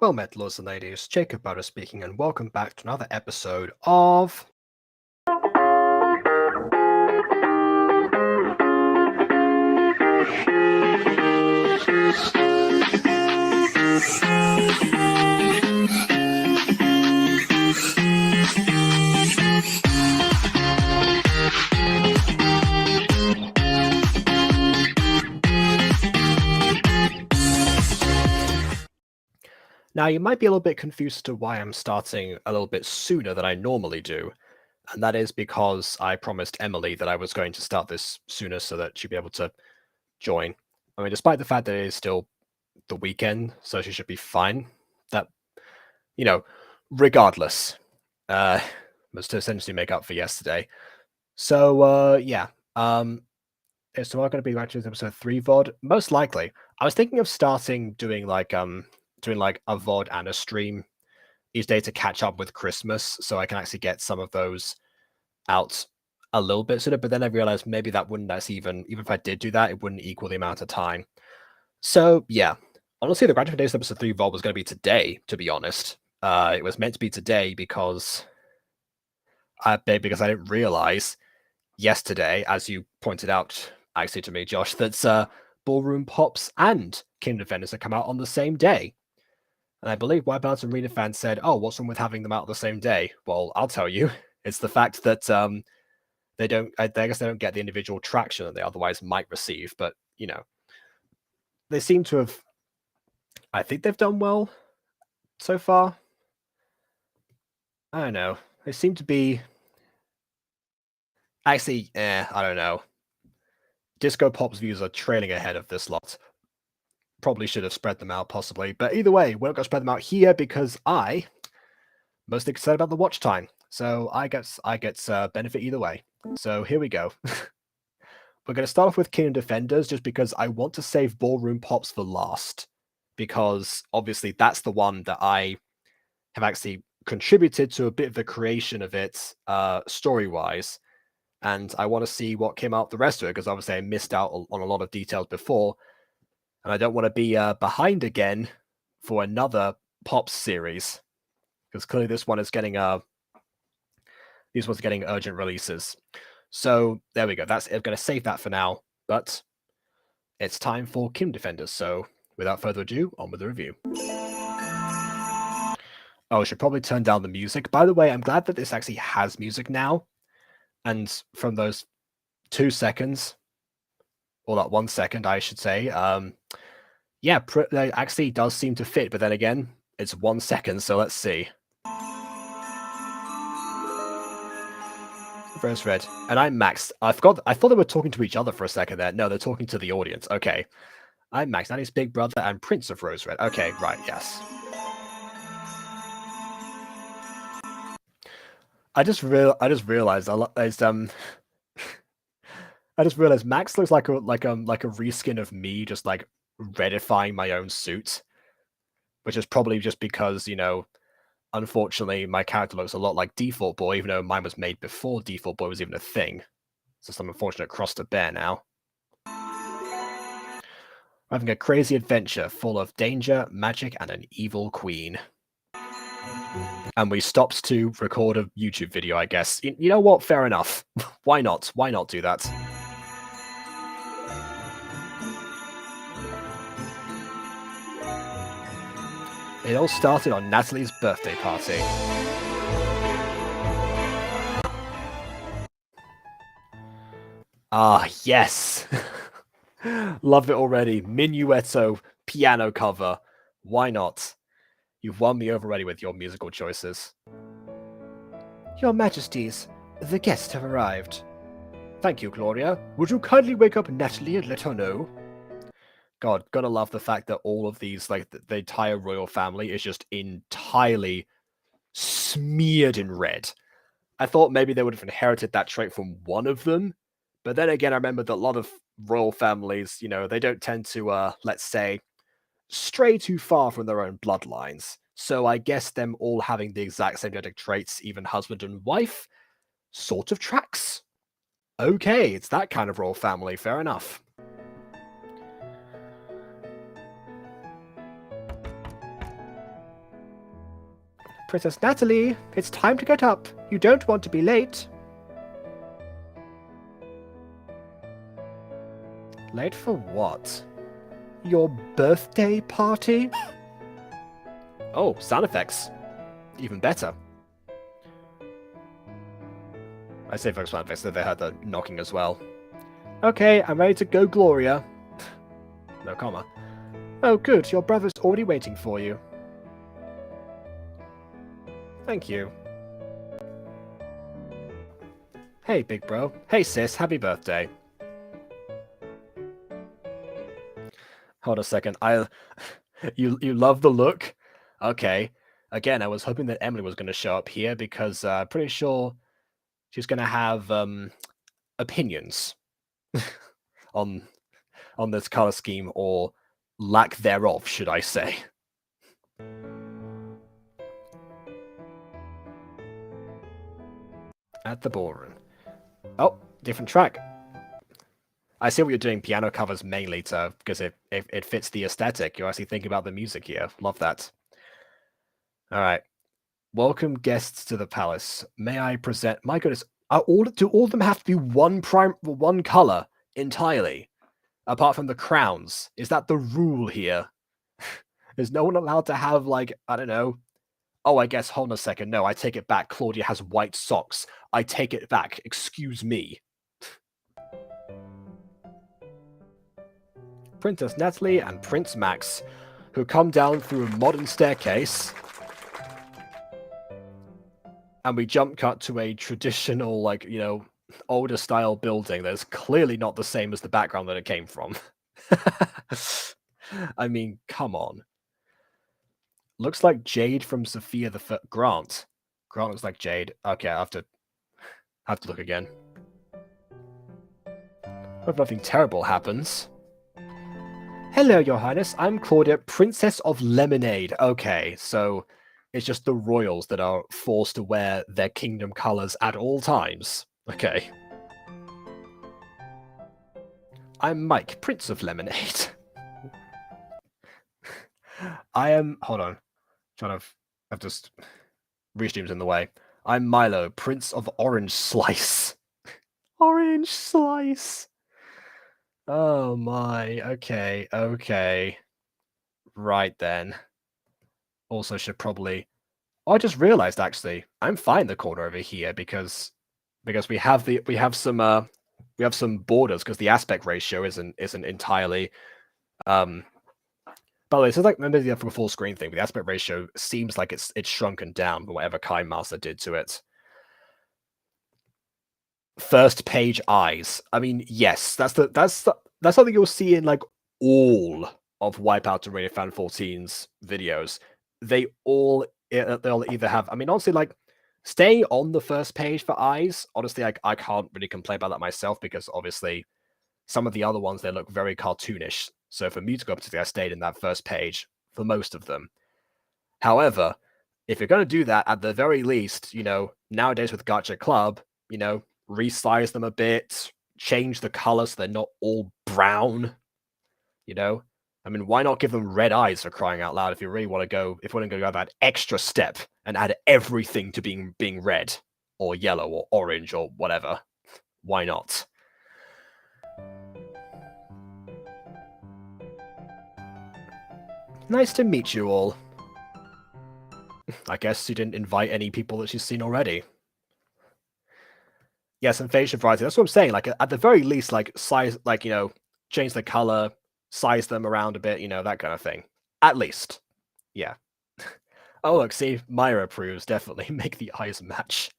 Well met, lords and ladies. Jacob Butter speaking, and welcome back to another episode of. Now, you might be a little bit confused as to why I'm starting a little bit sooner than I normally do, and that is because I promised Emily that I was going to start this sooner so that she'd be able to join. I mean, despite the fact that it is still the weekend, so she should be fine. That, regardless, was to essentially make up for yesterday. So, yeah. Is tomorrow going to be actually episode 3 VOD? Most likely. I was thinking of starting doing like a VOD and a stream each day to catch up with Christmas, so I can actually get some of those out a little bit sooner. But then I realized maybe that wouldn't actually even if I did do that, it wouldn't equal the amount of time. So yeah, honestly, the Graduate Days episode 3 VOD was going to be today. To be honest, it was meant to be today because I didn't realize yesterday, as you pointed out actually to me, Josh, that Ballroom Pops and Kingdom Defenders have come out on the same day. And I believe Wipeout and Arena fans said, "Oh, what's wrong with having them out on the same day?" Well, I'll tell you, it's the fact that they don't. I guess they don't get the individual traction that they otherwise might receive. But they seem to have. I think they've done well so far. I don't know. They seem to be. Actually, I don't know. Disco Pop's views are trailing ahead of this lot. Probably should have spread them out, possibly. But either way, we're not going to spread them out here because I'm mostly excited about the watch time. So I get benefit either way. So here we go. We're going to start off with Kingdom Defenders just because I want to save Ballroom Pops for last. Because obviously that's the one that I have actually contributed to a bit of the creation of it story-wise. And I want to see what came out the rest of it, because obviously I missed out on a lot of details before. And I don't want to be behind again for another Pops series. Because clearly this one is getting these ones are getting urgent releases. So there we go. I'm going to save that for now. But it's time for Kingdom Defenders. So without further ado, on with the review. Oh, I should probably turn down the music. By the way, I'm glad that this actually has music now. And from those 2 seconds, or that 1 second, I should say, yeah, it actually does seem to fit. But then again, it's 1 second, so let's see. First red, and I'm Max. I thought they were talking to each other for a second there. No, they're talking to the audience. Okay, I'm Max, Nanny's big brother and Prince of Rose Red. Okay, right, yes. I just realized Max looks like a reskin of me, just like redifying my own suit, which is probably just because unfortunately my character looks a lot like Default Boy, even though mine was made before Default Boy was even a thing. So some unfortunate cross to bear now. We're having a crazy adventure full of danger, magic, and an evil queen. And we stopped to record a YouTube video, I guess. You know what? Fair enough. Why not? Why not do that? It all started on Natalie's birthday party. Ah, yes. Love it already. Minuetto piano cover. Why not? You've won me over already with your musical choices. Your Majesties, the guests have arrived. Thank you, Gloria. Would you kindly wake up Natalie and let her know? God, gotta love the fact that all of these, like, the entire royal family is just entirely smeared in red. I thought maybe they would have inherited that trait from one of them, but then again, I remember that a lot of royal families, they don't tend to, let's say, stray too far from their own bloodlines. So I guess them all having the exact same genetic traits, even husband and wife, sort of tracks. Okay, it's that kind of royal family, fair enough. Princess Natalie, it's time to get up. You don't want to be late. Late for what? Your birthday party? Oh, sound effects. Even better. I say folks sound effects, so they heard the knocking as well. Okay, I'm ready to go, Gloria. No comma. Oh, good. Your brother's already waiting for you. Thank you. Hey, big bro. Hey, sis. Happy birthday. Hold a second. You love the look? Okay. Again, I was hoping that Emily was going to show up here because pretty sure she's going to have opinions on this color scheme, or lack thereof, should I say. At the ballroom. Oh, different track. I see what you're doing. Piano covers mainly because it fits the aesthetic. You're actually thinking about the music here. Love that. All right. Welcome guests to the palace. May I present? My goodness, do all of them have to be one color entirely, apart from the crowns? Is that the rule here? Is no one allowed to have, like, I don't know? Oh, I guess. Hold on a second. No, I take it back. Claudia has white socks. I take it back. Excuse me. Princess Natalie and Prince Max, who come down through a modern staircase. And we jump cut to a traditional, like, you know, older style building that's clearly not the same as the background that it came from. I mean, come on. Looks like Jade from Sophia the First. Grant looks like Jade. Okay, I have to look again. Hope nothing terrible happens. Hello, Your Highness. I'm Claudia, Princess of Lemonade. Okay, so it's just the royals that are forced to wear their kingdom colors at all times. Okay. I'm Mike, Prince of Lemonade. I am... Hold on. I've just... Restream's in the way. I'm Milo, Prince of Orange Slice. Orange Slice. Oh my. Okay. Right then. Also should probably... Oh, I just realized, actually, I'm fine the corner over here because we have some borders, because the aspect ratio isn't entirely by the way, this is like, remember the full screen thing, but the aspect ratio seems like it's shrunken down by whatever Kind Master did to it. First page eyes. I mean, yes, that's something you'll see in like all of Wipeout and Radio Fan 14's videos. They'll either have, I mean, honestly, like, staying on the first page for eyes, honestly, I can't really complain about that myself, because obviously some of the other ones, they look very cartoonish. So for me to go up to, I stayed in that first page for most of them. However, if you're going to do that, at the very least, you know, nowadays with Gacha Club, you know, resize them a bit, change the color so they're not all brown, you know? I mean, why not give them red eyes, for crying out loud, if you really want to go, that extra step and add everything to being red or yellow or orange or whatever. Why not? Nice to meet you all. I guess she didn't invite any people that she's seen already. Yeah, some facial variety. That's what I'm saying. Like, at the very least, like, size, like, you know, change the color, size them around a bit, you know, that kind of thing. At least. Yeah. Oh, look, see, Myra approves. Definitely make the eyes match.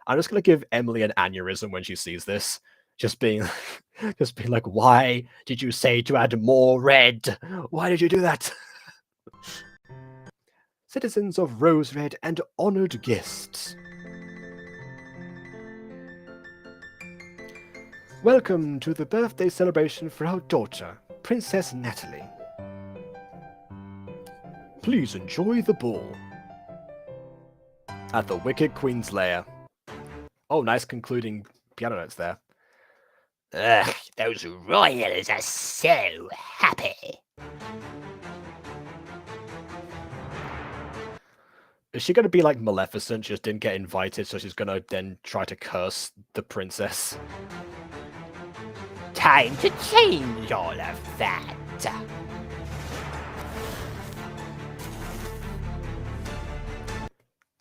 I'm just gonna give Emily an aneurysm when she sees this. Just being like, why did you say to add more red? Why did you do that? Citizens of Rose Red and honored guests. Welcome to the birthday celebration for our daughter, Princess Natalie. Please enjoy the ball. At the Wicked Queen's lair. Oh, nice concluding piano notes there. Ugh, those royals are so happy. Is she gonna be like Maleficent? She just didn't get invited, so she's gonna then try to curse the princess. Time to change all of that.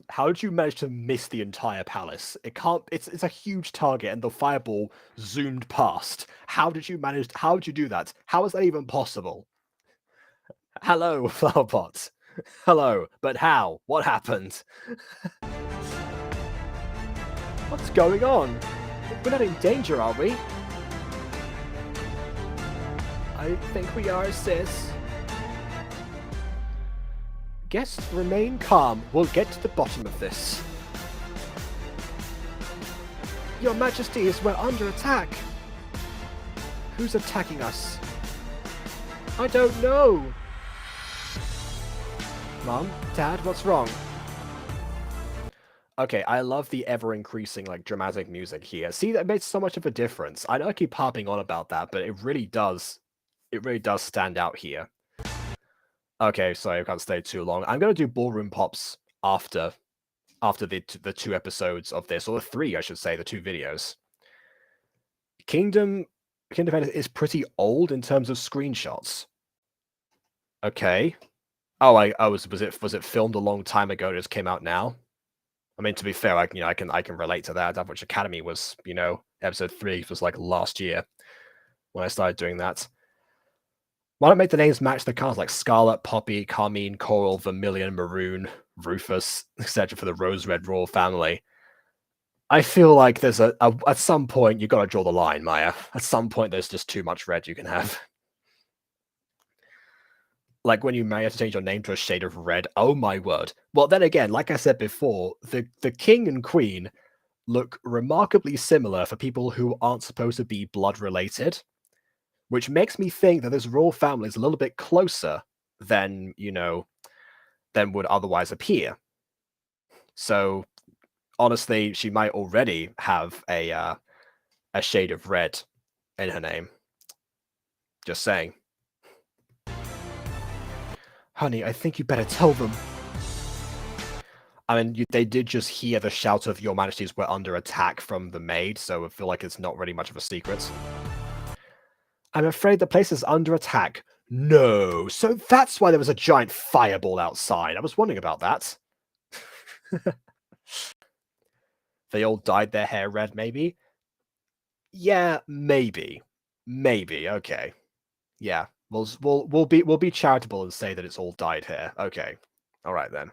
How did you manage to miss the entire palace? It can't. It's a huge target, and the fireball zoomed past. How did you manage? How did you do that? How is that even possible? Hello, Flowerpot. Hello, but how? What happened? What's going on? We're not in danger, are we? I think we are, sis. Guests, remain calm. We'll get to the bottom of this. Your Majesties, we're under attack. Who's attacking us? I don't know. Mom, Dad, what's wrong? Okay, I love the ever-increasing, like, dramatic music here. See, that makes so much of a difference. I know I keep harping on about that, but it really does stand out here. Okay, sorry, I can't stay too long. I'm gonna do ballroom pops after the 2 episodes of this, or the 3, I should say, the 2 videos. Kingdom is pretty old in terms of screenshots. Okay. Oh, was it filmed a long time ago and it just came out now? I mean, to be fair, I can relate to that. Average Academy was, episode 3 was like last year when I started doing that. Why not make the names match the colors, like Scarlet, Poppy, Carmine, Coral, Vermilion, Maroon, Rufus, etc. for the Rose Red Royal family? I feel like there's at some point you got to draw the line, Maya. At some point, there's just too much red you can have. Like when you manage to change your name to a shade of red. Oh my word. Well, then again, like I said before, the king and queen look remarkably similar for people who aren't supposed to be blood related, which makes me think that this royal family is a little bit closer than, than would otherwise appear. So, honestly, she might already have a shade of red in her name. Just saying. Honey, I think you better tell them. I mean, they did just hear the shout of Your Majesties were under attack from the maid, so I feel like it's not really much of a secret. I'm afraid the place is under attack. No, so that's why there was a giant fireball outside. I was wondering about that. They all dyed their hair red, maybe? Yeah, maybe. Maybe, okay. Yeah, we'll be charitable and say that it's all dyed hair. Okay. Alright then.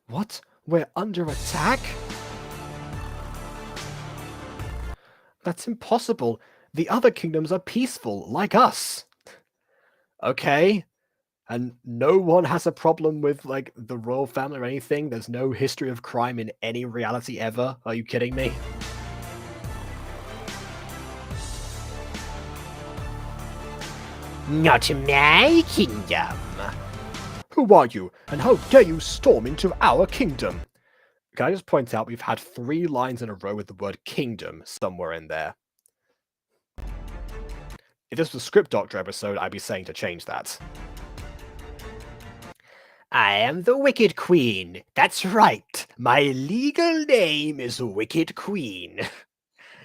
What? We're under attack? That's impossible. The other kingdoms are peaceful, like us. Okay. And no one has a problem with, like, the royal family or anything? There's no history of crime in any reality ever? Are you kidding me? Not my kingdom. Who are you? And how dare you storm into our kingdom? Can I just point out we've had 3 lines in a row with the word kingdom somewhere in there. If this was a Script Doctor episode, I'd be saying to change that. I am the Wicked Queen. That's right. My legal name is Wicked Queen.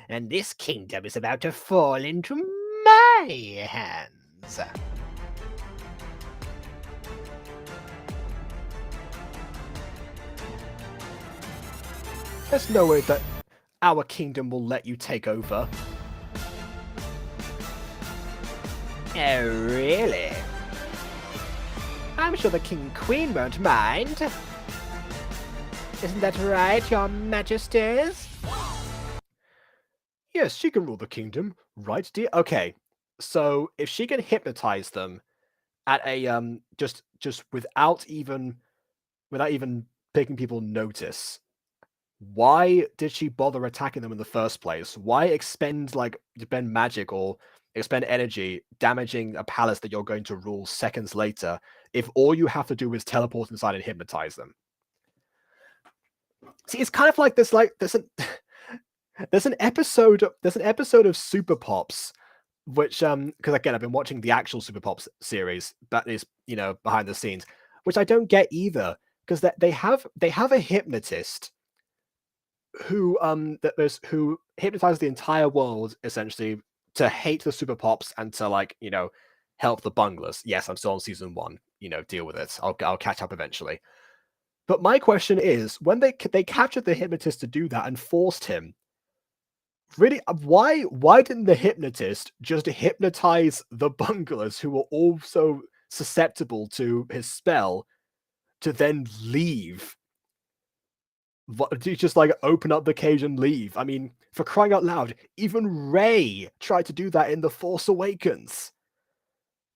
And this kingdom is about to fall into my hands. There's no way that our kingdom will let you take over. Oh, really? I'm sure the King and Queen won't mind. Isn't that right, Your Majesties? Yes, she can rule the kingdom, right, dear? Okay, so if she can hypnotize them at a just without even making people notice, why did she bother attacking them in the first place? Why expend magic or expend energy damaging a palace that you're going to rule seconds later if all you have to do is teleport inside and hypnotize them? See, it's kind of like this. Like there's an episode of Super Pops which because again I've been watching the actual Super Pops series that is behind the scenes, which I don't get either because they have a hypnotist who hypnotizes the entire world essentially to hate the Super Pops and to help the bunglers. Yes, I'm still on season 1. Deal with it. I'll catch up eventually. But my question is, when they captured the hypnotist to do that and forced him, really, why didn't the hypnotist just hypnotize the bunglers who were also susceptible to his spell to then leave? Do you just open up the cage and leave? I mean, for crying out loud, even Rey tried to do that in The Force Awakens.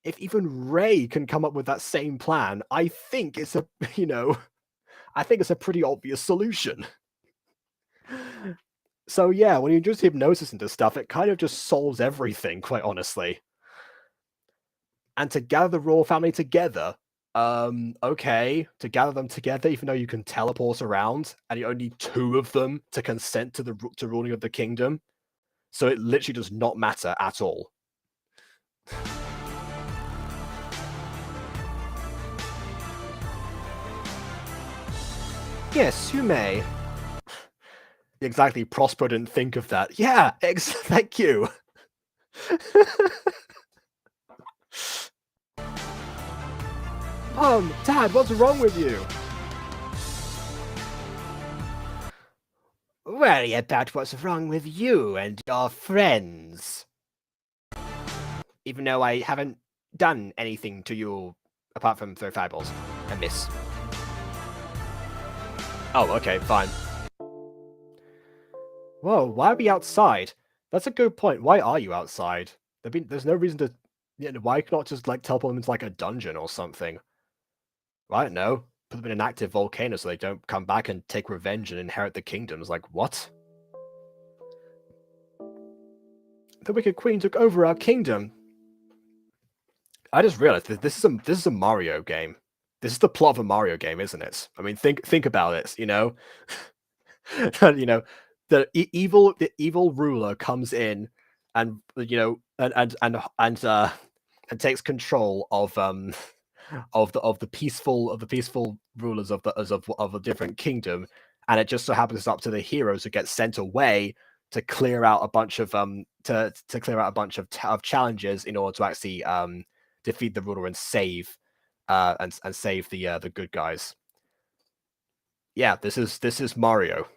If even Rey can come up with that same plan, I think it's a I think it's a pretty obvious solution. So yeah, when you introduce hypnosis into stuff, it kind of just solves everything, quite honestly. And to gather the royal family together, okay, to gather them together, even though you can teleport around, and you only need 2 of them to consent to ruling of the kingdom, so it literally does not matter at all. Yes, you may. Exactly, Prosper didn't think of that. Yeah, thank you. Dad, what's wrong with you? Worry about what's wrong with you and your friends. Even though I haven't done anything to you apart from throw fireballs and miss. Oh, okay, fine. Whoa, why are we outside? That's a good point. Why are you outside? There's no reason to. Why not just teleport them into a dungeon or something? I don't know. Put them in an active volcano so they don't come back and take revenge and inherit the kingdoms. What? The Wicked Queen took over our kingdom. I just realized that this is a Mario game. This is the plot of a Mario game, isn't it? I mean, think about it. The evil ruler comes in and and takes control of the peaceful rulers of a different kingdom, and it just so happens it's up to the heroes who get sent away to clear out a bunch of of challenges in order to actually defeat the ruler and save save the good guys. Yeah, this is Mario.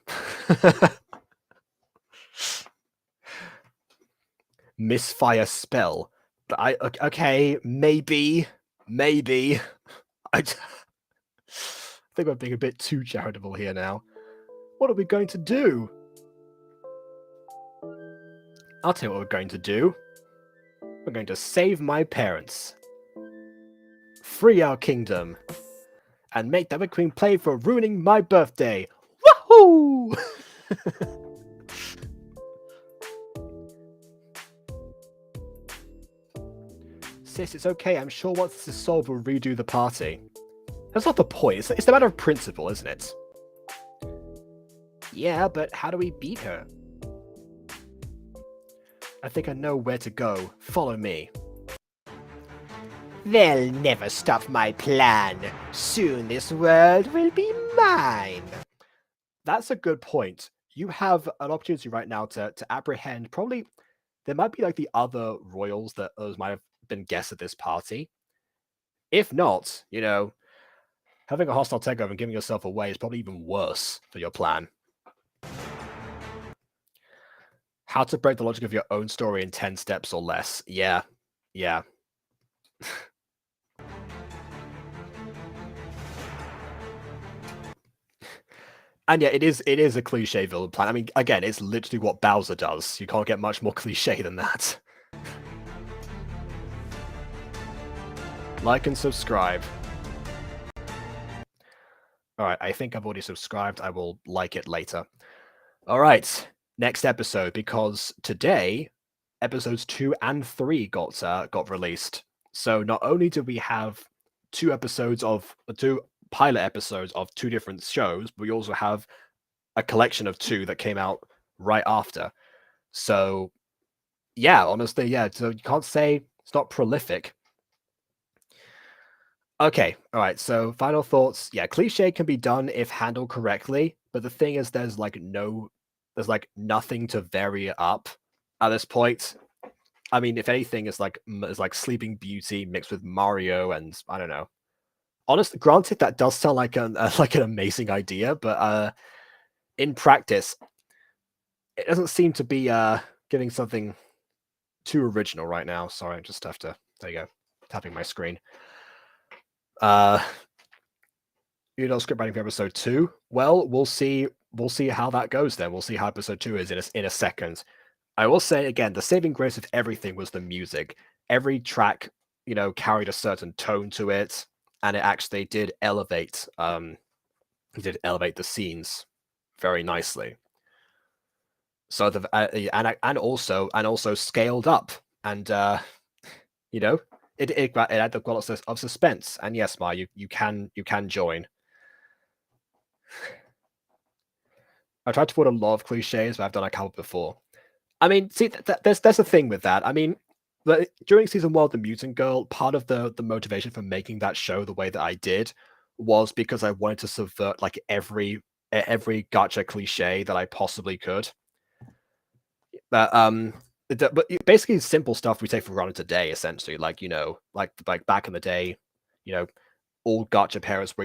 Misfire spell. Okay, maybe. I think we're being a bit too charitable here now. What are we going to do? I'll tell you what we're going to do. We're going to save my parents, free our kingdom, and make the Wicked Queen play for ruining my birthday. Wahoo! Sis, it's okay. I'm sure once this is solved, we'll redo the party. That's not the point. It's a matter of principle, isn't it? Yeah, but how do we beat her? I think I know where to go. Follow me. They'll never stop my plan. Soon this world will be mine. That's a good point. You have an opportunity right now to apprehend. Probably there might be the other royals that might have been guests at this party. If not, having a hostile takeover and giving yourself away is probably even worse for your plan. How to break the logic of your own story in 10 steps or less. Yeah. And yeah, it is a cliche villain plan. I mean, again, it's literally what Bowser does. You can't get much more cliche than that. Like and subscribe. Alright, I think I've already subscribed. I will like it later. Alright, next episode, because today, episodes 2 and 3 got released. So not only do we have two pilot episodes of 2 different shows, but we also have a collection of 2 that came out right after. So Yeah, honestly, yeah. So you can't say it's not prolific. Okay, all right. So final thoughts. Yeah, cliche can be done if handled correctly, but the thing is, there's like nothing to vary it up at this point. I mean, if anything, it's like Sleeping Beauty mixed with Mario, and I don't know. Honestly, granted, that does sound like an like an amazing idea, but in practice, it doesn't seem to be giving something too original right now. Sorry, I just have to. There you go, tapping my screen. Script writing for episode 2. Well, we'll see. We'll see how that goes. Then we'll see how episode 2 is in a second. I will say again, the saving grace of everything was the music. Every track, carried a certain tone to it, and it actually did elevate. The scenes very nicely. So and also scaled up, and it had the quality of suspense. And yes, Ma, you can join. I tried to put a lot of cliches, but I've done a couple before. I mean, see, there's a thing with that. I mean, during season 1 of The Mutant Girl, part of the motivation for making that show the way that I did was because I wanted to subvert like every gacha cliche that I possibly could. But basically simple stuff we take for granted today, essentially, like back in the day, all gacha parents were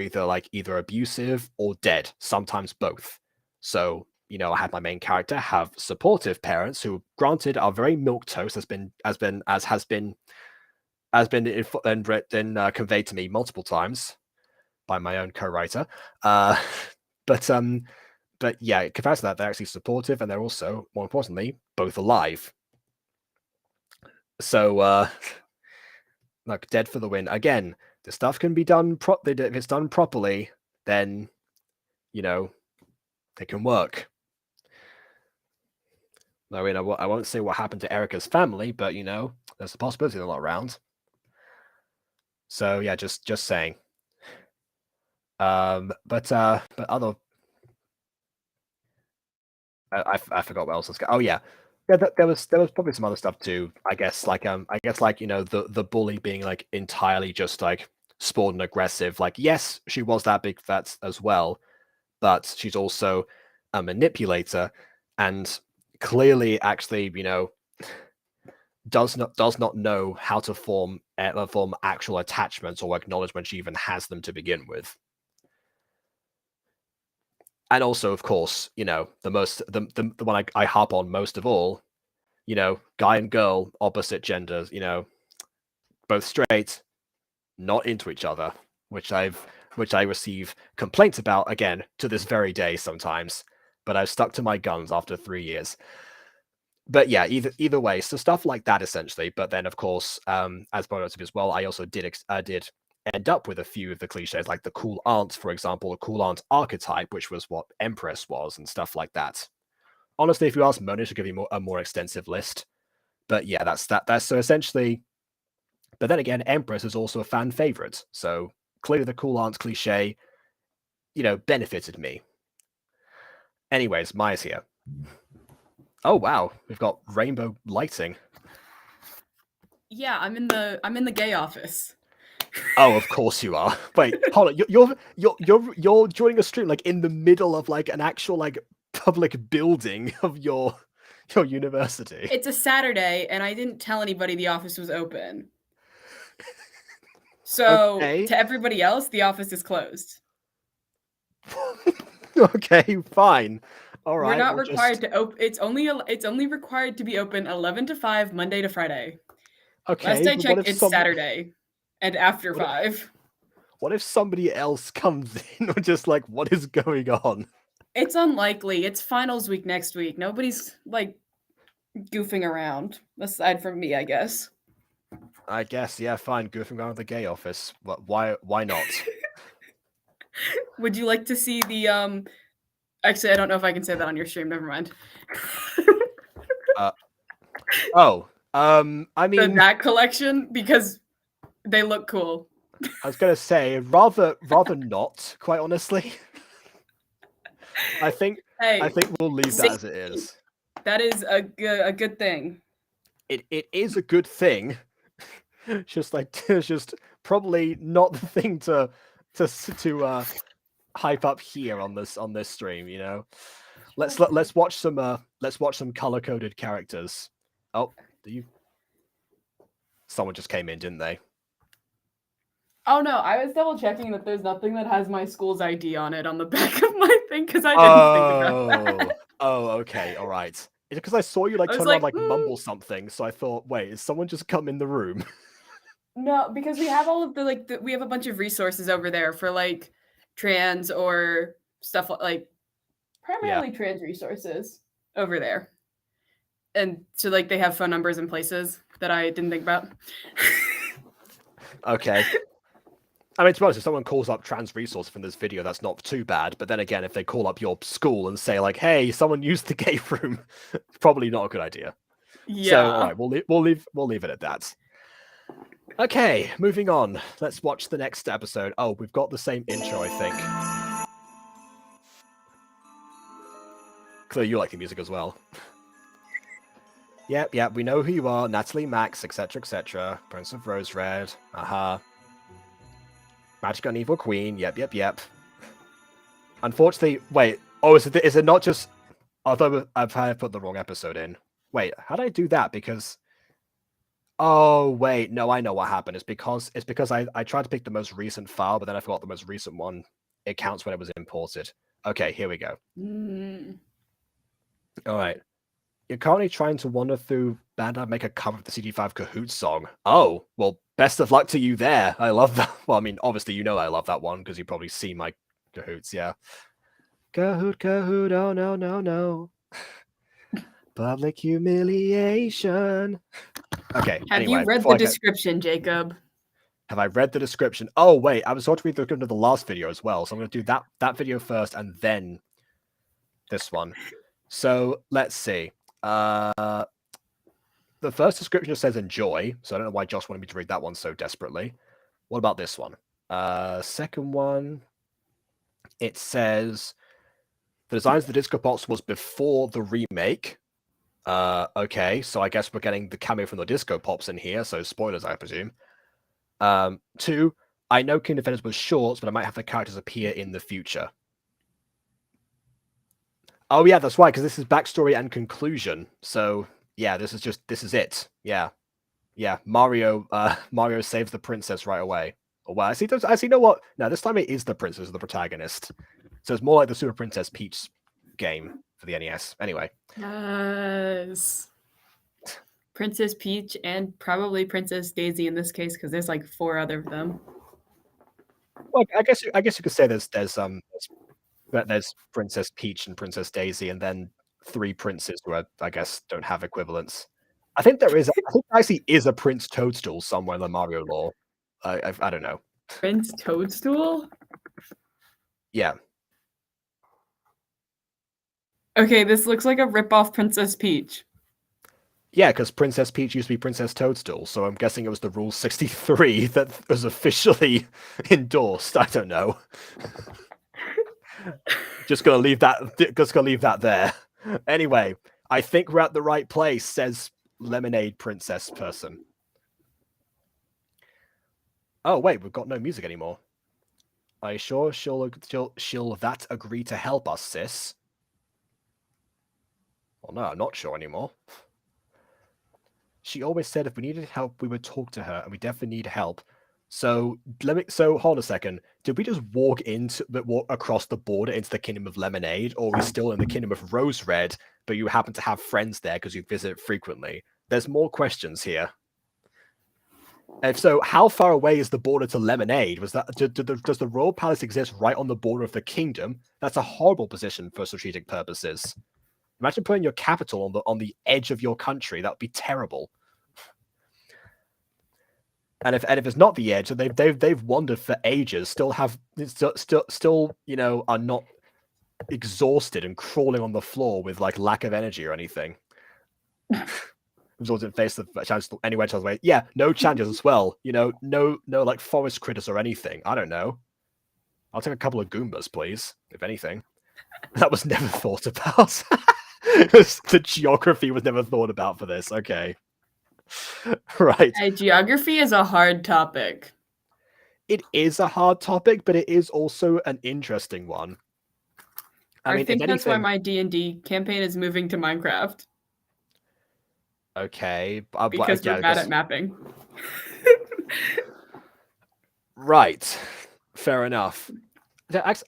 either abusive or dead, sometimes both. So I had my main character have supportive parents who, granted, are very milquetoast, has been conveyed to me multiple times by my own co-writer. But yeah, compared to that, they're actually supportive, and they're also, more importantly, both alive. So, like, dead for the win. Again, the stuff can be done if it's done properly, then it can work. I mean, I won't say what happened to Erica's family, but there's a possibility they're not around. So yeah, just saying. But other, I forgot what else was. Oh yeah, there was probably some other stuff too. I guess the bully being like entirely just like spoiled and aggressive. Like, yes, she was that big fat as well, but she's also a manipulator, and clearly actually does not know how to form actual attachments or acknowledgement she even has them to begin with. And also, of course, the one I harp on most of all, guy and girl, opposite genders, both straight, not into each other, which I receive complaints about again to this very day sometimes, but I've stuck to my guns after 3 years. But yeah, either way, so stuff like that essentially. But then, of course, as bonus as well, I also did end up with a few of the cliches, like the cool aunt, for example, the cool aunt archetype, which was what Empress was, and stuff like that. Honestly, if you ask Mona, she'll give you a more extensive list. But yeah, that's so essentially. But then again, Empress is also a fan favorite, so clearly the cool aunt cliche, benefited me. Anyways, Maya's here. Oh wow, we've got rainbow lighting. Yeah, I'm in the gay office. Oh, of course you are. Wait, hold on. You're joining a stream like in the middle of like an actual like public building of your university. It's a Saturday, and I didn't tell anybody the office was open. So Okay. to everybody else, the office is closed. Okay, fine. All right. We're not required to open. It's only required to be open 11 to 5 Monday to Friday. Okay. Last I checked, it's Saturday, and after 5. What if somebody else comes in or just like, what is going on? It's unlikely. It's finals week next week. Nobody's like goofing around aside from me, I guess. I guess, yeah, fine. Goofing around with the gay office. Why not? Would you like to see the Actually, I don't know if I can say that on your stream. Never mind. I mean, that collection, because they look cool. I was gonna say rather not, quite honestly. I think we'll leave that as it is. That is a good thing. it is a good thing. Just just probably not the thing to hype up here on this stream, you know. Let's watch some color coded characters. Oh, someone just came in, didn't they? Oh no, I was double checking that there's nothing that has my school's ID on it on the back of my thing because I didn't think about that. Oh, okay, all right. It's because I saw you turn around mumble something, so I thought, wait, is someone just come in the room? No, because we have all of the we have a bunch of resources over there for like trans or stuff like primarily trans resources over there. And so like they have phone numbers and places that I didn't think about. Okay. I mean, to be honest, if someone calls up trans resource from this video, that's not too bad. But then again, if they call up your school and say like, "Hey, someone used the gay room," probably not a good idea. Yeah. So, all right, we'll leave it at that. Okay, moving on. Let's watch the next episode. Oh, we've got the same intro, I think. Clearly, you like the music as well. Yep, we know who you are. Natalie Max, etc., etc. Prince of Rose Red. Magic and Evil Queen. Yep. Unfortunately, wait. Oh, is it not just... Although I've put the wrong episode in. Wait, how did I do that? Because... Oh, wait. No, I know what happened. It's because I tried to pick the most recent file, but then I forgot the most recent one. It counts when it was imported. Okay, here we go. All right. You're currently trying to wander through Bandai, make a cover of the CD5 Cahoots song. Oh, well, best of luck to you there. I love that. Well, I mean, obviously, you know I love that one because you probably see my Cahoots, yeah. Kahoot, oh no. Public humiliation. Okay. Have you read the description, Jacob? Have I read the description? Oh, wait. I was going to read the description of the last video as well. So I'm going to do that video first and then this one. So let's see. The first description just says enjoy. So I don't know why Josh wanted me to read that one so desperately. What about this one? Second one. It says the designs of the Disco Box was before the remake. Okay, so I guess we're getting the cameo from the Disco Pops in here, so spoilers, I presume. 2, I know King Defenders was shorts, but I might have the characters appear in the future. Oh yeah, that's right, because this is backstory and conclusion. So yeah, this is it. Yeah. Mario saves the princess right away. Oh wow, I see. You know what? No, this time it is the princess, the protagonist. So it's more like the Super Princess Peach game for the NES. Anyway. Yes. Princess Peach and probably Princess Daisy in this case, because there's like 4 other of them. Well, I guess you could say there's Princess Peach and Princess Daisy, and then 3 princes who I guess don't have equivalents. I think there actually is a Prince Toadstool somewhere in the Mario lore. I don't know. Prince Toadstool? Yeah. Okay, this looks like a rip-off Princess Peach. Yeah, because Princess Peach used to be Princess Toadstool, so I'm guessing it was the Rule 63 that was officially endorsed. I don't know. Just gonna leave that there. Anyway, I think we're at the right place, says Lemonade Princess person. Oh wait, we've got no music anymore. Are you sure she'll that agree to help us, sis? Well, no, I'm not sure anymore. She always said if we needed help, we would talk to her, and we definitely need help. So hold on a second. Did we just walk across the border into the Kingdom of Lemonade, or are we still in the Kingdom of Rose Red, but you happen to have friends there because you visit frequently? There's more questions here. If so, how far away is the border to Lemonade? Does the Royal Palace exist right on the border of the kingdom? That's a horrible position for strategic purposes. Imagine putting your capital on the edge of your country. That would be terrible. And if it's not the edge, they've wandered for ages, still are not exhausted and crawling on the floor with like lack of energy or anything. Resulted in face of challenges anywhere else way. Yeah, no challenges as well. No like forest critters or anything. I don't know. I'll take a couple of Goombas, please, if anything. That was never thought about. The geography was never thought about for this. Okay. Right. Hey, geography is a hard topic. It is a hard topic, but it is also an interesting one. I mean, think if that's why anything, my D&D campaign is moving to Minecraft. okay, Because yeah, we're bad at mapping. right, fair enough.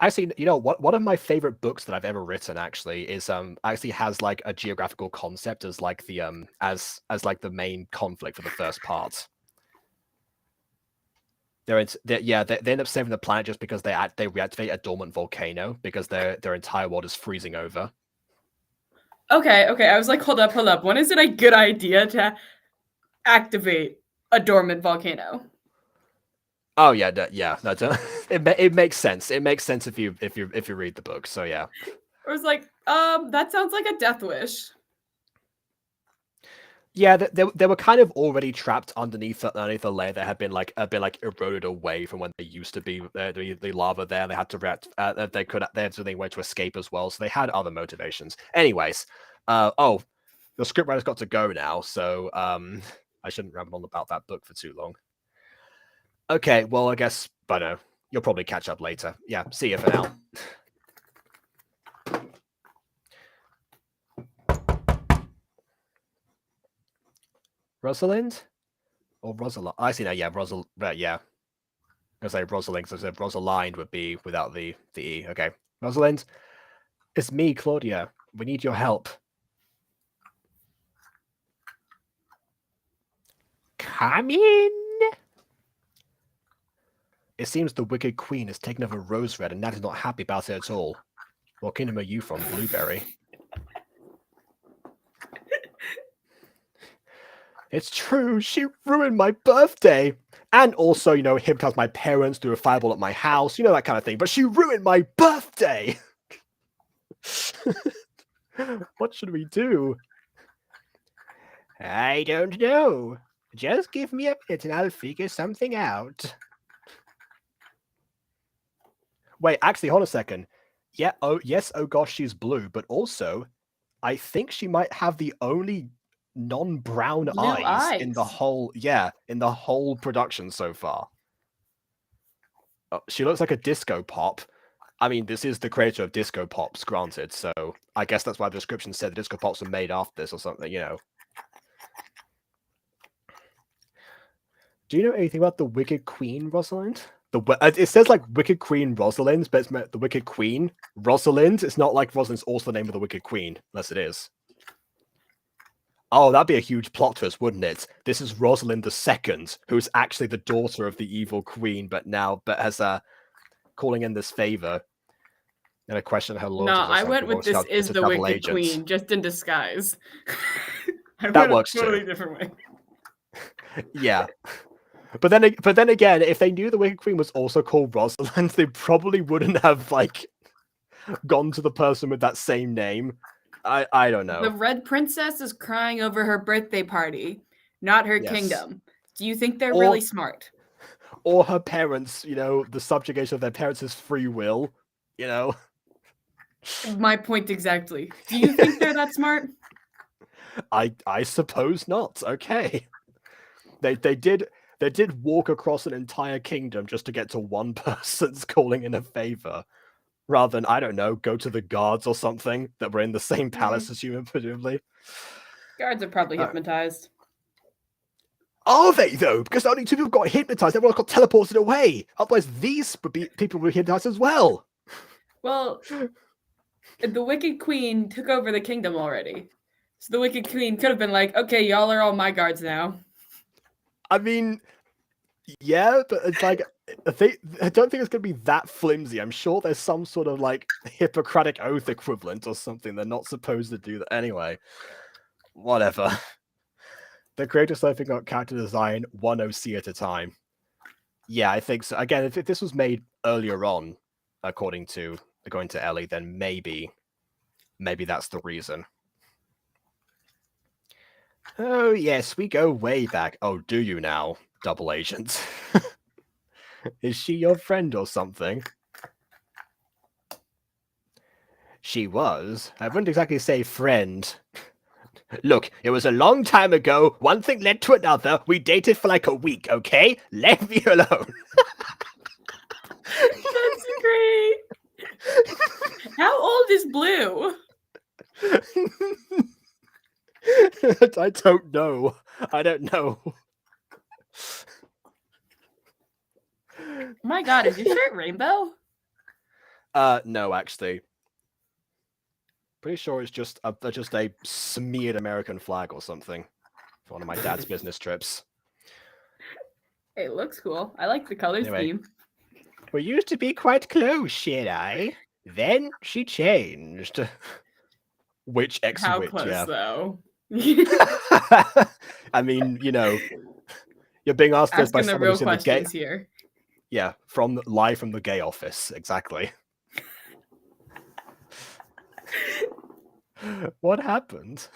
Actually, you know what? One of my favorite books that I've ever written actually is actually has like a geographical concept as like the as like the main conflict for the first part. They end up saving the planet just because they reactivate a dormant volcano because their entire world is freezing over. Okay. I was like, hold up. When is it a good idea to activate a dormant volcano? Oh yeah, it makes sense. It makes sense if you read the book. So yeah. I was like, that sounds like a death wish. Yeah, they were kind of already trapped underneath a layer that had been like eroded away from when they used to be the lava there. They had to react. They had something way to escape as well. So they had other motivations. Anyways, oh, the scriptwriter's got to go now, so I shouldn't ramble on about that book for too long. Okay, well I guess, but no, you'll probably catch up later. Yeah, see you for now. Rosalind? Or Rosalind? I see now, yeah, yeah. I say Rosalind, so I said Rosalind would be without the E. Okay. Rosalind? It's me, Claudia. We need your help. Come in. It seems the Wicked Queen has taken over Rose Red, and Nat is not happy about it at all. What kingdom are you from, Blueberry? It's true, she ruined my birthday! And also, you know, hypnotized my parents, threw a fireball at my house, you know, that kind of thing. But she ruined my birthday! What should we do? I don't know. Just give me a minute and I'll figure something out. Wait, actually, hold a second. Yeah, oh, yes, oh gosh, she's blue, but also, I think she might have the only non-brown Blue eyes in the eyes. whole production so far. She looks like a disco pop. I mean, this is the creator of disco pops, granted, so I guess that's why the description said the disco pops were made after this or something, you know. Do you know anything about the Wicked Queen, Rosalind? It says like Wicked Queen Rosalind, but it's meant the Wicked Queen Rosalind. It's not like Rosalind's also the name of the Wicked Queen, unless it is. Oh, that'd be a huge plot twist, wouldn't it? This is Rosalind II, who's actually the daughter of the evil queen, but has calling in this favor and a question her loyalty. No, I went with this is the Wicked agent. Queen, just in disguise. That works a totally too. different way. Yeah. But then again, if they knew the Wicked Queen was also called Rosalind, they probably wouldn't have like gone to the person with that same name. I don't know. The Red Princess is crying over her birthday party, not her kingdom. Do you think they're really smart? Or her parents, you know, the subjugation of their parents' free will, you know? My point exactly. Do you think they're that smart? I suppose not. Okay. They did walk across an entire kingdom just to get to one person's calling in a favor. Rather than, I don't know, go to the guards or something that were in the same palace as you, presumably. Guards are probably hypnotized. Are they, though? Because only 2 people got hypnotized, everyone got teleported away. Otherwise, these people would be hypnotized as well. Well, the Wicked Queen took over the kingdom already. So the Wicked Queen could have been like, okay, y'all are all my guards now. I mean, yeah, but it's like, I don't think it's going to be that flimsy. I'm sure there's some sort of like Hippocratic Oath equivalent or something. They're not supposed to do that. Anyway, whatever. The creator surfing got character design 1 OC at a time. Yeah, I think so. Again, if this was made earlier on, according to Ellie, then maybe that's the reason. Oh yes, we go way back. Oh, do you now, double agent? Is she your friend or something? She was. I wouldn't exactly say friend. Look, it was a long time ago. One thing led to another. We dated for like a week, okay? Leave me alone. That's great. How old is Blue? I don't know. I don't know. Oh my god, is your shirt rainbow? No, actually. Pretty sure it's just a smeared American flag or something. For one of my dad's business trips. It looks cool. I like the color Anyway. scheme. We used to be quite close, she and I. Then she changed. Which X How which, close, yeah. though? I mean, you know, you're being asked this by Asking the someone real who's in the gay. questions here. Yeah, live from the gay office, exactly. What happened?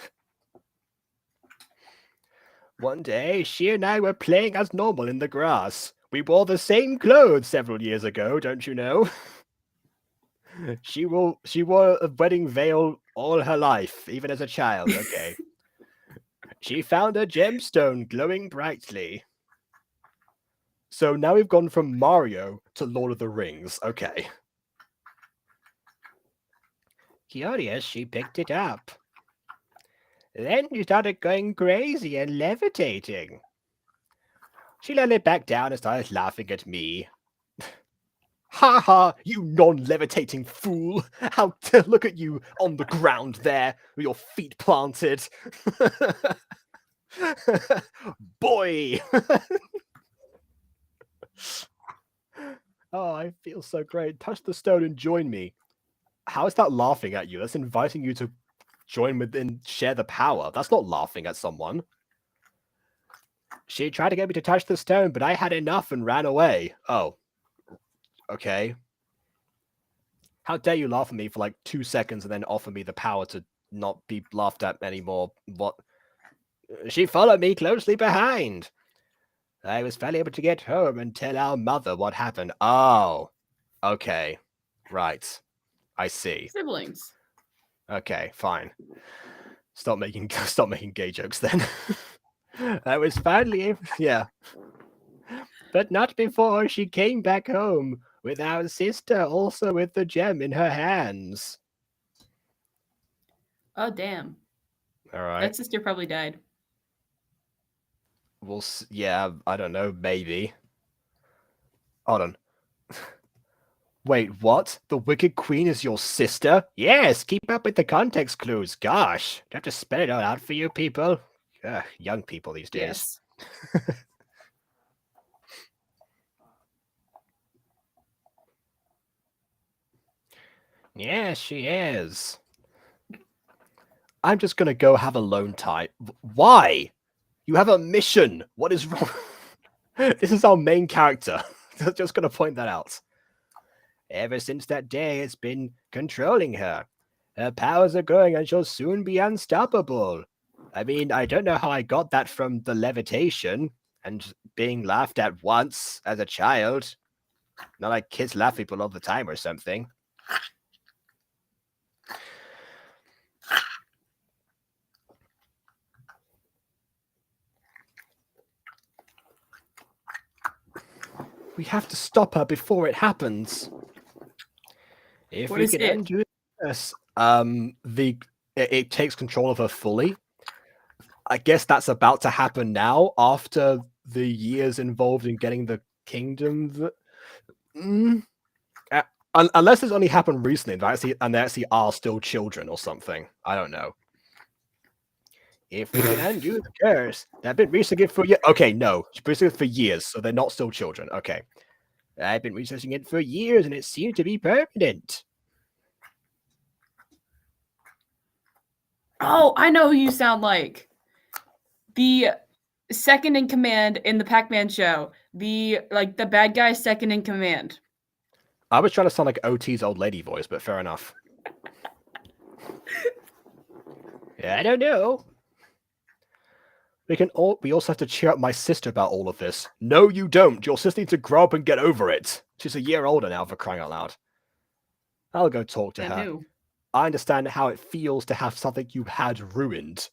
One day, she and I were playing as normal in the grass. We wore the same clothes several years ago, don't you know? She wore a wedding veil all her life, even as a child, okay. She found a gemstone glowing brightly. So now we've gone from Mario to Lord of the Rings, okay. Curious, she picked it up. Then she started going crazy and levitating. She let it back down and started laughing at me. Ha ha, you non-levitating fool! How look at you on the ground there, with your feet planted. Boy! Oh, I feel so great. Touch the stone and join me. How is that laughing at you? That's inviting you to join with and share the power. That's not laughing at someone. She tried to get me to touch the stone, but I had enough and ran away. Oh. Okay. How dare you laugh at me for like 2 seconds and then offer me the power to not be laughed at anymore? What? She followed me closely behind. I was finally able to get home and tell our mother what happened. Oh. Okay. Right. I see. Siblings. Okay, fine. Stop making gay jokes then. I was finally, yeah. But not before she came back home with our sister also with the gem in her hands. Oh, damn. All right. That sister probably died. Well, yeah, I don't know, maybe. Hold on. Wait, what? The Wicked Queen is your sister? Yes, keep up with the context clues. Gosh, do I have to spell it all out for you people? Young people these days. Yes. Yes, she is. I'm just gonna go have alone time. Why? You have a mission. What is wrong? This is our main character. Just gonna point that out. Ever since that day, it's been controlling her. Her powers are growing and she'll soon be unstoppable. I mean, I don't know how I got that from the levitation and being laughed at once as a child. Not like kids laugh at people all the time or something. We have to stop her before it happens. If we can undo this, it takes control of her fully. I guess that's about to happen now after the years involved in getting the kingdom. Unless it's only happened recently, and they actually are still children or something. I don't know. If we can undo the curse, they've been researching it for years. Okay, no, she's been researching it for years, so they're not still children. Okay. I've been researching it for years, and it seems to be permanent. Oh, I know who you sound like. The second in command in the Pac-Man show. The bad guy second in command. I was trying to sound like OT's old lady voice, but fair enough. I don't know. We also have to cheer up my sister about all of this. No, you don't. Your sister needs to grow up and get over it. She's a year older now, for crying out loud. I'll go talk to her. Who? I understand how it feels to have something you had ruined.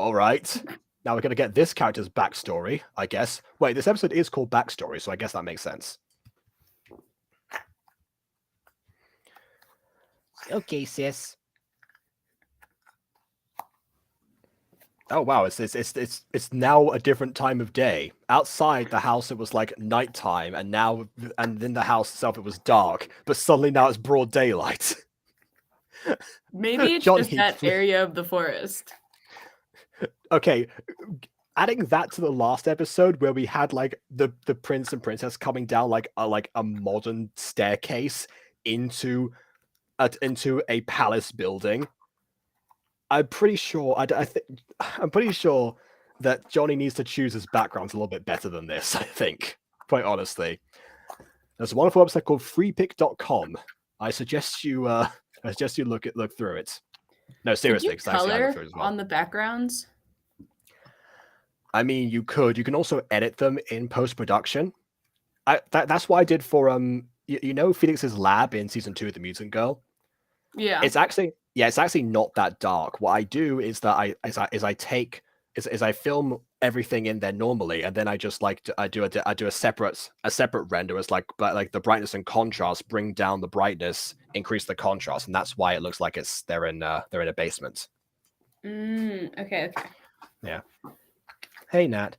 All right. Now we're gonna get this character's backstory, I guess. Wait, this episode is called Backstory, so I guess that makes sense. Okay, sis. Oh wow, it's now a different time of day. Outside the house it was like nighttime, and in the house itself it was dark, but suddenly now it's broad daylight. Maybe it's Johnny, just that area of the forest. Okay, adding that to the last episode where we had like the prince and princess coming down like a modern staircase into a palace building. I'm pretty sure I'm pretty sure that Johnny needs to choose his backgrounds a little bit better than this, I think. Quite honestly. There's a wonderful website called freepick.com. I suggest you look through it. No, seriously, Did you color on the backgrounds? I mean, you can also edit them in post-production. That's what I did for you know Felix's lab in season 2 of The Mutant Girl. Yeah. It's actually not that dark. What I do is that I film everything in there normally, and then I just I do a separate render as like the brightness and contrast, bring down the brightness, increase the contrast, and that's why it looks like they're in a basement. Okay. Yeah. Hey Nat,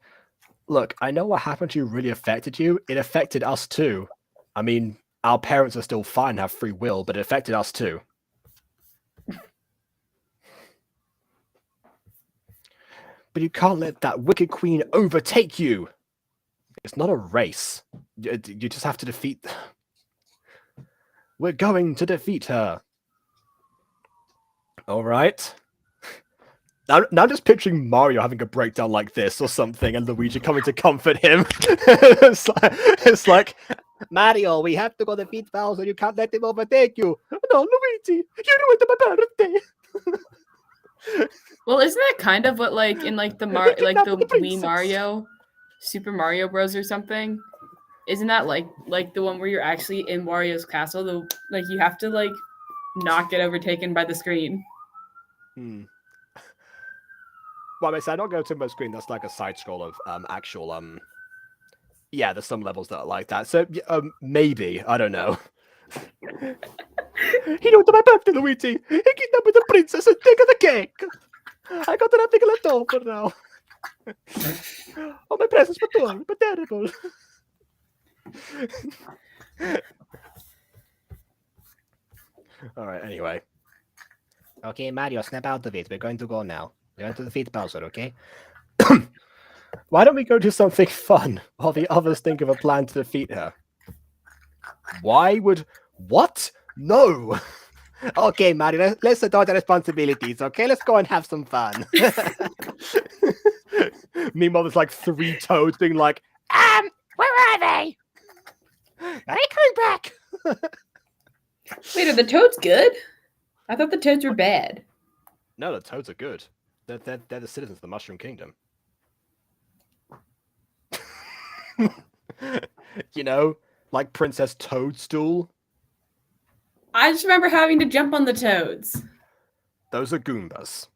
look, I know what happened to you really affected you. It affected us too. I mean, our parents are still fine, have free will, but it affected us too. But you can't let that wicked queen overtake you. It's not a race. You just have to defeat. We're going to defeat her. All right. Now I'm just picturing Mario having a breakdown like this or something, and Luigi coming to comfort him. it's like, Mario, we have to go defeat Bowser. You can't let him overtake you. No, Luigi, you ruined my birthday. Well, isn't that kind of what in the the Wii Mario, Super Mario Bros. Or something? Isn't that like the one where you're actually in Wario's castle? You have to not get overtaken by the screen. Well, I don't go to my screen. That's like a side scroll of actual Yeah, there's some levels that are like that. So maybe I don't know. He ruined my birthday, Luigi. He kidnapped the princess and taken the cake. I got nothing left over now. Oh, my presents were poor, but terrible. All right. Anyway. Okay, Mario, snap out of it. We're going to go now. We're going to defeat Bowser, okay? Why don't we go do something fun while the others think of a plan to defeat her? What? No! Okay, Mario, let's adult the responsibilities, okay? Let's go and have some fun. Meanwhile, there's like 3 toads being like, where are they? Are they coming back? Wait, are the toads good? I thought the toads were bad. No, the toads are good. They're the citizens of the Mushroom Kingdom. You know, like Princess Toadstool. I just remember having to jump on the toads. Those are Goombas.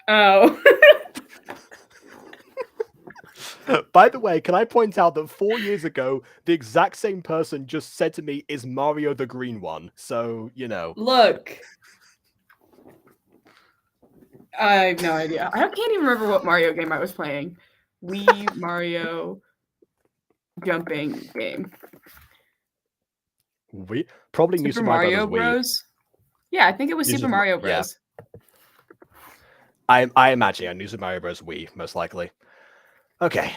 Oh. By the way, can I point out that 4 years ago, the exact same person just said to me, "Is Mario the green one?" So, you know. Look. I have no idea. I can't even remember what Mario game I was playing. Wii Mario jumping game. We probably Super Mario Bros. Yeah, I think it was Super Mario Bros. Yeah. I imagine I knew Super Mario Bros. Wii, most likely. Okay.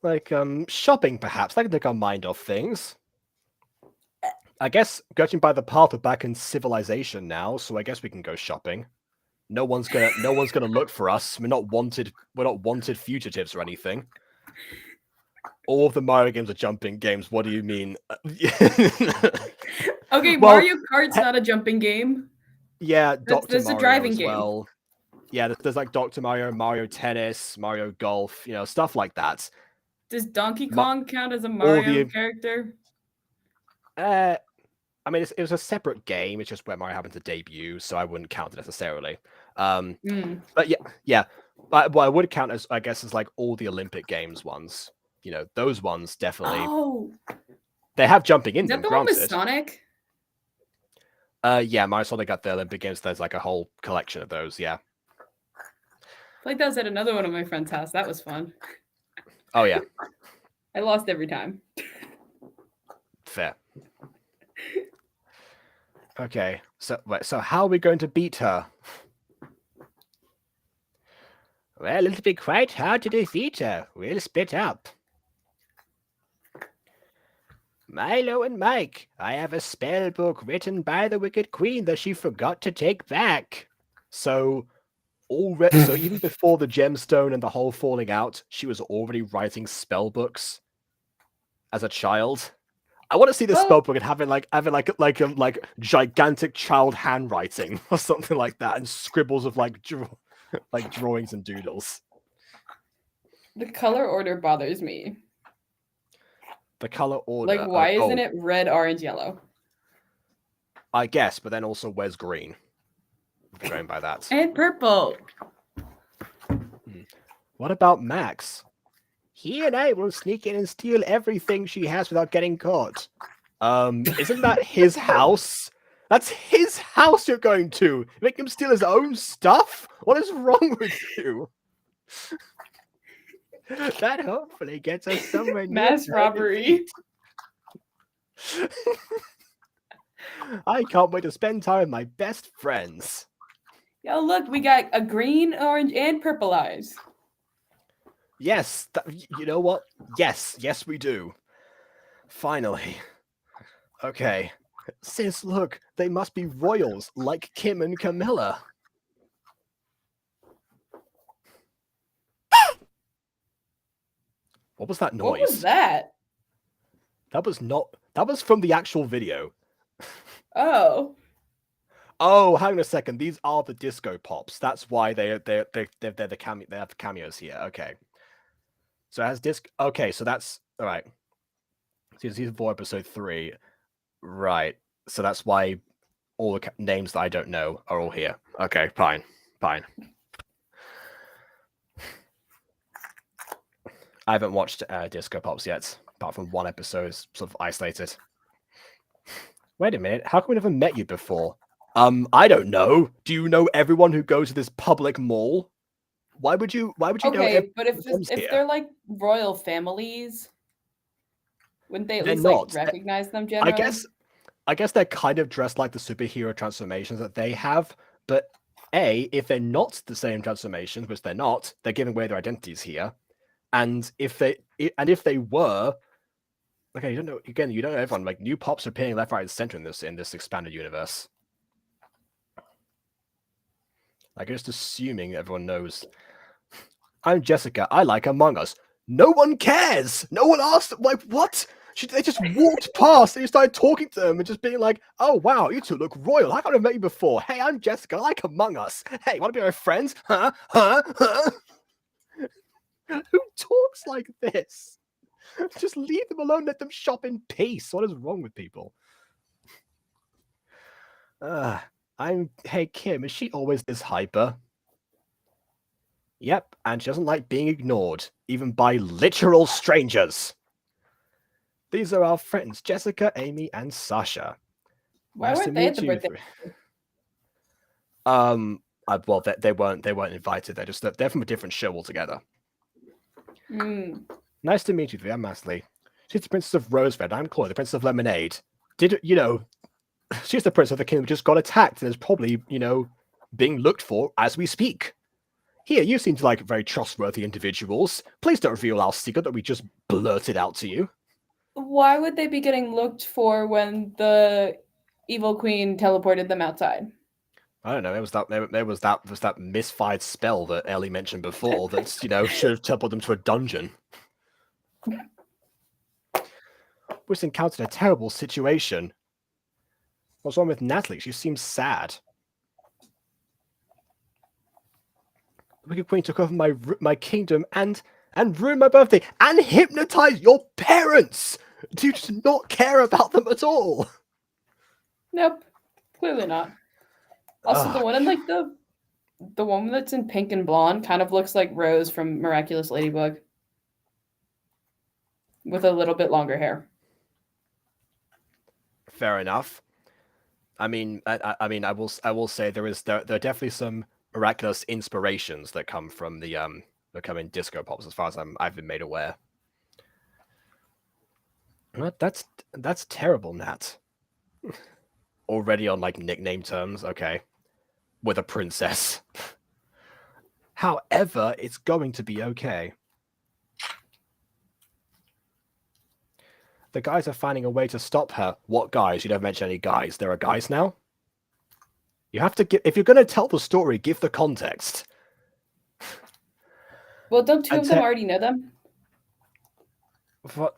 Like shopping, perhaps. That can take our mind off things. I guess judging by the path, we're back in civilization now, so I guess we can go shopping. No one's gonna look for us. We're not wanted fugitives or anything. All of the Mario games are jumping games. What do you mean? Okay, well, Mario Kart's not a jumping game. Yeah, Dr. There's Mario a driving as game. well. Yeah, there's like Dr. Mario, Mario Tennis, Mario Golf, stuff like that. Does Donkey Kong count as a Mario character? I mean, it was a separate game. It's just where Mario happened to debut, so I wouldn't count it necessarily. But yeah. But what I would count as, I guess, is like all the Olympic Games ones. You know, those ones definitely. Oh, they have jumping in is that them. the one with Granted. Sonic? Yeah, Mario Sonic got the Olympic Games. There's like a whole collection of those. Yeah. Played those at another one of my friend's house. That was fun. Oh yeah. I lost every time. Fair. Okay, so how are we going to beat her? Well, it'll be quite hard to defeat her. We'll split up. Milo and Mike, I have a spell book written by the Wicked Queen that she forgot to take back. So even before the gemstone and the whole falling out, she was already writing spell books as a child. I want to see the spell book and having like gigantic child handwriting or something like that, and scribbles of like drawings and doodles. The color order bothers me. The color order. Like, why isn't it red, orange, yellow? I guess, but then also where's green? If we're going by that. And purple. What about Max? He and I will sneak in and steal everything she has without getting caught. Isn't that his house? That's his house you're going to. Make him steal his own stuff? What is wrong with you? That hopefully gets us somewhere. Mass robbery. I can't wait to spend time with my best friends. Yo, look, we got a green, orange, and purple eyes. Yes, you know what? Yes, we do. Finally. Okay. Sis, look, they must be royals like Kim and Camilla. What was that noise? What was that? That was from the actual video. Oh. Oh, hang on a second. These are the disco pops. That's why they're the cameo. They have the cameos here. Okay. So it has disc. Okay, so that's all right. Season 4, episode 3. Right. So that's why all the names that I don't know are all here. Okay, fine. I haven't watched Disco Pops yet, apart from one episode, sort of isolated. Wait a minute. How come we never met you before? I don't know. Do you know everyone who goes to this public mall? Why would you know? Okay, but if they're like royal families, wouldn't they at least like recognize them generally? I guess they're kind of dressed like the superhero transformations that they have, but if they're not the same transformations, which they're not, they're giving away their identities here. And if they were, okay, you don't know everyone. Like, new pops are appearing left, right, and center in this expanded universe. Like, just assuming everyone knows. I'm Jessica. I like Among Us. No one cares. No one asked. Like, what? They just walked past and you started talking to them and just being like, "Oh wow, you two look royal. I can't have met you before. Hey, I'm Jessica. I like Among Us. Hey, want to be my friends? Huh? Who talks like this? Just leave them alone. Let them shop in peace. What is wrong with people? Hey, Kim, is she always this hyper? Yep, and she doesn't like being ignored, even by literal strangers. These are our friends, Jessica, Amy, and Sasha. Why weren't they at the birthday? Well, they weren't invited. They're from a different show altogether. Nice to meet you three. I'm Masley. She's the Princess of Rosered. I'm Chloe, the Princess of Lemonade. She's the Princess of the Kingdom who just got attacked and is probably, being looked for as we speak. Here, you seem to like very trustworthy individuals. Please don't reveal our secret that we just blurted out to you. Why would they be getting looked for when the evil queen teleported them outside? I don't know. There was that misfired spell that Ellie mentioned before that should have teleported them to a dungeon. We just encountered a terrible situation. What's wrong with Natalie? She seems sad. The Wicked Queen took over my kingdom and ruined my birthday and hypnotized your parents. Do you just not care about them at all? Nope, clearly not. Also, the one in like the one that's in pink and blonde kind of looks like Rose from Miraculous Ladybug, with a little bit longer hair. Fair enough. I mean, I will say there are definitely some miraculous inspirations that come from that come in disco pops, as far as I've been made aware. What? That's terrible, Nat. Already on like nickname terms, okay, with a princess. However, it's going to be okay. The guys are finding a way to stop her. What guys? You don't mention any guys. There are guys now? You have to give... If you're going to tell the story, give the context. Well, don't two of them already know them? What?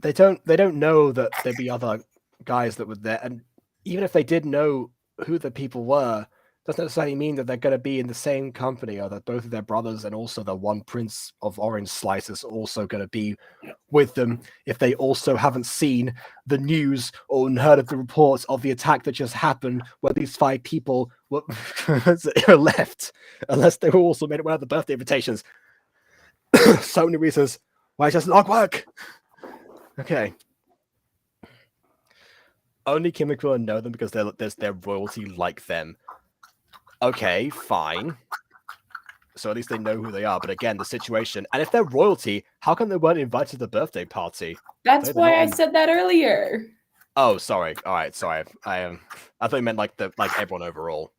They don't know that there'd be other guys that were there. And even if they did know who the people were, doesn't necessarily mean that they're going to be in the same company, or that both of their brothers and also the one prince of Orange Slice is also going to be with them if they also haven't seen the news or heard of the reports of the attack that just happened where these 5 people were left, unless they were also made aware of the birthday invitations. So many reasons why it does not work. Okay. Only Kimiko know them because they're royalty like them. Okay, fine. So at least they know who they are. But again, the situation... And if they're royalty, how come they weren't invited to the birthday party? That's why I said that earlier. Oh, sorry. All right, sorry. I thought you meant like everyone overall.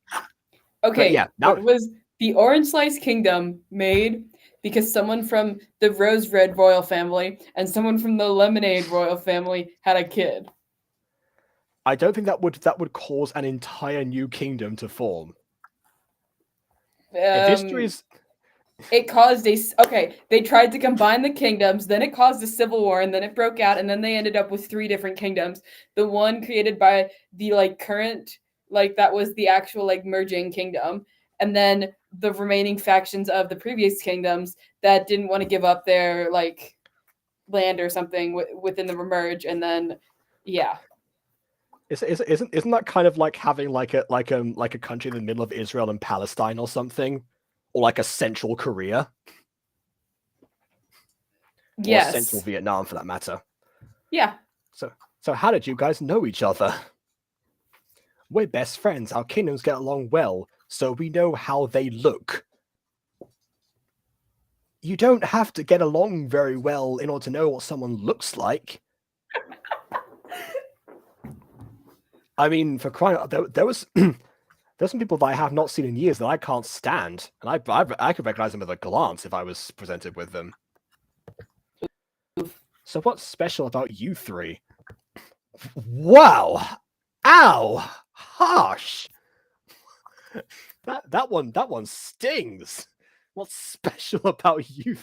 Okay, but yeah. Now... It was the Orange Slice Kingdom made because someone from the Rose Red royal family and someone from the Lemonade royal family had a kid. I don't think that would cause an entire new kingdom to form. If history's... It caused they tried to combine the kingdoms, then it caused a civil war, and then it broke out, and then they ended up with 3 different kingdoms. The one created by the current, that was the actual merging kingdom, and then the remaining factions of the previous kingdoms that didn't want to give up their land or something within the merge, and then Isn't that kind of like having like a country in the middle of Israel and Palestine or something, or like a Central Korea? Yes. Or Central Vietnam, for that matter. Yeah. So how did you guys know each other? We're best friends. Our kingdoms get along well, so we know how they look. You don't have to get along very well in order to know what someone looks like. I mean, for crying out, there was there's some people that I have not seen in years that I can't stand, and I could recognize them with a glance if I was presented with them. So what's special about you 3? Wow! Ow! Harsh! That one stings. What's special about you?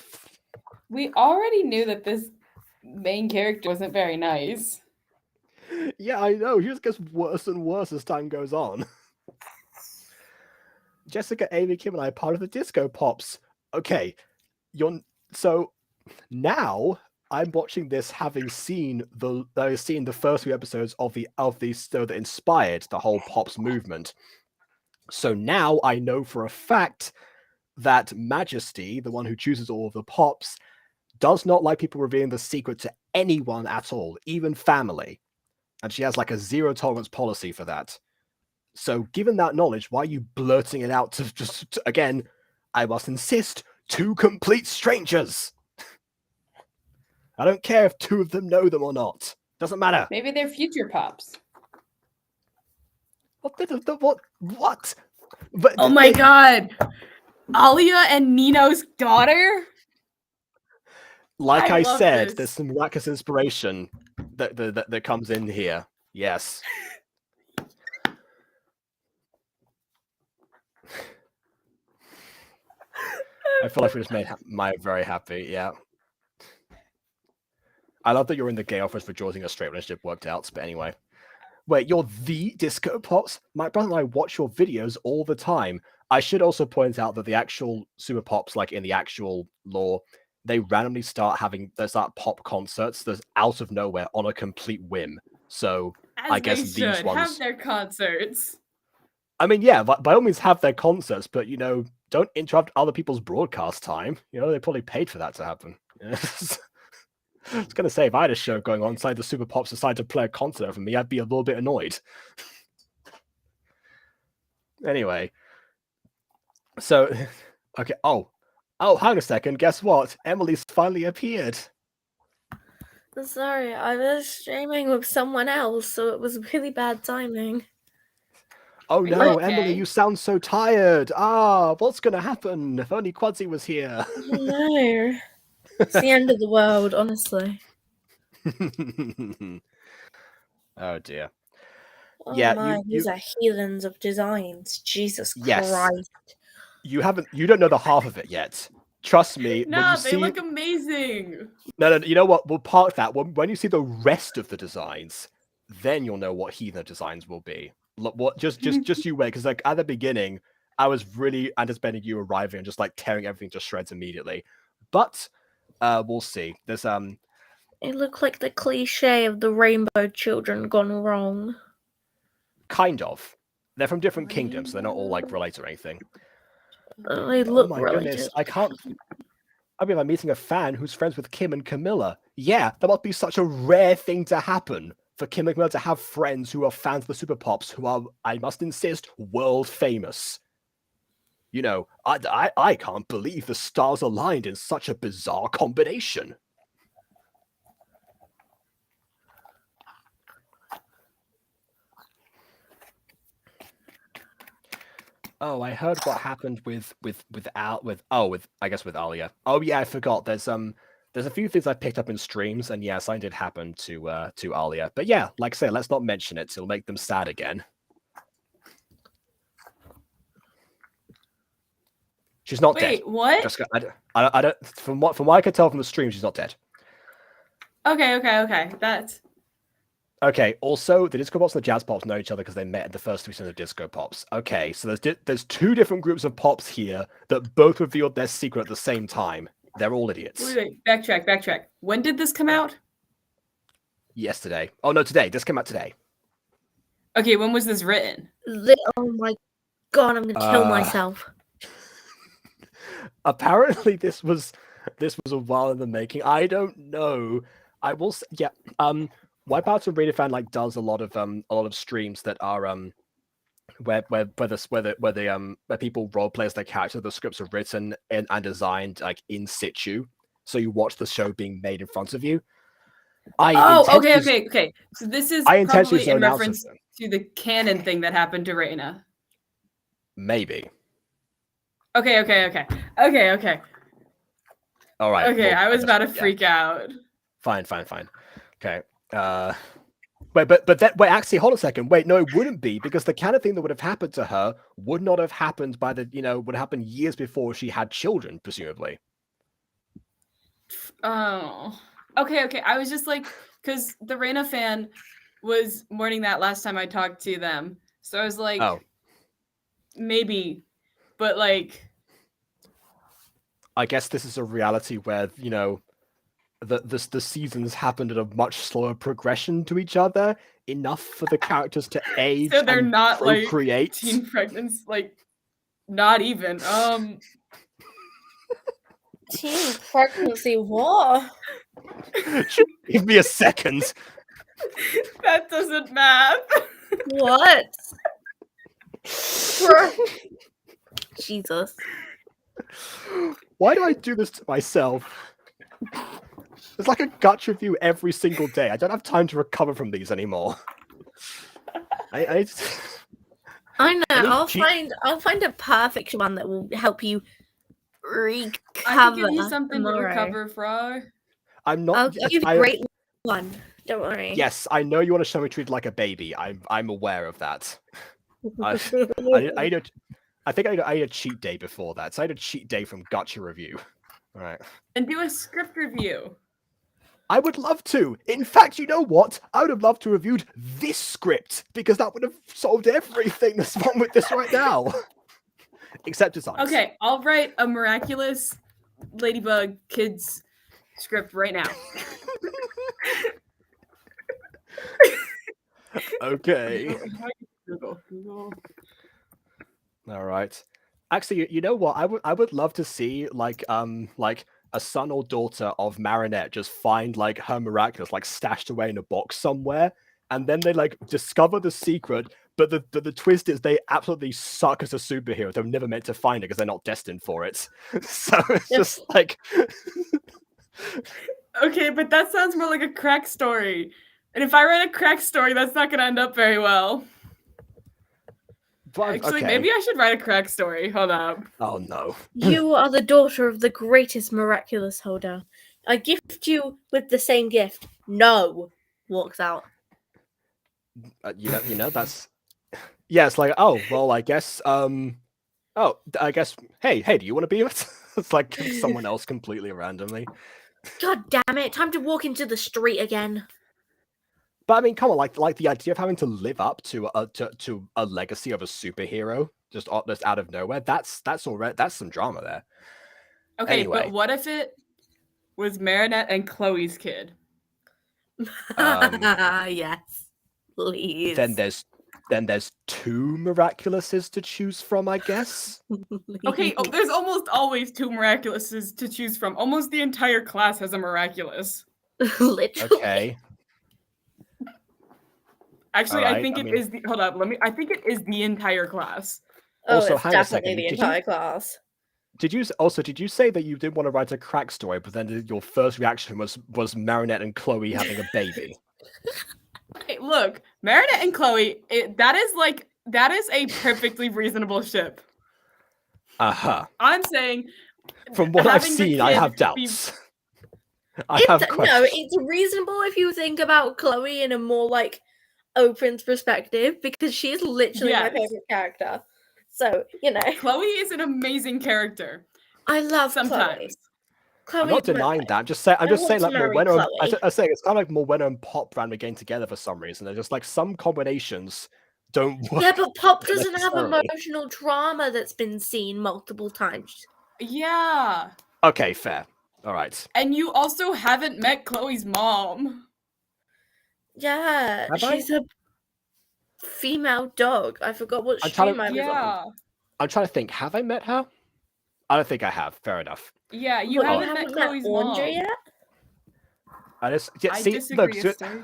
We already knew that this main character wasn't very nice. Yeah, I know. He just gets worse and worse as time goes on. Jessica, Amy, Kim, and I are part of the Disco Pops. Okay, so now I'm watching this, having seen the first few episodes of the show that inspired the whole Pops movement. So now I know for a fact that Majesty, the one who chooses all of the Pops, does not like people revealing the secret to anyone at all, even family. And she has a 0 tolerance policy for that. So given that knowledge, why are you blurting it out to just, again, I must insist, 2 complete strangers? I don't care if 2 of them know them or not. Doesn't matter. Maybe they're future Pops. What? But oh my god! Alia and Nino's daughter? Like I said, there's some miraculous inspiration that comes in here. Yes. I feel like we just made Maya very happy. Yeah. I love that you're in the gay office rejoicing a straight relationship worked out. But anyway. Wait, you're the Disco Pops? My brother and I watch your videos all the time. I should also point out that the actual Super Pops, in the actual lore, they randomly start pop concerts that's out of nowhere on a complete whim. So As I guess they these should ones have their concerts. I mean, yeah, by all means have their concerts, but don't interrupt other people's broadcast time. They probably paid for that to happen. I was gonna say, if I had a show going on inside the Super Pops decided to play a concert over me, I'd be a little bit annoyed. Anyway, so okay. Oh, hang on a second. Guess what? Emily's finally appeared. Sorry, I was streaming with someone else, so it was really bad timing. Oh you no, okay? Emily, you sound so tired. What's gonna happen? If only Quadzy was here. No. It's the end of the world, honestly. Oh dear. Oh Yeah, my, these are heathens of designs. Jesus Yes. Christ. You don't know the half of it yet. Trust me. No, they look amazing. No, you know what? We'll park that. When you see the rest of the designs, then you'll know what heathen designs will be. Look, just you wait, because like at the beginning, I was really anticipating you arriving and just like tearing everything to shreds immediately. But we'll see. There's It looked like the cliche of the rainbow children gone wrong. Kind of. They're from different kingdoms, so they're not all like related or anything. They look oh my related. goodness, I can't. I mean, I'm meeting a fan who's friends with Kim and Camilla. Yeah, that must be such a rare thing to happen for Kim and Camilla to have friends who are fans of the Super Pops, who are, I must insist, world famous. I can't believe the stars aligned in such a bizarre combination. Oh, I heard what happened with Alia. Oh yeah, I forgot. There's a few things I picked up in streams, and yeah, something did happen to Alia. But yeah, like I say, let's not mention it. It'll make them sad again. She's not dead. Wait, what? Jessica, I don't. From what I can tell from the stream, she's not dead. Okay. That's Okay. Also, the Disco Pops and the Jazz Pops know each other because they met in the first 3 seasons of Disco Pops. Okay, so there's 2 different groups of Pops here that both revealed their secret at the same time. They're all idiots. Wait, backtrack. When did this come out? Yesterday. Oh no, today. This came out today. Okay, when was this written? Oh my god, I'm gonna kill myself. Apparently, this was a while in the making. I don't know. I will say, yeah. Wipeout and Radio Fan does a lot of streams that are where people role play as their character. The scripts are written and designed in situ, so you watch the show being made in front of you. Okay. So this is probably in reference to the canon thing that happened to Reina. Maybe. Okay. All right. Okay, well, I was about to freak out. Fine. Okay. Wait, actually, hold a second. Wait, no, it wouldn't be, because the kind of thing that would have happened to her would not have happened would happen years before she had children, presumably. Oh. Okay. I was just because the Reina fan was mourning that last time I talked to them. So I was like, maybe, but I guess this is a reality where, the seasons happened at a much slower progression to each other, enough for the characters to age so they're and not procreate. Teen pregnancy, not even. Teen pregnancy, what? Give me a second. That doesn't math. What? Jesus. Why do I do this to myself? It's like a Gacha review every single day. I don't have time to recover from these anymore. I know. I'll find a perfect one that will help you recover. I can give you something to recover from. I'm not. I'll give you a great one. Don't worry. Yes, I know you want to show me treated like a baby. I'm aware of that. I think I had a cheat day before that. So I had a cheat day from Gacha review. All right. And do a script review. I would love to. In fact, you know what? I would have loved to have reviewed this script, because that would have solved everything that's wrong with this right now. Except designs. Okay, I'll write a miraculous Ladybug Kids script right now. Okay. Google. All right. Actually, you know what? I would love to see like a son or daughter of Marinette just find like her miraculous like stashed away in a box somewhere, and then they like discover the secret. But the twist is they absolutely suck as a superhero. They're never meant to find it because they're not destined for it. So it's just like Okay, but that sounds more like a crack story. And if I write a crack story, that's not going to end up very well. but, Actually, okay. maybe I should write a crack story. Hold up. Oh no. You are the daughter of the greatest miraculous holder. I gift you with the same gift. No. Walks out. You know that's yeah. It's like oh well, I guess I guess hey, do you want to be it? It's like someone else completely randomly. God damn it! Time to walk into the street again. But I mean, come on, like the idea of having to live up to a legacy of a superhero just out of nowhere. That's already that's some drama there. Okay, Anyway. but what if it was Marinette and Chloe's kid? Yes, please. Then there's two miraculouses to choose from, I guess. Okay, there's almost always two miraculouses to choose from. Almost the entire class has a miraculous. Literally. Okay. Actually, Alright, I think I it mean- is the. Hold up, I think it is the entire class. Oh, Also, it's hang on a definitely second, the did you- entire class. Did you say that you did want to write a crack story, but then your first reaction was Marinette and Chloe having a baby? Hey, look, Marinette and Chloe. That is a perfectly reasonable ship. Uh-huh. I'm saying. From what I've having the seen, I kid have be- doubts. I have No, questions. it's reasonable if you think about Chloe in a more like open perspective because she's literally my Yes. favorite character. So Chloe is an amazing character. I love Sometimes. Chloe. I'm not denying that. I'm just saying want like to marry Morwenna. Chloe. I say it's kind of like Morwenna and Pop ran again together for some reason. They're just like some combinations don't work. Yeah, but Pop doesn't have necessarily. emotional trauma that's been seen multiple times. Yeah. Okay, fair. All right. And you also haven't met Chloe's mom. Yeah, Have I? she's a female dog. I forgot what I'm trying to- stream I was on. Yeah. I'm trying to think. Have I met her? I don't think I have. Fair enough. Yeah, you What, haven't met Chloe's mom. Andrea yet? I just yeah, I see, disagree. look, It's very-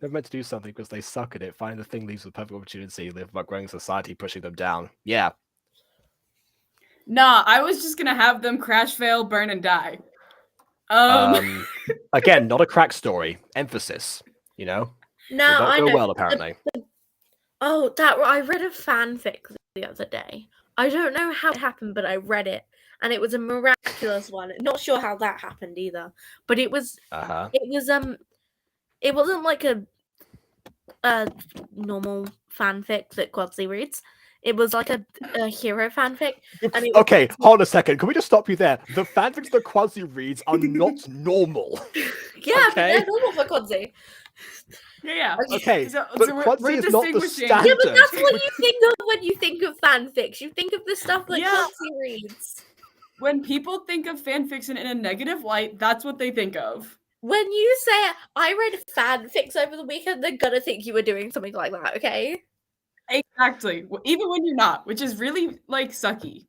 they're meant to do something because they suck at it. Find the thing leaves with perfect opportunity. Live about growing society, pushing them down. Yeah. Nah, I was just gonna have them crash, fail, burn, and die. Again, not a crack story. Emphasis. You know. No, Will not I go know. well apparently. Oh, I read a fanfic the other day. I don't know how it happened, but I read it, and it was a miraculous one. Not sure how that happened either, but it was. It wasn't like a normal fanfic that Quadsley reads. It was like a hero fanfic. And it was- Okay, hold on a second. Can we just stop you there? The fanfics that Quadsley reads are not normal. Yeah, but Okay. they're normal for Quadsley. Yeah. Okay, So but we're Quadsley is not the distinguishing- standard. Yeah, but that's what you think of when you think of fanfics. You think of the stuff that Yeah. Quadsley reads. When people think of fanfiction in a negative light, that's what they think of. When you say I read fanfics over the weekend, they're gonna think you were doing something like that, okay? Exactly. Even when you're not, which is really like sucky.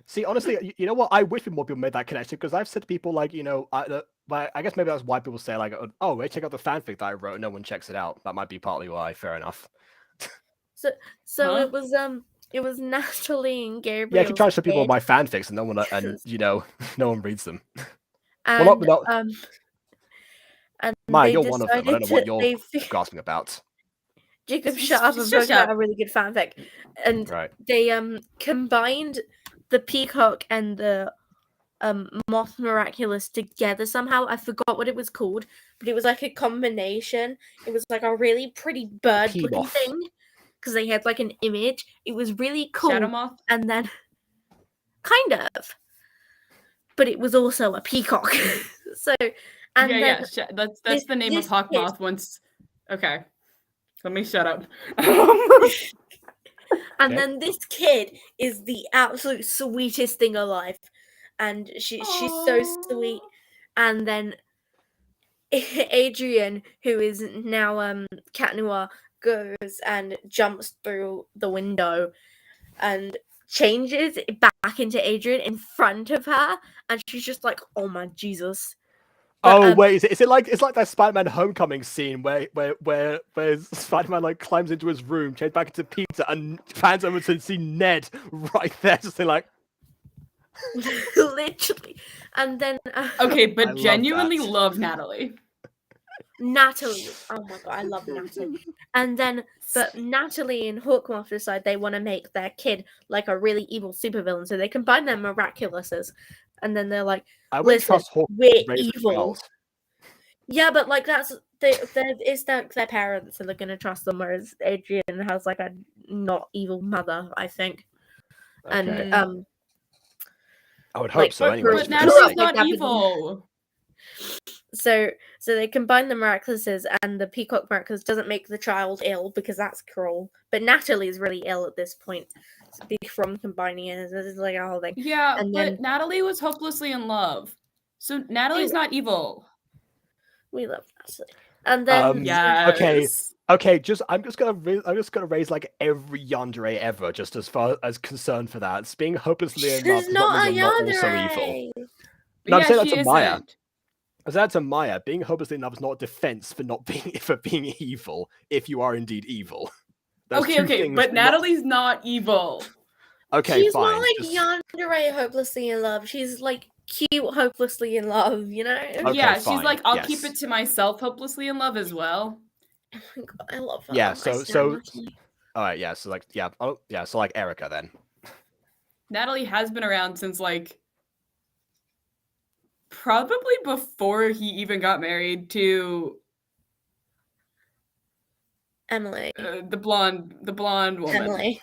See, honestly, you know what? I wish more people made that connection because I've said to people like, you know, I guess maybe that's why people say like, oh, wait, check out the fanfic that I wrote. No one checks it out. That might be partly why. Fair enough. So Huh? it was Natalie and Gabriel. Yeah, I keep trying to show people my fanfics and no one, and you know, no one reads them. and, well, not- and Maya, they you're one of them. I don't know what decided you're gasping about. Jacob, Just- shut up! I'm just talking shut about a really good fanfic, and Right. they combined the peacock and the moth miraculous together somehow. I forgot what it was called, but it was like a combination. It was like a really pretty bird looking Pea-moth. thing because they had like an image. It was really cool, Shadow Moth? and then kind of, but it was also a peacock. So and then That's this- the name of this Hawk kid- Moth. Once, okay, let me shut up. And Okay. then this kid is the absolute sweetest thing alive, and she's so sweet. Aw. And then Adrian, who is now Cat Noir, goes and jumps through the window and changes back into Adrian in front of her, and she's just like, "Oh my Jesus!" But, wait, is it like it's like that Spider-Man Homecoming scene where Spider-Man like climbs into his room, changes back into Peter, and pans over to see Ned right there, just like literally, and then Okay, I but love genuinely that. love Natalie. Natalie. Oh my god, I love Natalie. And then, but Natalie and Hawkmoth decide they want to make their kid like a really evil supervillain, so they combine their miraculouses, and then they're like, I wouldn't "Listen, trust Hawk we're raise evil." girls. Yeah, but like that's it's their parents, and they're gonna trust them. Whereas Adrian has like a not evil mother, I think, Okay. and I would hope like, so. but Anyway, But for Natalie's goodness sake. not Like, evil. So they combine the miraculouses, and the peacock miraculous doesn't make the child ill because that's cruel. But Natalie is really ill at this point from combining it. This is like a whole thing. Yeah, And but then Natalie was hopelessly in love. So Natalie's not evil. we love Natalie. And then Yes. Okay, I'm just gonna raise like every yandere ever, just as far as concerned for that. It's being hopelessly in love she's does not not mean a you're not also evil. yandere. No, I'm Yeah, saying that she to Maya. isn't. I said that to Maya. Being hopelessly in love is not a defense for not being evil. If you are indeed evil. Those two Okay, things but do not- Natalie's not evil. Okay, she's fine. not like yandere hopelessly in love. She's like cute hopelessly in love, you know? Okay, Yeah, she's fine, like, I'll yes. keep it to myself, hopelessly in love as well. Oh my god, I love her. Yeah, I so stand Natalie. all right, yeah, so like so like Erica then. Natalie has been around since like probably before he even got married to Emily. the blonde woman. Emily.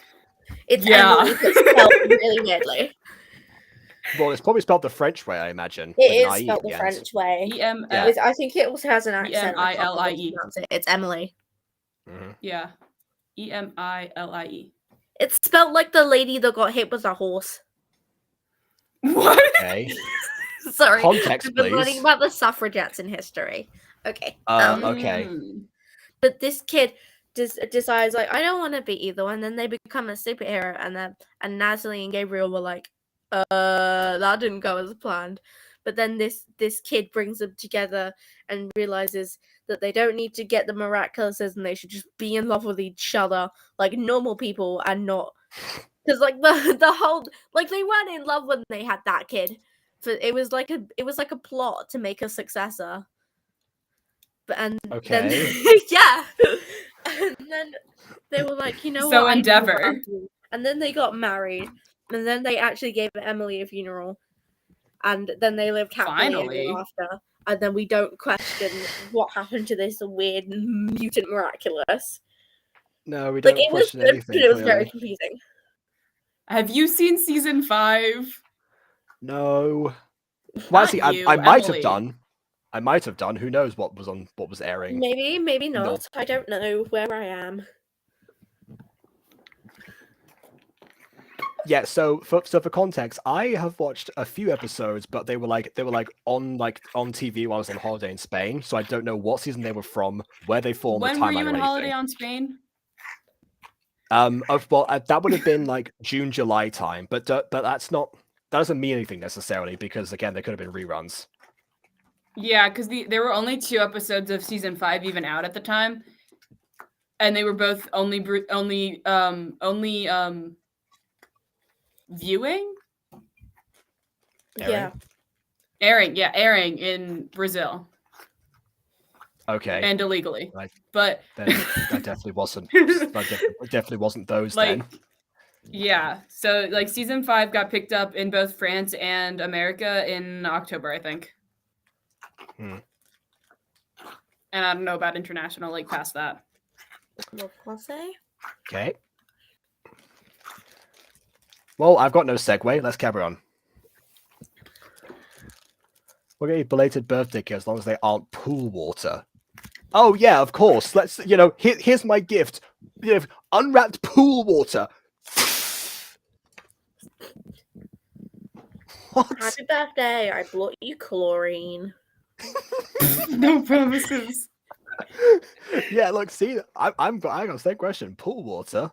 It's Yeah. Emily, but spelled really weirdly. Well, it's probably spelled the French way, I imagine. It with an is IE spelled at the end. French way. Yeah. I think it also has an accent. I can't remember how to Emile. pronounce it. It's Emily. Mhm. Yeah. Emile. It's spelled like the lady that got hit with a horse. What? Okay. Sorry. Context, I've been learning please. about the suffragettes in history. Okay. Okay. Mm. But this kid decides like, I don't want to be either, and then they become a superhero, and Natalie and Gabriel were like, that didn't go as planned. But then this kid brings them together and realizes that they don't need to get the miraculouses, and they should just be in love with each other like normal people, and not because like the whole like they weren't in love when they had that kid. So it was like a plot to make a successor. But then Okay. yeah, and then they were like, you know So what? I know what Endeavor. I'm doing. And then they got married, and then they actually gave Emily a funeral, and then they lived happily Finally. ever after. And then we don't question what happened to this weird mutant miraculous. No, we Like don't it was question good, anything. but it was very Clearly. confusing. Have you seen season 5? No. Well, Not actually, you, I might have Emily. done. I might have done. Who knows what was airing? Maybe No. not. I don't know where I am. Yeah. So for context, I have watched a few episodes, but they were like on TV while I was on holiday in Spain. So I don't know what season they were from, where they fall on When the were timeline you or on holiday anything. on Spain? That would have been like June, July time, but that doesn't mean anything necessarily because again, they could have been reruns. Yeah, because there were only 2 episodes of season 5 even out at the time, and they were both only viewing, Airing? airing in Brazil Okay. and illegally. Right. But Then that definitely wasn't. That definitely wasn't those like, then. yeah. So like season 5 got picked up in both France and America in October, I think. Hmm. And I don't know about international, like past that. What can I say? Okay. Well, I've got no segue. Let's carry on. We'll get a belated birthday cake as long as they aren't pool water. Oh yeah, of course. Let's here's my gift. Unwrapped pool water. What? Happy birthday! I brought you chlorine. No promises. Yeah, look, see, I got the same question. Pool water.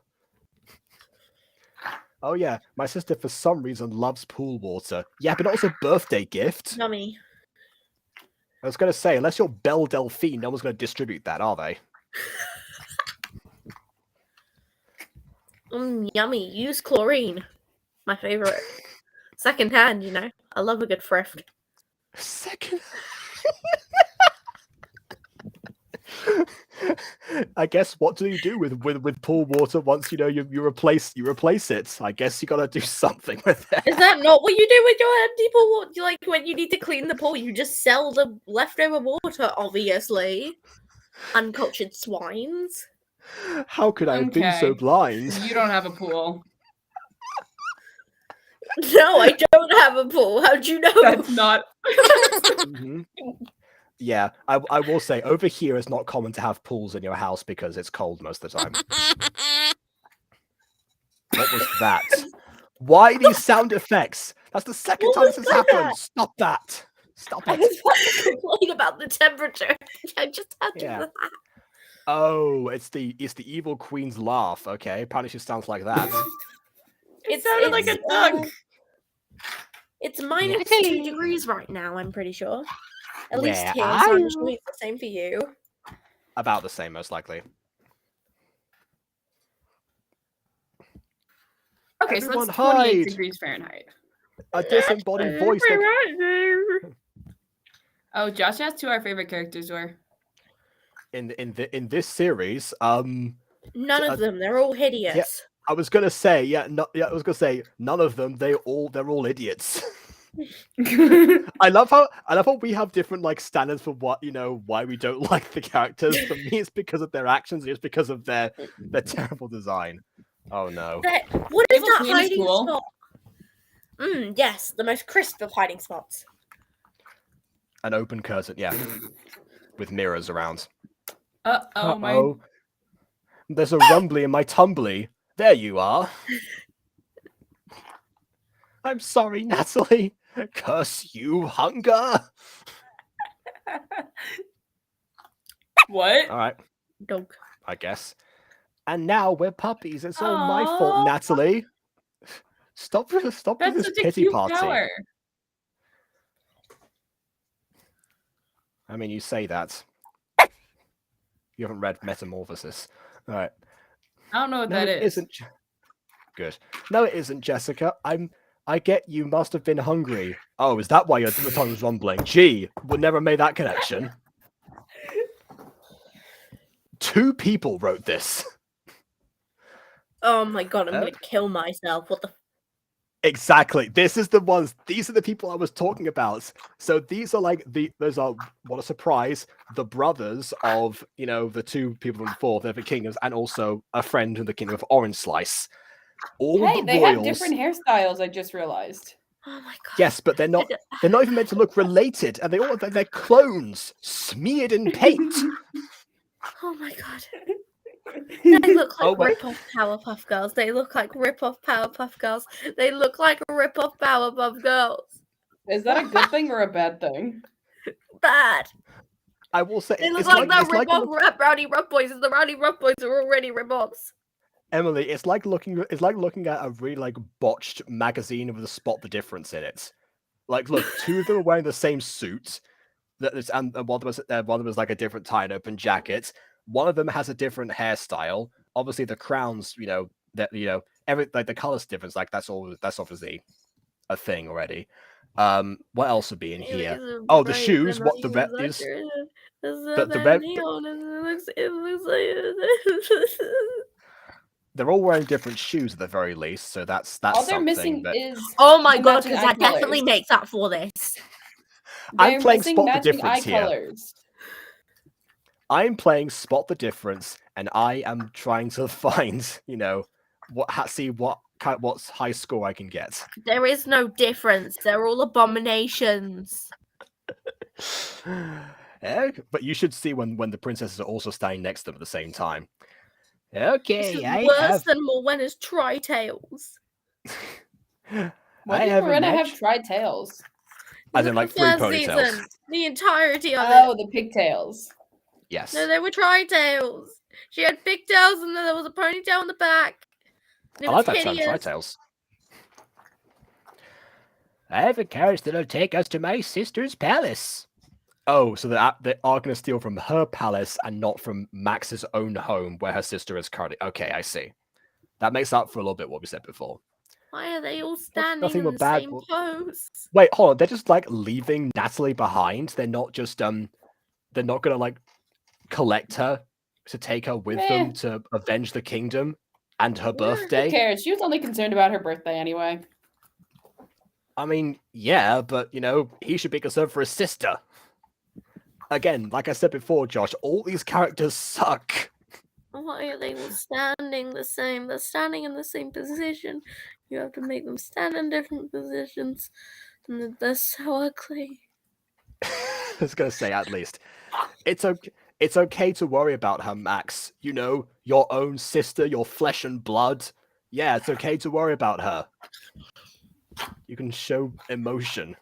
Oh yeah, my sister for some reason loves pool water. Yeah, but also birthday gift. Yummy. I was gonna say, unless you're Belle Delphine, no one's gonna distribute that, are they? Yummy. Use chlorine. My favorite. Secondhand, you know. I love a good thrift. Second. I guess what do you do with pool water once you replace it? I guess you gotta do something with it. Is that not what you do with your empty pool? Like when you need to clean the pool, you just sell the leftover water, obviously. Uncultured swines. How could I have been so Okay. blind? You don't have a pool. No, I don't have a pool. How'd you know? That's not. Mhm. Yeah, I will say, over here it's not common to have pools in your house because it's cold most of the time. What was that? Why these sound effects? That's the second What time was this has happened. that? Stop that. Stop I it. was about to complain about the temperature. I just had to. Yeah. Oh, it's the evil queen's laugh. Okay, apparently she sounds like that. It sounded like a duck. It's minus Natalie. 2 degrees right now, I'm pretty sure. At Where least here, are so I'm you? sure it's the same for you. About the same, most likely. Okay, so Everyone that's 28 hide. degrees Fahrenheit. A disembodied voice. Oh, Josh asked who our favorite characters were. In this series, None of them. They're all hideous. I was gonna say, none of them. They're all idiots. I love how we have different like standards for what why we don't like the characters. For me, it's because of their actions. It's because of their terrible design. Oh no! What is Able that Queen is hiding cool. spot? Yes, the most crisp of hiding spots. An open curtain, yeah, with mirrors around. Oh my. Uh-oh. There's a rumbly in my tumbly. There you are. I'm sorry, Natalie. Curse you, hunger. What? All right, Dog. I guess. And now we're puppies. It's all my Aw. fault, Natalie. Stop with That's this such a pity cute party. flower. I mean, you say that. You haven't read Metamorphosis. All right. I don't know what No, that it is. isn't. Good. No, it isn't, Jessica. I get you must have been hungry. Oh, is that why your tongue was rumbling? Gee, would never made that connection. 2 people wrote this. Oh my god, I'm gonna kill myself. What the? Exactly. These are the people I was talking about. So these are like those are, what a surprise, the brothers of, the 2 people from the 4th, they're the kingdoms, and also a friend in the kingdom of Orange Slice. All Hey, the they royals, have different hairstyles. I just realized. Oh my god. yes, but they're not even meant to look related, and they're clones smeared in paint. Oh my god. They look like Oh, wait. rip-off Powerpuff Girls. They look like rip-off Powerpuff Girls. They look like rip-off Powerpuff Girls. Is that a good thing or a bad thing? Bad. I will say They look it's like the it's like rip-off Rowdy Rough Boys, and the Rowdy Rough Boys are already rip-offs. Emily, it's like looking at a really like botched magazine with a spot the difference in it. Like, look, 2 of them are wearing the same suit. And one of them was like a different tie and open jacket. One of them has a different hairstyle. Obviously, the crowns, every like the color's difference. Like that's obviously a thing already. What else would be in here? Oh, the shoes. What the red is? The red. It looks like. They're all wearing different shoes at the very least, so that's All they're something. missing But is. Oh my the god, matching because eye that definitely colors. makes up for this. I'm They're playing missing Spot the matching Difference eye here. colors. I'm playing Spot the Difference, and I am trying to find, what high score I can get. There is no difference. They're all abominations. But you should see when the princesses are also standing next to them at the same time. This Okay, is I worse have. than Morwenna's Tri-Tails. Why do Morena have tri-tails? As in, like, 3 First ponytails. season, the entirety of Oh, it. the pigtails. Yes. No, they were tri-tails. She had pigtails and then there was a ponytail on the back. And it I was like that term, hideous. tri-tails. I have a carriage that'll take us to my sister's palace. Oh, so they are going to steal from her palace and not from Max's own home where her sister is currently. Okay, I see. That makes up for a little bit what we said before. Why are they all standing nothing in but the bad- same pose? Wait, hold on. They're just like leaving Natalie behind. They're not just they're not gonna like collect her to take her with them to avenge the kingdom and her Who birthday. cares? She was only concerned about her birthday anyway. I mean, yeah, but you know, he should be concerned for his sister. Again, like I said before, Josh, all these characters suck. Why are they all standing the same? They're standing in the same position. You have to make them stand in different positions. And they're so ugly. I was gonna say, at least it's okay. It's okay to worry about her, Max. You know, your own sister, your flesh and blood. Yeah, it's okay to worry about her. You can show emotion.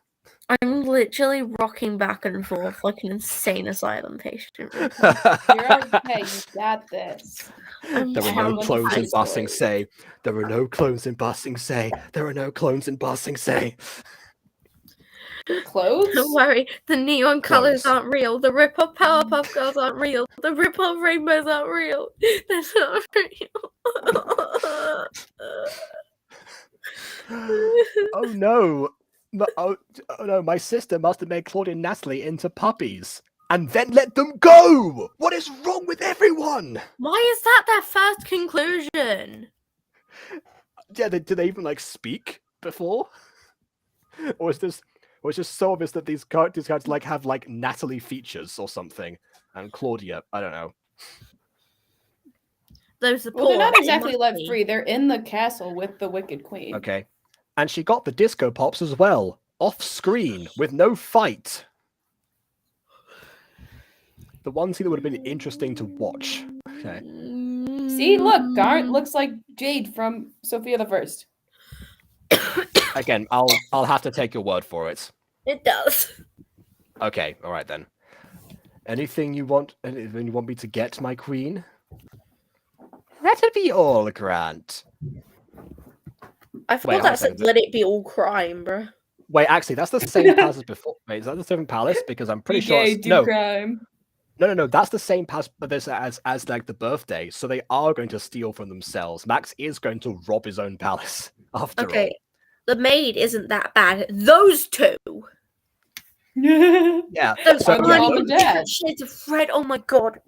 I'm literally rocking back and forth like an insane asylum patient. You're okay. You got this. I'm There are no traumatized. clones in Ba Sing Se. There are no clones in Ba Sing Se. There are no clones in Ba Sing Se. Clothes? Don't worry, the neon colors Clothes. aren't real. The rip-off Powerpuff Girls aren't real. The rip-off rainbows aren't real. They're not real. Oh no. Oh no, my sister must have made Claudia and Natalie into puppies. And then let them go! What is wrong with everyone? Why is that their first conclusion? Yeah, did they even like speak before? Or is this it's just so obvious that these characters like have like Natalie features or something. And Claudia, I don't know. Those are Well, they're not poor, exactly must left be. free. They're in the castle with the Wicked Queen. Okay. And she got the disco pops as well. Off screen with no fight. The one scene that would have been interesting to watch. Okay. See, look, Garnt looks like Jade from Sophia the First. Again, I'll have to take your word for it. It does. Okay, all right then. Anything you want me to get, my queen? That'll be all, Grant. I Wait, thought hold on a that said second. let it be all crime, bruh. Wait, actually, that's the same palace as before. Wait, is that the same palace? Because I'm pretty sure it's... No, crime. no, that's the same palace, but there's as like the birthday. So they are going to steal from themselves. Max is going to rob his own palace after all. Okay, the maid isn't that bad. Those two. Yeah. Those So, Are the yeah, mom and dad? shades of red. Oh my god.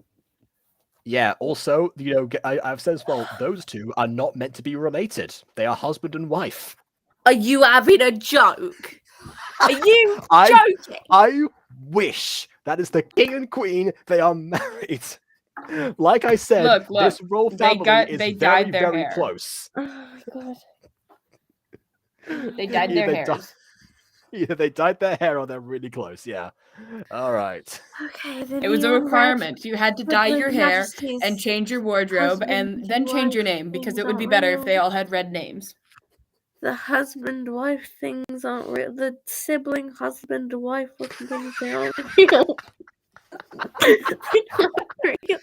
yeah, also, you know, I've said as well, those two are not meant to be related. They are husband and wife. Are you having a joke? Are you I- joking? I wish that is the king and queen. They are married. Like I said, Look, this royal they family is they very, dyed their very hair. close. Oh my god. They dyed Either their hairs. Either they dyed their hair or they're really close. Yeah. All right. Okay, It was a requirement. You had to dye your hair and change your wardrobe and then change your name because it would be better if they all had red names. The husband-wife things aren't real. The sibling husband-wife looking things, they aren't real. They aren't real.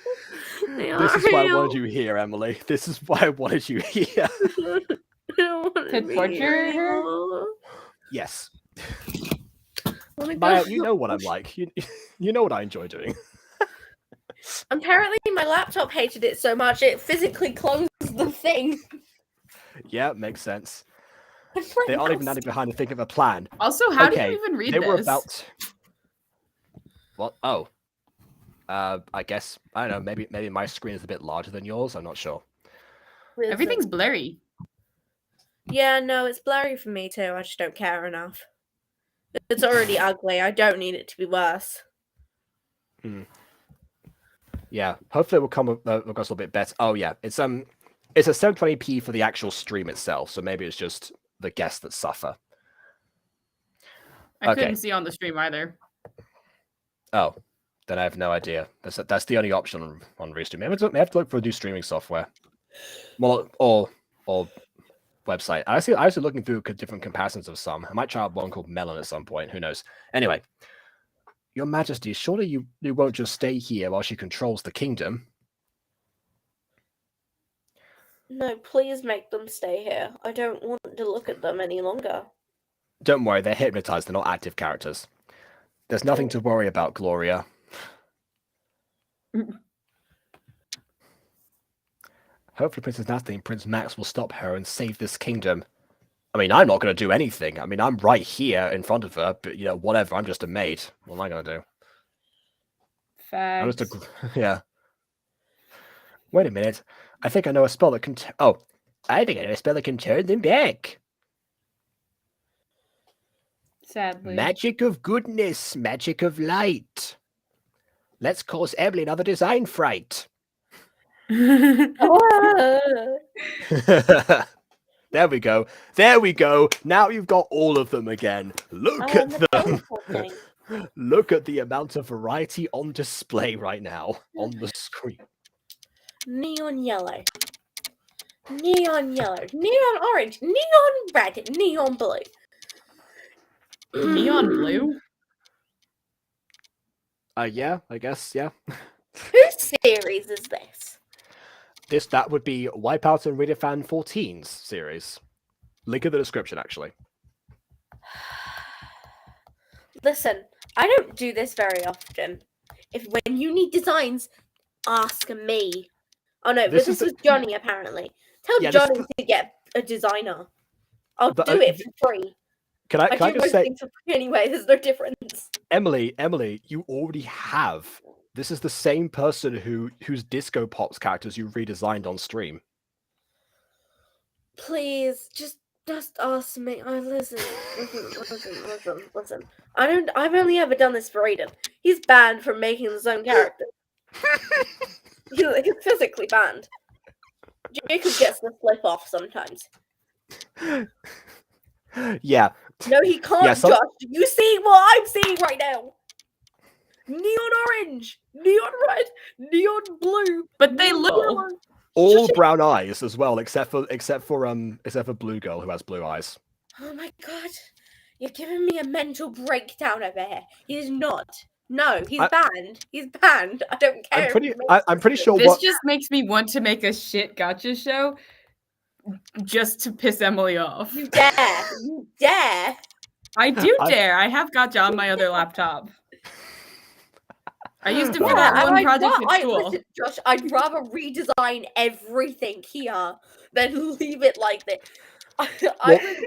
They This aren't is why I real. wanted you here, Emily. This is why I wanted you here. I don't want To to be torture here her? anymore. Yes. I wanna Maya, go you know what I'm watch- like. You know what I enjoy doing. Apparently, my laptop hated it so much it physically closed the thing. Yeah, makes sense. I'm They like, aren't even "That's- standing behind to think of a plan. Also, how do Okay, you even read They this? were about... What? Oh. I guess, I don't know, maybe my screen is a bit larger than yours. I'm not sure. Everything's blurry. Yeah, no, it's blurry for me too. I just don't care enough. It's already ugly. I don't need it to be worse. Yeah, hopefully it will come across a little bit better. Oh yeah, it's a 720p for the actual stream itself, so maybe it's just the guests that suffer. I Okay. couldn't see on the stream either. Oh, then I have no idea. That's the only option on Restream. Maybe I have to look for new streaming software. Well, or website. I was looking through different comparisons of some. I might try out one called Melon at some point. Who knows? Anyway, Your Majesty, surely you won't just stay here while she controls the kingdom. No, please make them stay here. I don't want to look at them any longer. Don't worry, they're hypnotized. They're not active characters. There's nothing to worry about, Gloria. Hopefully Princess Natalie and Prince Max will stop her and save this kingdom. I mean, I'm not going to do anything. I mean, I'm right here in front of her, but, whatever. I'm just a maid. What am I going to do? Facts. I'm just yeah. Wait a minute. I think I know a spell that can... I think I know a spell that can turn them back. Sadly. Magic of goodness. Magic of light. Let's cause Emily another design fright. There we go. There we go. Now you've got all of them again. Look at them. Look at the amount of variety on display right now on the screen. Neon yellow. Neon yellow. Neon orange. Neon red. Neon blue. Neon blue? Yeah, I guess, yeah. Whose series is this? That would be Wipeout and Redefan 14's series. Link in the description, actually. Listen, I don't do this very often. When you need designs, ask me. Oh no, but this was Johnny apparently. Tell Johnny to get a designer. I'll do it for free. Can I just say for free anyway? There's no difference. Emily, you already have. This is the same person whose Disco Pops characters you redesigned on stream. Please, just ask me. Listen. I've only ever done this for Aiden. He's banned from making his own character. He's physically banned. Jacob gets the slip off sometimes. Yeah. No, he can't, Josh. You see what I'm seeing right now? Neon orange, neon red, neon blue. But they look all brown eyes as well, except for Blue Girl who has blue eyes. Oh my god. You're giving me a mental breakdown over here. He's not. No, he's banned. He's banned. I don't care. I'm pretty sure this just makes me want to make a shit gacha show just to piss Emily off. You dare. You dare. I do dare. I have Gacha on my other laptop. I used it for that one project at school. Listen, Josh, I'd rather redesign everything here than leave it like this.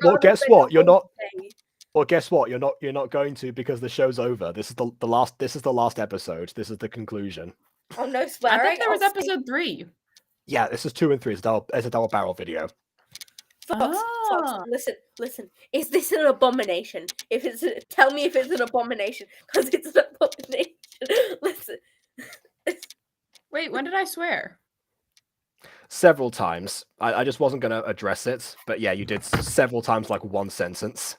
Well, guess what? You're not. Well, guess what? You're not going to, because the show's over. This is the last. This is the last episode. This is the conclusion. Oh no, swearing! I think there was episode 3. Yeah, this is 2 and 3. It's a double barrel video. Fox, listen. Is this an abomination? Tell me if it's an abomination, because it's an abomination. Listen. Wait, when did I swear? Several times. I just wasn't going to address it, but yeah, you did several times, like one sentence.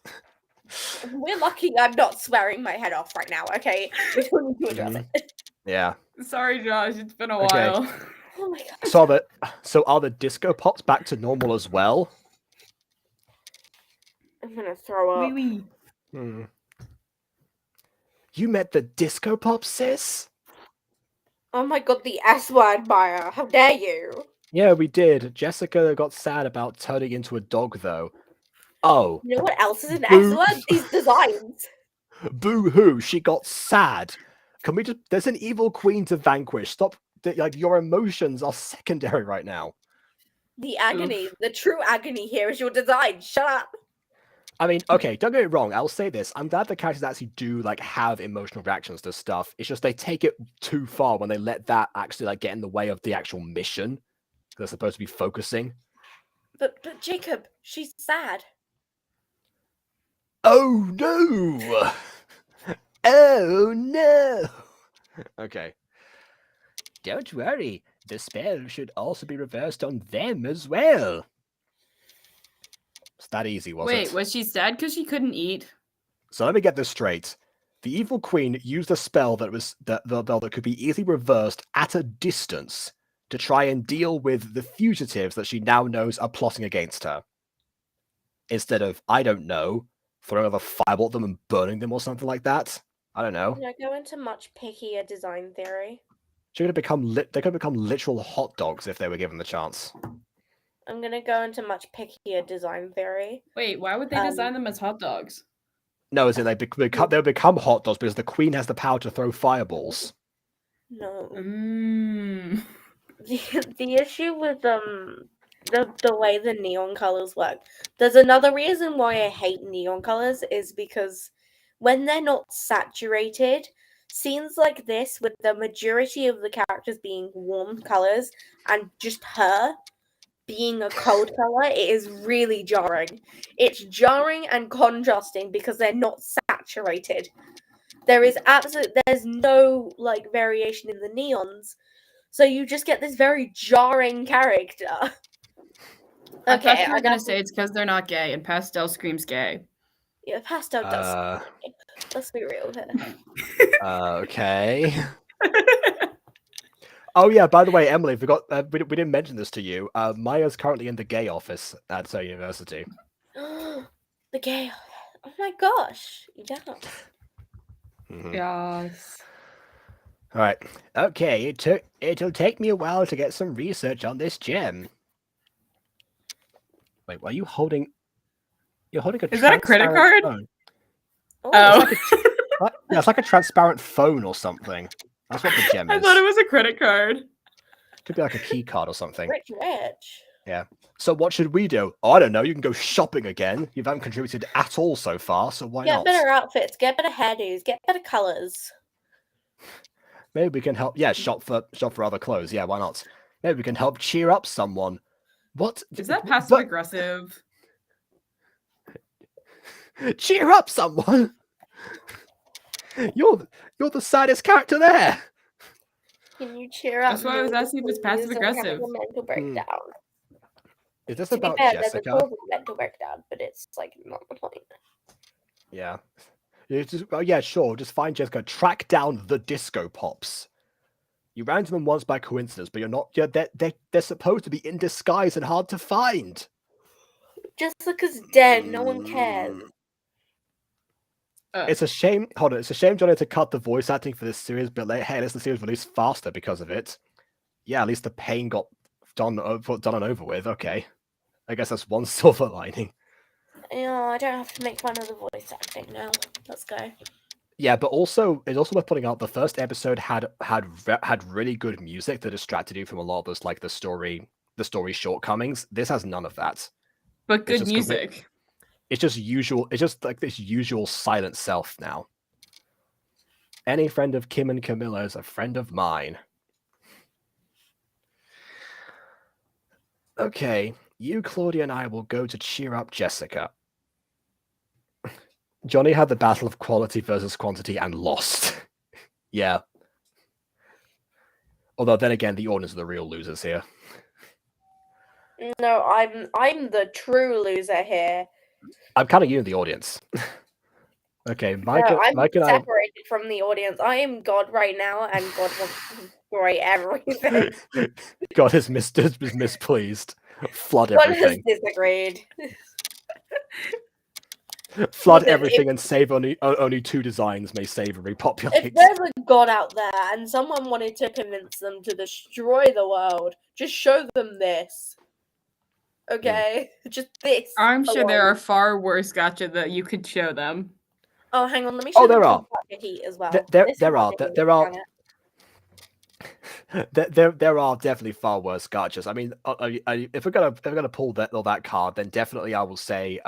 We're lucky I'm not swearing my head off right now, okay? We don't need to address it. Yeah. Sorry, Josh. It's been a while. Oh my god. So are the Disco Pops back to normal as well? I'm gonna throw up. You met the Disco Pops, sis? Oh my god, the S-word, Maya. How dare you? Yeah, we did. Jessica got sad about turning into a dog, though. Oh. You know what else is an S-word? These designs. Boo-hoo, she got sad. Can we just... There's an evil queen to vanquish. Stop. Your emotions are secondary right now. The agony. The true agony here is your design. Shut up. I mean, okay, don't get me wrong. I'll say this. I'm glad the characters actually do, have emotional reactions to stuff. It's just they take it too far when they let that actually, get in the way of the actual mission. They're supposed to be focusing. But Jacob, she's sad. Oh, no! Oh, no! Okay. Don't worry. The spell should also be reversed on them as well. It's that easy, was it? Wait, was she sad because she couldn't eat? So let me get this straight. The evil queen used a spell that could be easily reversed at a distance to try and deal with the fugitives that she now knows are plotting against her. instead of, I don't know, throwing another fireball at them and burning them or something like that. I don't know. I go into much pickier design theory. They're going to become literal hot dogs if they were given the chance. I'm gonna go into much pickier design theory. Wait, why would they design them as hot dogs? No, as in they'll become hot dogs because the queen has the power to throw fireballs. No. The issue with the way the neon colors work. There's another reason why I hate neon colors is because when they're not saturated, scenes like this with the majority of the characters being warm colors and just her being a cold color, it is really jarring. It's jarring and contrasting because they're not saturated. There's no like variation in the neons. So you just get this very jarring character. I thought you were gonna say it's because they're not gay, and pastel screams gay. Yeah, pastel does. Let's be real here. Okay. Oh yeah, by the way, Emily, we didn't mention this to you. Maya's currently in the gay office at Seoul University. The gay. Oh my gosh! Yeah. Mm-hmm. Yes. All right. Okay. It'll take me a while to get some research on this gem. Wait, why are you holding? You're holding a. Is that a credit card? Phone. Oh. It's like a transparent phone or something. That's what the gem is. I thought it was a credit card. Could be like a key card or something. Rich. Yeah. So what should we do? Oh, I don't know. You can go shopping again. You haven't contributed at all so far, so why not? Get better outfits. Get better hairdos. Get better colors. Maybe we can help. Yeah, shop for other clothes. Yeah, why not? Maybe we can help cheer up someone. What is that passive aggressive? Cheer up someone. You're the saddest character there. Can you cheer up? That's why I was asking if it's passive aggressive. Mental breakdown. Is this to about be fair, Jessica? There's a mental breakdown, but it's like not the point. Yeah. Yeah, sure. Just find Jessica. Track down the disco pops. You ran into them once by coincidence, but you're not. Yeah, they're supposed to be in disguise and hard to find. Jessica's dead. No one cares. It's a shame. Hold on. It's a shame Johnny had to cut the voice acting for this series, but hey, at least the series released faster because of it. Yeah, at least the pain got done and over with. Okay, I guess that's one silver lining. Yeah, I don't have to make fun of the voice acting now. Let's go. Yeah, but also it's also worth putting out the first episode had really good music that distracted you from a lot of this, like the story shortcomings. This has none of that. But good music. It's just usual. It's just like this usual silent self now. Any friend of Kim and Camilla is a friend of mine. Okay, you, Claudia, and I will go to cheer up Jessica. Johnny had the battle of quality versus quantity and lost. Yeah. Although then again, the audience are the real losers here. No, I'm the true loser here. I'm counting you in the audience. Okay, Mike. No, I'm Mike and separated from the audience. I am God right now, and God wants to destroy everything. God is mispleased. Flood God everything. has disagreed. Flood everything and save only 2 designs may save and repopulate. If there's a God out there and someone wanted to convince them to destroy the world, just show them this. Okay? Just this. I'm sure there are far worse gacha that you could show them. Oh, hang on. Let me show them Gacha Heat as well. There are definitely far worse gachas. I mean, if we're gonna pull that card, then definitely I will say,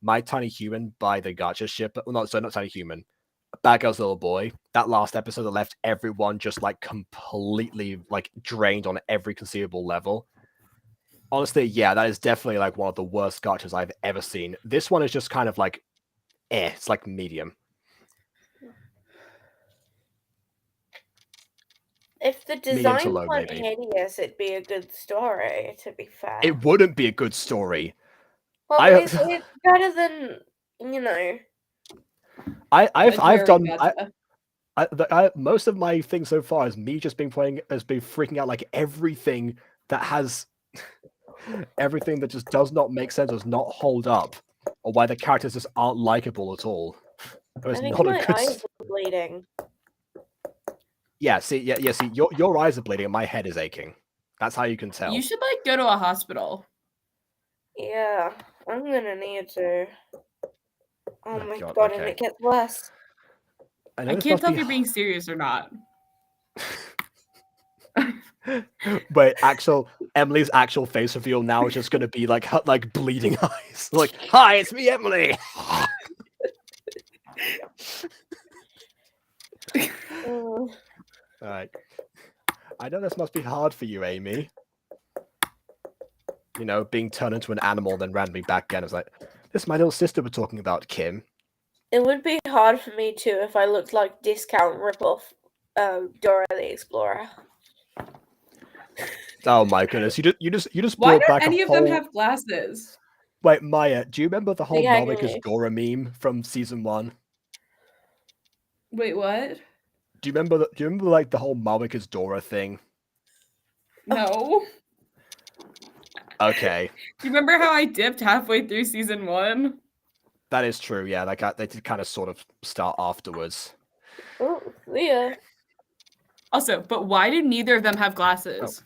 My Tiny Human by the Gacha ship. Well, not Tiny Human. Bad Girl's Little Boy. That last episode that left everyone just like completely like drained on every conceivable level. Honestly, yeah, that is definitely like one of the worst gachas I've ever seen. This one is just kind of like, it's like medium. If the design weren't hideous, it'd be a good story, to be fair. It wouldn't be a good story. Well, it's better than, I've done most of my things so far is me just been freaking out like everything that has everything that just does not make sense, does not hold up, or why the characters just aren't likable at all. It was I think not a my good. eyes are bleeding. Yeah, see, see, your eyes are bleeding and my head is aching. That's how you can tell. You should like go to a hospital. Yeah, I'm gonna need to. Oh my God, god, and okay. it gets worse. I know I this can't must tell be if you're being serious or not. Wait, Emily's actual face reveal now is just going to be like bleeding eyes. Like, hi, it's me, Emily. Oh. All right. I know this must be hard for you, Amy. You know, being turned into an animal and then randomly back again. It's like, this is my little sister we're talking about, Kim. It would be hard for me too if I looked like discount ripoff Dora the Explorer. Oh my goodness! You just Why brought don't back any a of whole. them have glasses? Wait, Maya, do you remember the whole Yeah, Malvika's yeah. Dora meme from season 1? Wait, what? Do you remember? Do you remember like the whole Malvika's Dora thing? No. Okay, Do you remember how I dipped halfway through season 1? that is true. Yeah, like they did kind of sort of start afterwards. Oh, yeah. Also, but why do neither of them have glasses?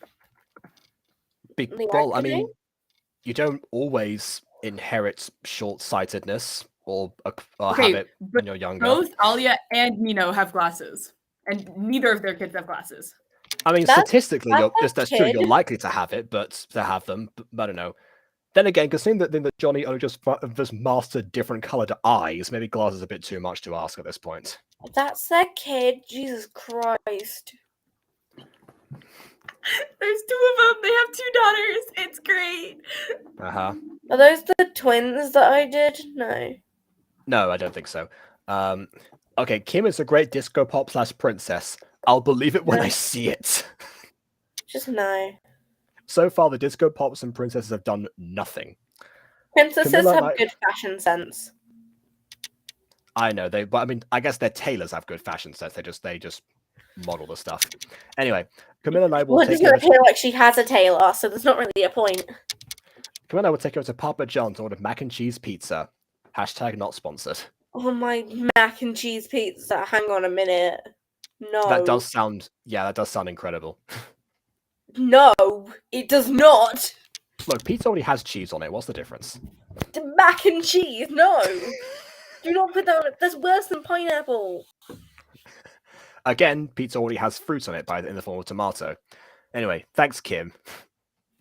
Well, I mean, you don't always inherit short-sightedness or have it when you're younger. Both Alia and Nino have glasses, and neither of their kids have glasses. I mean, That's statistically, that's true. kid. You're likely to have it, but to have them, I don't know. Then again, considering that Johnny only just mastered different colored eyes, maybe glasses is a bit too much to ask at this point. That's their kid. Jesus Christ. There's 2 of them. They have 2 daughters. It's great. Uh-huh. Are those the twins that I did? No. No, I don't think so. Okay, Kim is a great disco pop / princess. I'll believe it when I see it. Just no. So far, the disco pops and princesses have done nothing. Princesses Camilla have might- good fashion sense. I know but I mean, I guess their tailors have good fashion sense. They just model the stuff. Anyway, Camilla and I will Well, it take doesn't appear like she has a tailor, so there's not really a point. Camilla and I will take her to Papa John's and order mac and cheese pizza. # not sponsored. Oh my mac and cheese pizza. Hang on a minute. No. That does sound incredible. No, it does not. Look, pizza already has cheese on it. What's the difference? The mac and cheese, no. Do not put that on it. That's worse than pineapple. Again, pizza already has fruit on it in the form of tomato. Anyway, thanks, Kim.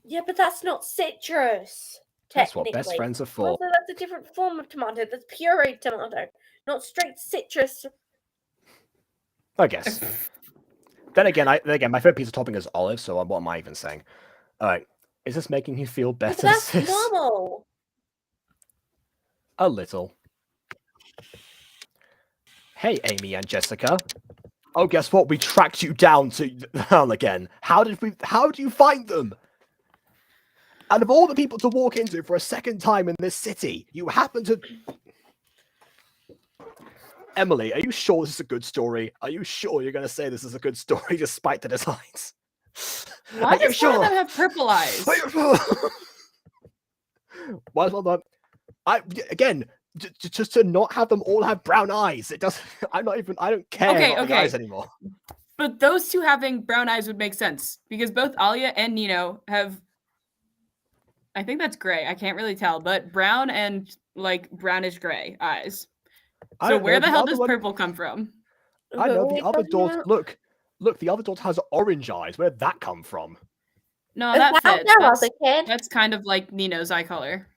Yeah, but that's not citrus. That's what best friends are for. Also, that's a different form of tomato. That's pureed tomato, not straight citrus. I guess. Then again, my favorite pizza topping is olive, so what am I even saying? Alright, is this making you feel But better, that's sis? normal. A little. Hey, Amy and Jessica. Oh, guess what? We tracked you down to hell again. How do you find them? Out of all the people to walk into for a second time in this city, you happen to... Emily, are you sure this is a good story? Are you sure you're going to say this is a good story despite the designs? Why does one of them have purple eyes? Why is one of them... Again, just to not have them all have brown eyes. It doesn't... I don't care about the eyes anymore. But those 2 having brown eyes would make sense because both Alia and Nino have... I think that's gray. I can't really tell, but brown and like brownish gray eyes. So where the hell does purple come from? I know the other daughter. Look, the other daughter has orange eyes. Where'd that come from? No, that fits. Their other kid? That's kind of like Nino's eye color.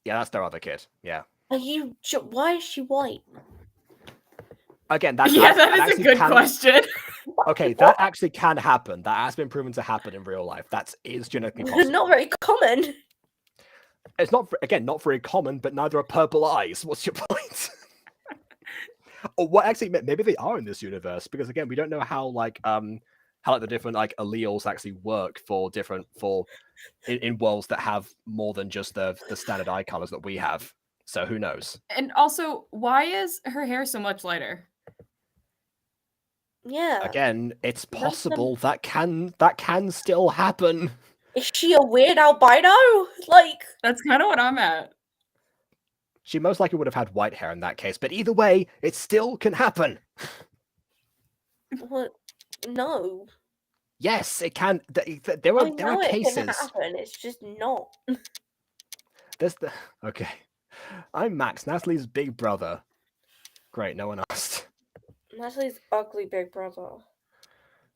Yeah, that's their other kid. Yeah. Are you? Why is she white? Again, that is a good question. Okay, that actually can happen. That has been proven to happen in real life. That is genetically possible. Not very common. It's not very common, but neither are purple eyes. What's your point? Or what? Actually, maybe they are in this universe because again, we don't know how the different alleles actually work in worlds that have more than just the standard eye colors that we have. So who knows? And also, why is her hair so much lighter? Yeah. Again, it's possible that can still happen. Is she a weird albino? Like, That's kind of what I'm at. She most likely would have had white hair in that case, but either way, it still can happen. what? No. Yes, it can. There I are know it can cases. happen. It's just not. There's the okay. I'm Max, Natalie's big brother. Great, no one asked. Natalie's ugly big brother.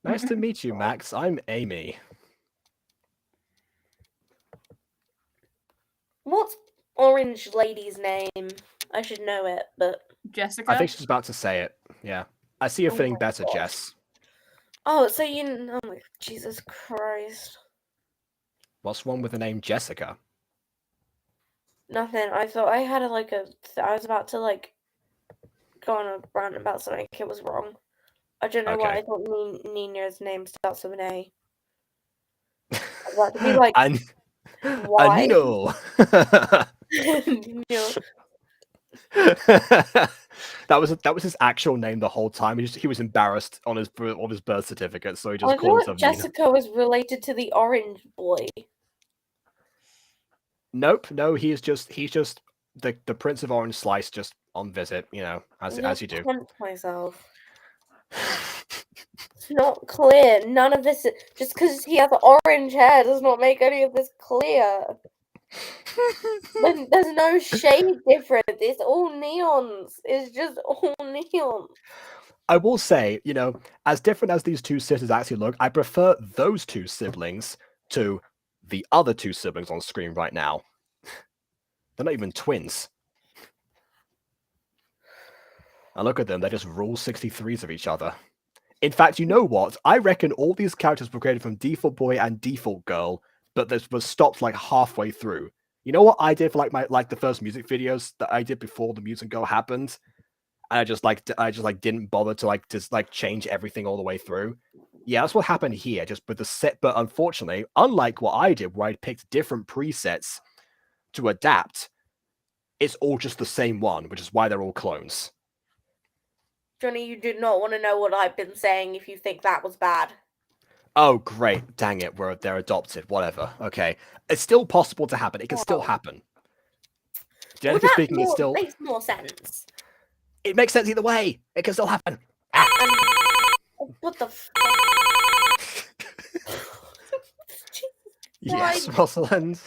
Nice to meet you, Max. I'm Amy. What's Orange Lady's name? I should know it, but Jessica. I think she's about to say it. Yeah. I see you're Oh feeling my better, God. Jess. oh, so you know, Jesus Christ. What's wrong with the name Jessica? Nothing. I thought I had I was about to go on a rant about something. It was wrong. I don't know why Okay. I thought Nina's name starts with an A. I was about to be like, why? Anino. No. that was his actual name the whole time. He was embarrassed on his birth certificate, so he just I called thought himself Nino. Jessica was related to the orange boy. Nope, no, he's just the Prince of Orange Slice, just on visit, you know, as you do. Punch myself. It's not clear. None of this. Just because he has orange hair does not make any of this clear. There's no shade difference. It's all neons. It's just all neon. I will say, you know, as different as these two sisters actually look, I prefer those two siblings to the other two siblings on screen right now. They're not even twins. I look at them, they're just Rule 63s of each other. In fact, you know what? I reckon all these characters were created from Default Boy and Default Girl, but this was stopped like halfway through. You know what I did for the first music videos that I did before the Music Girl happened? And I just didn't bother to change everything all the way through. Yeah, that's what happened here, just with the set. But unfortunately, unlike what I did, where I picked different presets to adapt, it's all just the same one, which is why they're all clones. Johnny, you do not want to know what I've been saying if you think that was bad. Oh, great. Dang it. They're adopted. Whatever. Okay. It's still possible to happen. It can still happen. Genetically speaking, it's still... makes more sense. It makes sense either way. It can still happen. What the f... Yes, Rosalind.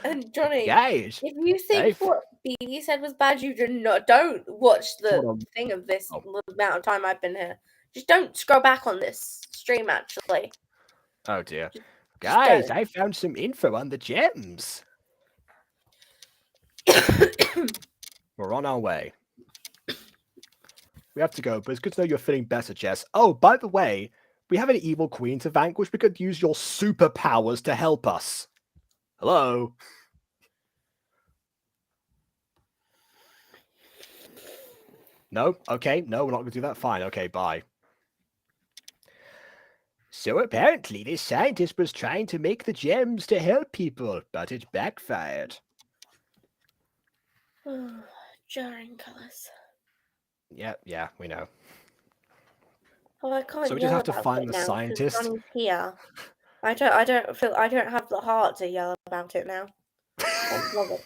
And Johnny, Guys, if you think what BB said was bad, you don't watch the thing of this little amount of time I've been here. Just don't scroll back on this stream, actually. Oh, dear. Guys, I found some info on the gems. We're on our way. We have to go, but it's good to know you're feeling better, Jess. Oh, by the way, we have an evil queen to vanquish. We could use your superpowers to help us. Hello? No? Okay, no, we're not going to do that. Fine, okay, bye. So apparently this scientist was trying to make the gems to help people, but it backfired. Jarring colours. Yeah, we know. Oh, I can't. So we just have to find the scientist. Johnny's here. I don't have the heart to yell about it now. I love it.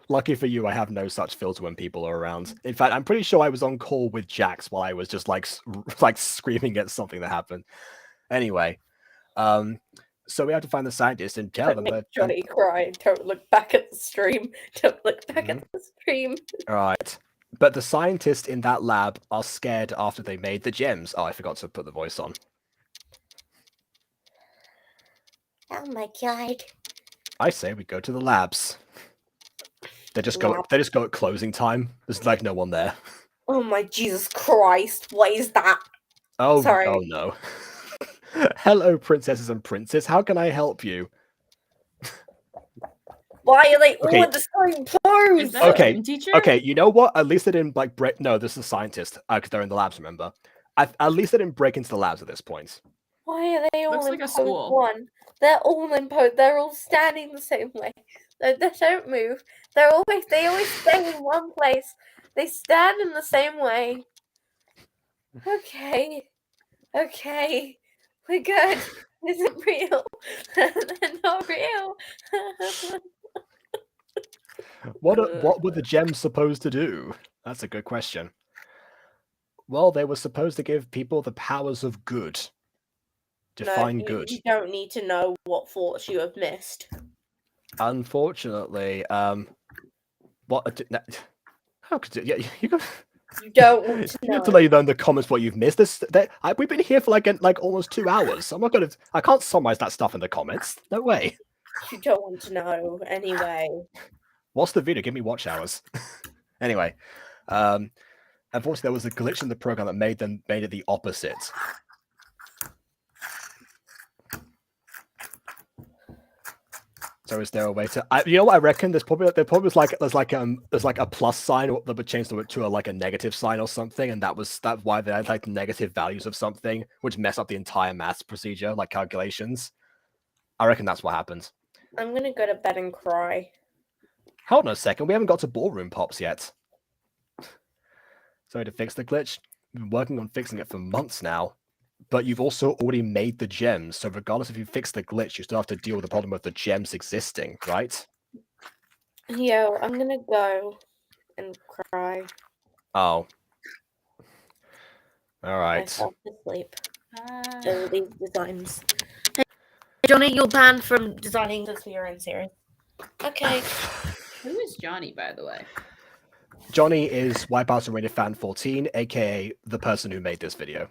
Lucky for you, I have no such filter when people are around. In fact, I'm pretty sure I was on call with Jax while I was just like screaming at something that happened. Anyway, so we have to find the scientist and tell them that Johnny cry. Don't look back at the stream. Don't look back at the stream. All right. But the scientists in that lab are scared after they made the gems. Oh, I forgot to put the voice on. Oh my god. I say we go to the labs. They just go at closing time. There's like no one there. Oh my Jesus Christ. What is that? Oh, sorry. Oh no. Hello, princesses and princes. How can I help you? Why are they all in the same pose? Okay, okay. You know what? At least they didn't break. No, this is a scientist because they're in the labs. Remember, at least they didn't break into the labs at this point. Why are they all Looks in like a pose school. one? They're all in pose. They're all standing the same way. They don't move. They always stay in one place. They stand in the same way. Okay, we're good. isn't real. They're not real. What were the gems supposed to do? That's a good question. Well, they were supposed to give people the powers of good. Define no, good. You don't need to know what thoughts you have missed. Unfortunately, what? How could you? Yeah, you got. You don't want to You have know. to let you know in the comments what you've missed. We've been here for like almost 2 hours. I'm not gonna. I can't summarize that stuff in the comments. No way. You don't want to know anyway. What's the video? Give me watch hours. Anyway, unfortunately, there was a glitch in the program that made it the opposite. So is there a way to? You know what I reckon? There's probably was like there's like a plus sign that would change to like a negative sign or something, and that's why they had like negative values of something, which mess up the entire maths procedure, like calculations. I reckon that's what happened. I'm gonna go to bed and cry. Hold on a second, we haven't got to ballroom pops yet. Sorry to fix the glitch. We've been working on fixing it for months now. But you've also already made the gems, so regardless if you fix the glitch, you still have to deal with the problem of the gems existing, right? Yo, I'm gonna go and cry. Oh. All right. Myself to sleep. Over these designs. Hey, Johnny, you're banned from designing this for your own series. Okay. Who is Johnny, by the way? Johnny is Wipeout Rated Fan 14, aka the person who made this video.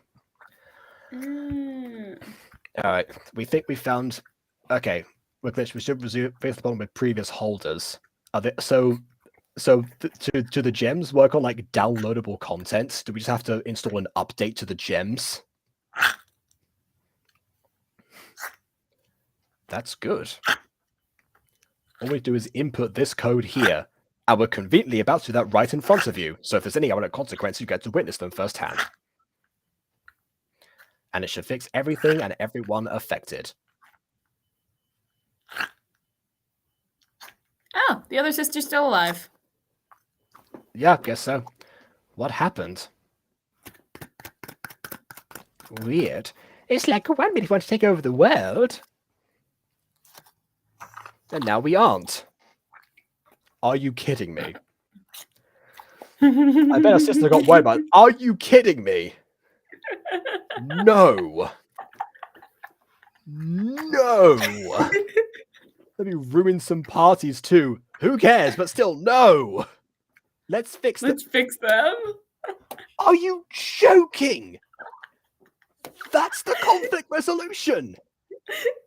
All right, we think we found. Okay, we're glitched. We should face the problem with previous holders. Do the gems work on like downloadable content? Do we just have to install an update to the gems? That's good. All we do is input this code here, and we're conveniently about to do that right in front of you. So if there's any other consequences, you get to witness them firsthand. And it should fix everything and everyone affected. Oh, the other sister's still alive. Yeah, guess so. What happened? Weird. It's like 1 minute we want to take over the world. And now we aren't. Are you kidding me? I bet our sister got worried about it. Are you kidding me? No. No. Let me ruin some parties too. Who cares? But still, no. Let's fix them. Let's fix them. Are you joking? That's the conflict resolution.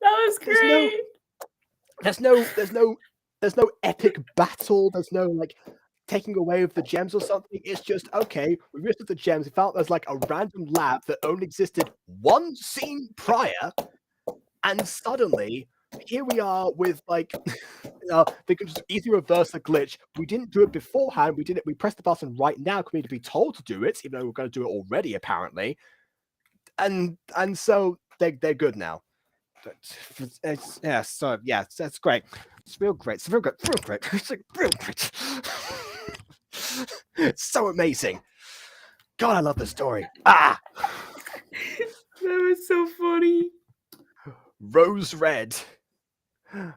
That was great. There's no epic battle. There's no like taking away of the gems or something. It's just okay. We researched the gems. We found there's like a random lab that only existed one scene prior, and suddenly here we are with like they can just easily reverse the glitch. We didn't do it beforehand. We did it. We pressed the button right now because we need to be told to do it, even though we're going to do it already apparently. And so they're good now. That's great. It's real great. It's real good. Real great. It's like real great. It's so amazing. God, I love this story. Ah, That was so funny. Rose red.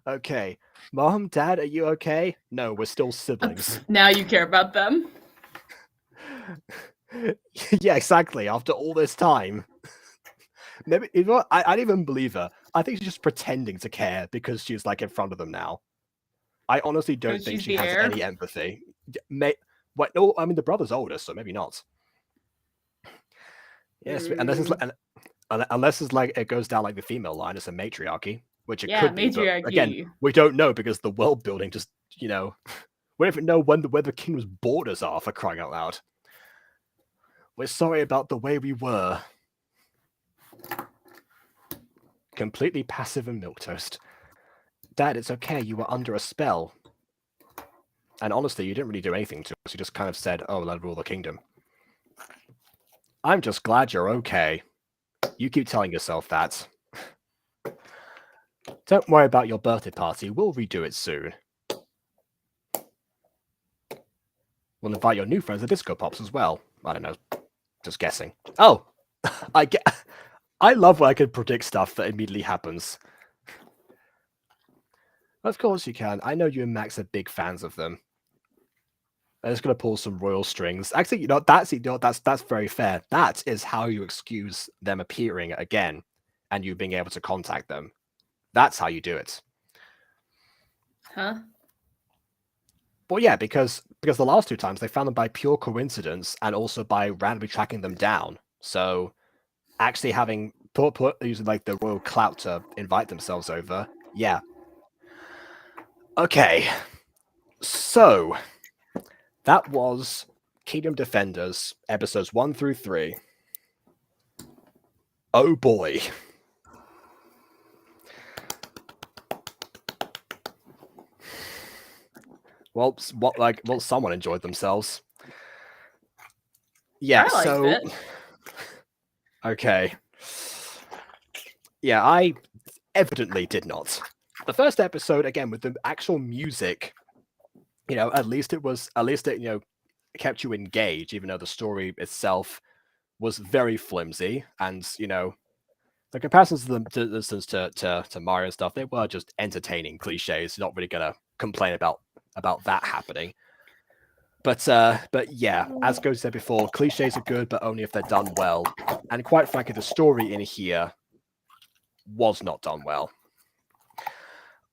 Okay, Mom, Dad, are you okay? No, we're still siblings. Now you care about them. Yeah, exactly. After all this time. Maybe you know what? I don't even believe her. I think she's just pretending to care because she's like in front of them now. I honestly don't think she has any empathy. What? No, I mean the brother's older, so maybe not. Yes, unless it's like it goes down like the female line, it's a matriarchy, which it could be. But again, we don't know because the world building just we don't even know where the kingdom's borders are, for crying out loud. We're sorry about the way we were. Completely passive and milquetoast. Dad, it's okay. You were under a spell. And honestly, you didn't really do anything to us. You just kind of said, oh, let rule the kingdom. I'm just glad you're okay. You keep telling yourself that. Don't worry about your birthday party. We'll redo it soon. We'll invite your new friends to Disco Pops as well. I don't know. Just guessing. Oh, I love when I can predict stuff that immediately happens. Of course you can. I know you and Max are big fans of them. I'm just gonna pull some royal strings. Actually, that's very fair. That is how you excuse them appearing again, and you being able to contact them. That's how you do it. Huh? Well, yeah, because the last 2 times they found them by pure coincidence and also by randomly tracking them down. So actually having using like the royal clout to invite themselves over, yeah. Okay, so that was Kingdom Defenders episodes 1 through 3. Oh boy. Well, someone enjoyed themselves. Yeah, I liked so it. okay. Yeah, I evidently did not. The first episode, again, with the actual music, at least it kept you engaged, even though the story itself was very flimsy, and the comparisons to Mario and stuff, they were just entertaining cliches. Not really gonna complain about that happening. But yeah, as Go said before, cliches are good, but only if they're done well. And quite frankly, the story in here was not done well.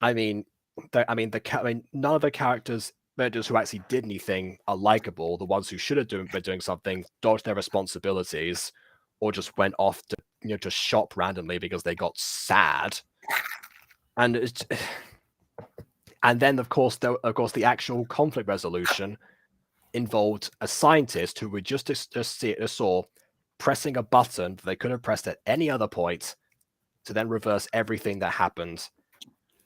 I mean, none of the characters who actually did anything are likable. The ones who should have been doing something dodged their responsibilities, or just went off to to shop randomly because they got sad. And and then of course the actual conflict resolution involved a scientist who we just saw pressing a button that they could have pressed at any other point to then reverse everything that happened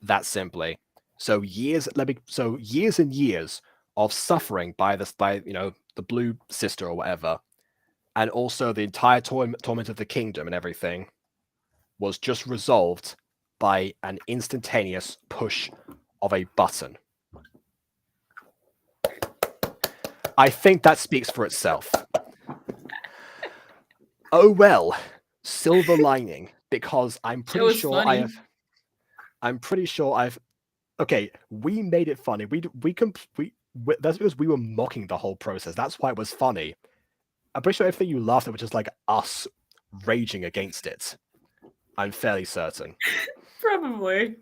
that simply. So years and years of suffering by the blue sister or whatever, and also the entire torment of the kingdom and everything was just resolved by an instantaneous push of a button. I think that speaks for itself. Oh well, silver lining, because I'm pretty sure I've. Okay, we made it funny. That's because we were mocking the whole process. That's why it was funny. I'm pretty sure everything you laughed at was just like us raging against it. I'm fairly certain. Probably.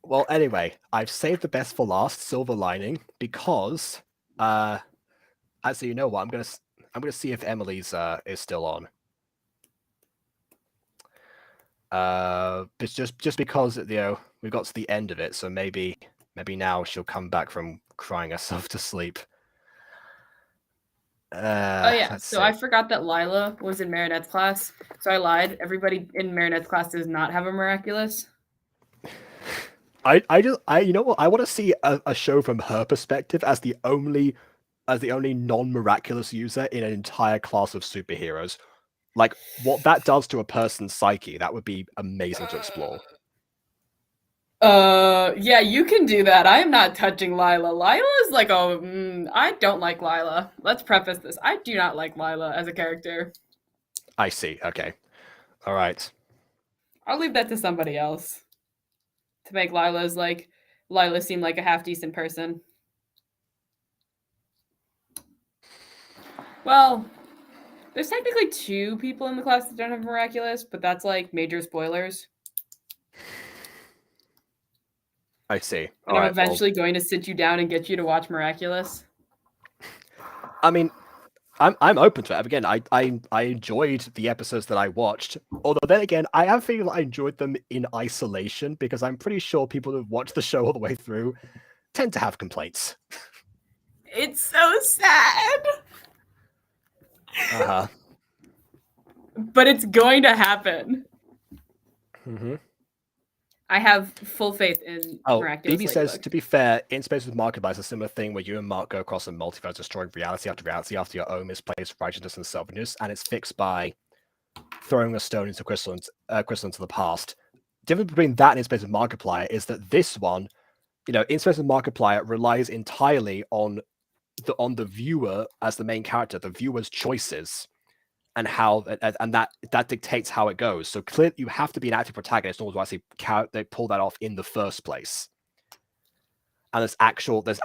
Well, anyway, I've saved the best for last, silver lining, because actually, you know what? I'm gonna see if Emily's is still on. But just because we got to the end of it, so maybe now she'll come back from crying herself to sleep. Oh yeah, so I forgot that Lila was in Marinette's class, so I lied. Everybody in Marinette's class does not have a miraculous. I you know what? I want to see a show from her perspective as the only non-miraculous user in an entire class of superheroes. Like what that does to a person's psyche, that would be amazing to explore. Yeah, you can do that. I am not touching Lila. Lila's like I don't like Lila. Let's preface this. I do not like Lila as a character. I see. Okay. All right. I'll leave that to somebody else to make Lila seem like a half decent person. Well, there's technically 2 people in the class that don't have miraculous, but that's like major spoilers. I see. And I'm eventually going to sit you down and get you to watch Miraculous. I mean, I'm open to it. Again, I enjoyed the episodes that I watched. Although then again, I have a feeling I enjoyed them in isolation because I'm pretty sure people who watch the show all the way through tend to have complaints. It's so sad. Uh-huh. But it's going to happen. Mm-hmm. I have full faith in Miraculous. BB says, to be fair, In Space with Markiplier is a similar thing where you and Mark go across a multiverse, destroying reality after reality after your own misplaced righteousness and selfishness, and it's fixed by throwing a stone into crystal into the past. The difference between that and In Space with Markiplier is that this one, In Space with Markiplier relies entirely on the viewer as the main character, the viewer's choices. and how and that dictates how it goes. So clearly, you have to be an active protagonist in order to actually they pull that off in the first place. And there's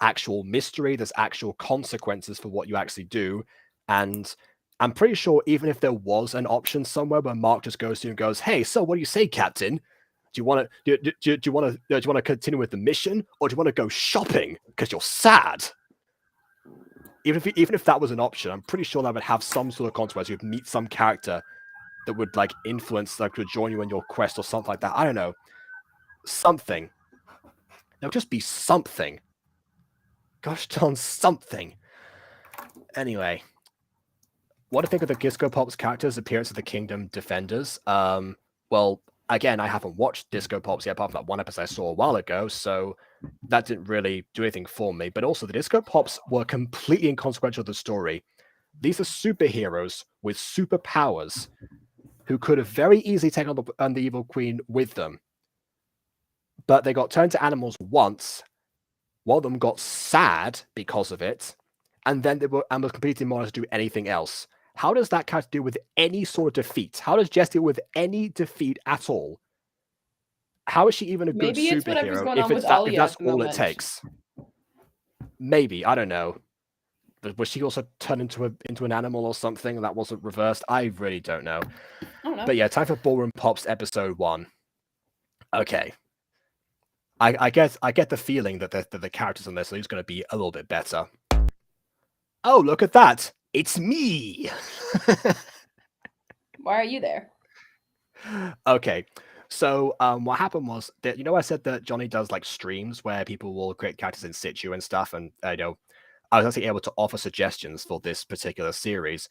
actual mystery, there's actual consequences for what you actually do, and I'm pretty sure even if there was an option somewhere where Mark just goes to and goes, "Hey, so what do you say, Captain? Do you want to continue with the mission, or do you want to go shopping because you're sad?" Even if that was an option, I'm pretty sure that would have some sort of consequence. You'd meet some character that would like influence, like would join you in your quest or something like that. I don't know, something. There'll just be something. Gosh darn something. Anyway, what do you think of the Disco Pop's character's appearance at the Kingdom Defenders? Well, again, I haven't watched Disco Pops yet, apart from that one episode I saw a while ago, so that didn't really do anything for me. But also, the Disco Pops were completely inconsequential to the story. These are superheroes with superpowers who could have very easily taken on the Evil Queen with them. But they got turned to animals once, one of them got sad because of it, and then they were completely demoralized to do anything else. How does that character deal with any sort of defeat? How does Jess deal with any defeat at all? How is she even a good Maybe it's whatever's superhero going if on with it's that, Alia if at that's the all it moment. takes? Maybe, I don't know. But was she also turned into an animal or something and that wasn't reversed? I really don't know. I don't know. But yeah, time for Ballroom Pops episode 1. Okay. I get the feeling that the characters in this are going to be a little bit better. Oh, look at that! It's me! Why are you there? Okay, so what happened was that, you know, I said that Johnny does like streams where people will create characters in situ and stuff, and I was actually able to offer suggestions for this particular series.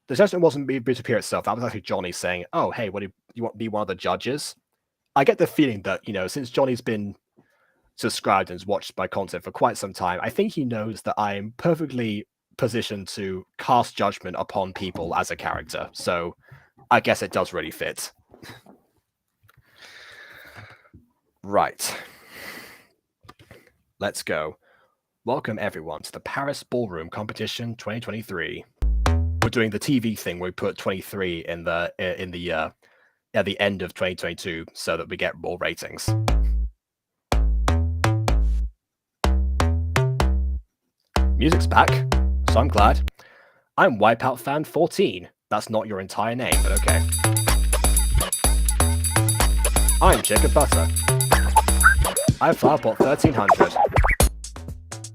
The suggestion wasn't me to appear itself. That was actually Johnny saying, "Oh, hey, what do you want to be one of the judges?" I get the feeling that, you know, since Johnny's been subscribed and has watched my content for quite some time, I think he knows that I am perfectly positioned to cast judgment upon people as a character. So I guess it does really fit. Right. Let's go. Welcome everyone to the Paris Ballroom Competition 2023. We're doing the TV thing where we put 23 at the end of 2022 so that we get more ratings. Music's back, so I'm glad. I'm Wipeout Fan 14. That's not your entire name, but okay. I'm Chicken Butter. I have Flowerpot 1300.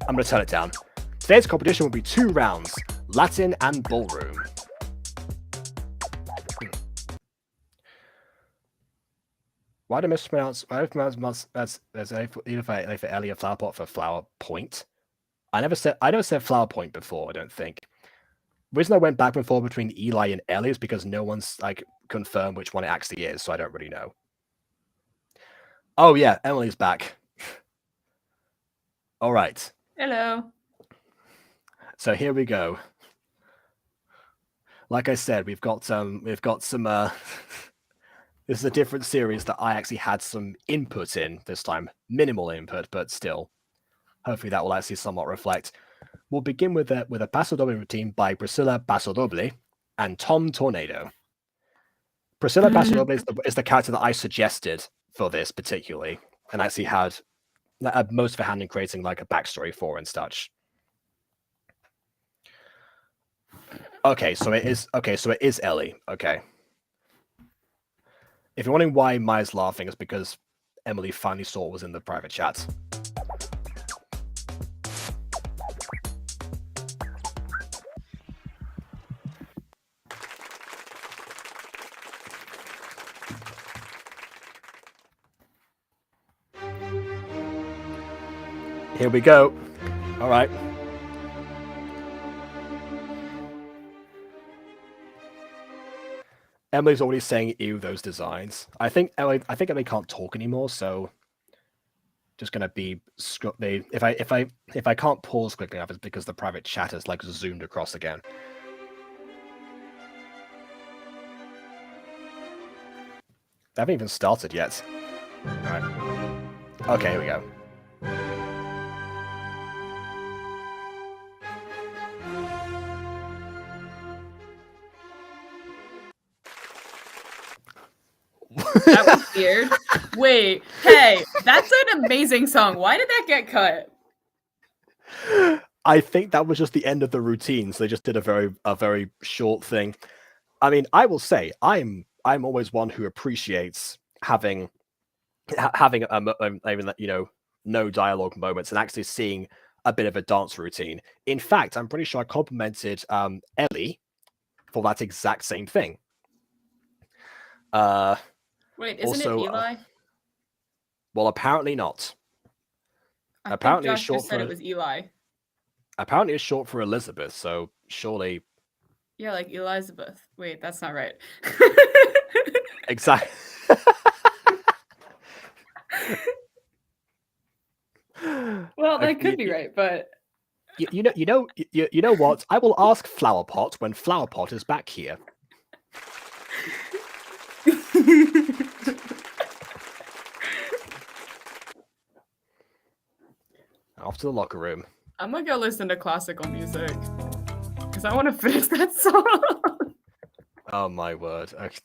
I'm gonna turn it down. Today's competition will be 2 rounds, Latin and Ballroom. Why do I mispronounce? Why do I pronounce as either for Ellie or Flowerpot for Flower Point? I never said Flower Point before, I don't think. The reason I went back and forth between Eli and Ellie is because no one's like confirmed which one it actually is, so I don't really know. Oh yeah, Emily's back. All right. Hello. So here we go. Like I said, we've got some this is a different series that I actually had some input in this time. Minimal input, but still. Hopefully that will actually somewhat reflect. We'll begin with a Paso Doble routine by Priscilla Paso Doble and Tom Tornado. Priscilla Paso Doble is the character that I suggested for this particularly, and actually had most of a hand in creating like a backstory for and such. Okay, so it is Ellie. Okay. If you're wondering why Maya's laughing, it's because Emily finally saw what was in the private chat. Here we go. All right. Emily's already saying ew those designs. I think Emily can't talk anymore, so just gonna be if I can't pause quickly enough, it's because the private chat is like zoomed across again. They haven't even started yet. All right. Okay, here we go. That was weird. Wait, hey, that's an amazing song. Why did that get cut? I think that was just the end of the routine, so they just did a very short thing. I mean, I will say I'm always one who appreciates having no dialogue moments and actually seeing a bit of a dance routine. In fact, I'm pretty sure I complimented Ellie for that exact same thing. Wait, isn't Also, it Eli? well, apparently not. I Apparently think it's Josh short just said for it was Eli. apparently it's short for Elizabeth, so surely Yeah, like Elizabeth. Wait, that's not right. exactly. Well, that could be right, but You know what? I will ask Flowerpot when Flowerpot is back here. Off to the locker room. I'm gonna go listen to classical music because I want to finish that song. Oh my word. Okay.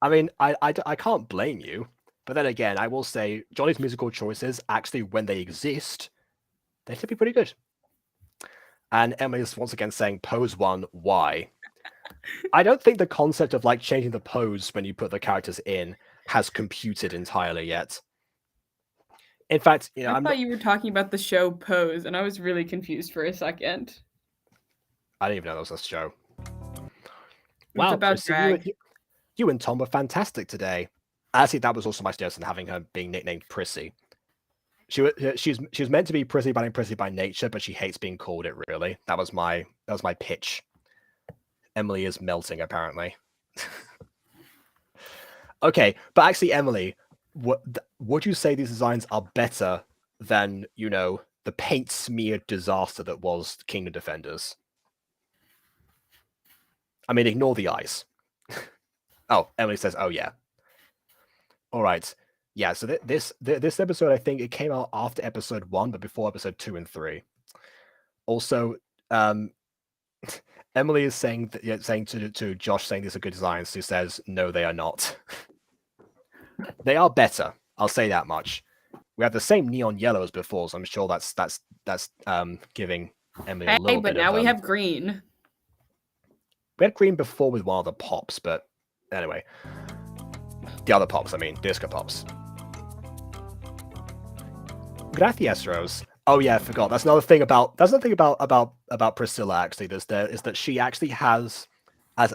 I mean, I can't blame you, but then again, I will say Johnny's musical choices actually, when they exist, they tend to be pretty good. And Emily's once again saying pose 1, why? I don't think the concept of like changing the pose when you put the characters in has computed entirely yet. In fact, you know, I thought you were talking about the show Pose, and I was really confused for a second. I didn't even know that was a show. It's Wow, about Prissy, drag. you and Tom were fantastic today. Actually, that was also my suggestion, having her being nicknamed Prissy. She's meant to be Prissy by nature, but she hates being called it. Really, that was my pitch. Emily is melting, apparently. Okay, but actually, Emily, would you say these designs are better than, you know, the paint smeared disaster that was Kingdom Defenders? I mean, ignore the eyes. Oh, Emily says, "Oh yeah." All right, yeah. So this episode, I think it came out after episode 1, but before episode 2 and 3. Also, Emily is saying to Josh, saying these are good designs. Who says no, they are not. They are better. I'll say that much. We have the same neon yellow as before, so I'm sure that's giving Emily a little Hey, but bit now of. we have green. We had green before with one of the pops, but anyway, the other pops. I mean, disco pops. Gracias, Rose. Oh yeah, I forgot. That's another thing about Priscilla. Actually, is that she actually has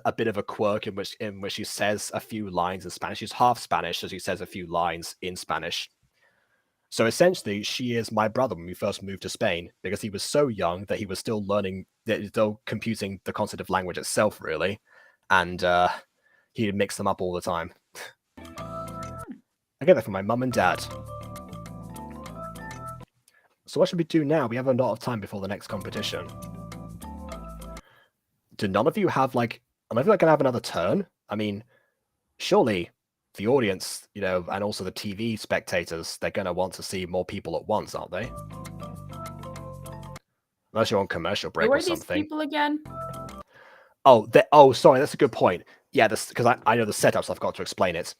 a bit of a quirk in which she says a few lines in Spanish. She's half Spanish, so she says a few lines in Spanish. So essentially, she is my brother when we first moved to Spain, because he was so young that he was still learning, still computing the concept of language itself, really, and he'd mix them up all the time. I get that from my mum and dad. So what should we do now? We have a lot of time before the next competition. Do none of you have like? Am I gonna have another turn? I mean, surely the audience, you know, and also the TV spectators, they're gonna want to see more people at once, aren't they? Unless you're on commercial break Who or are these something. people again? Oh, sorry, that's a good point. Yeah, this because I know the setup, so I've got to explain it.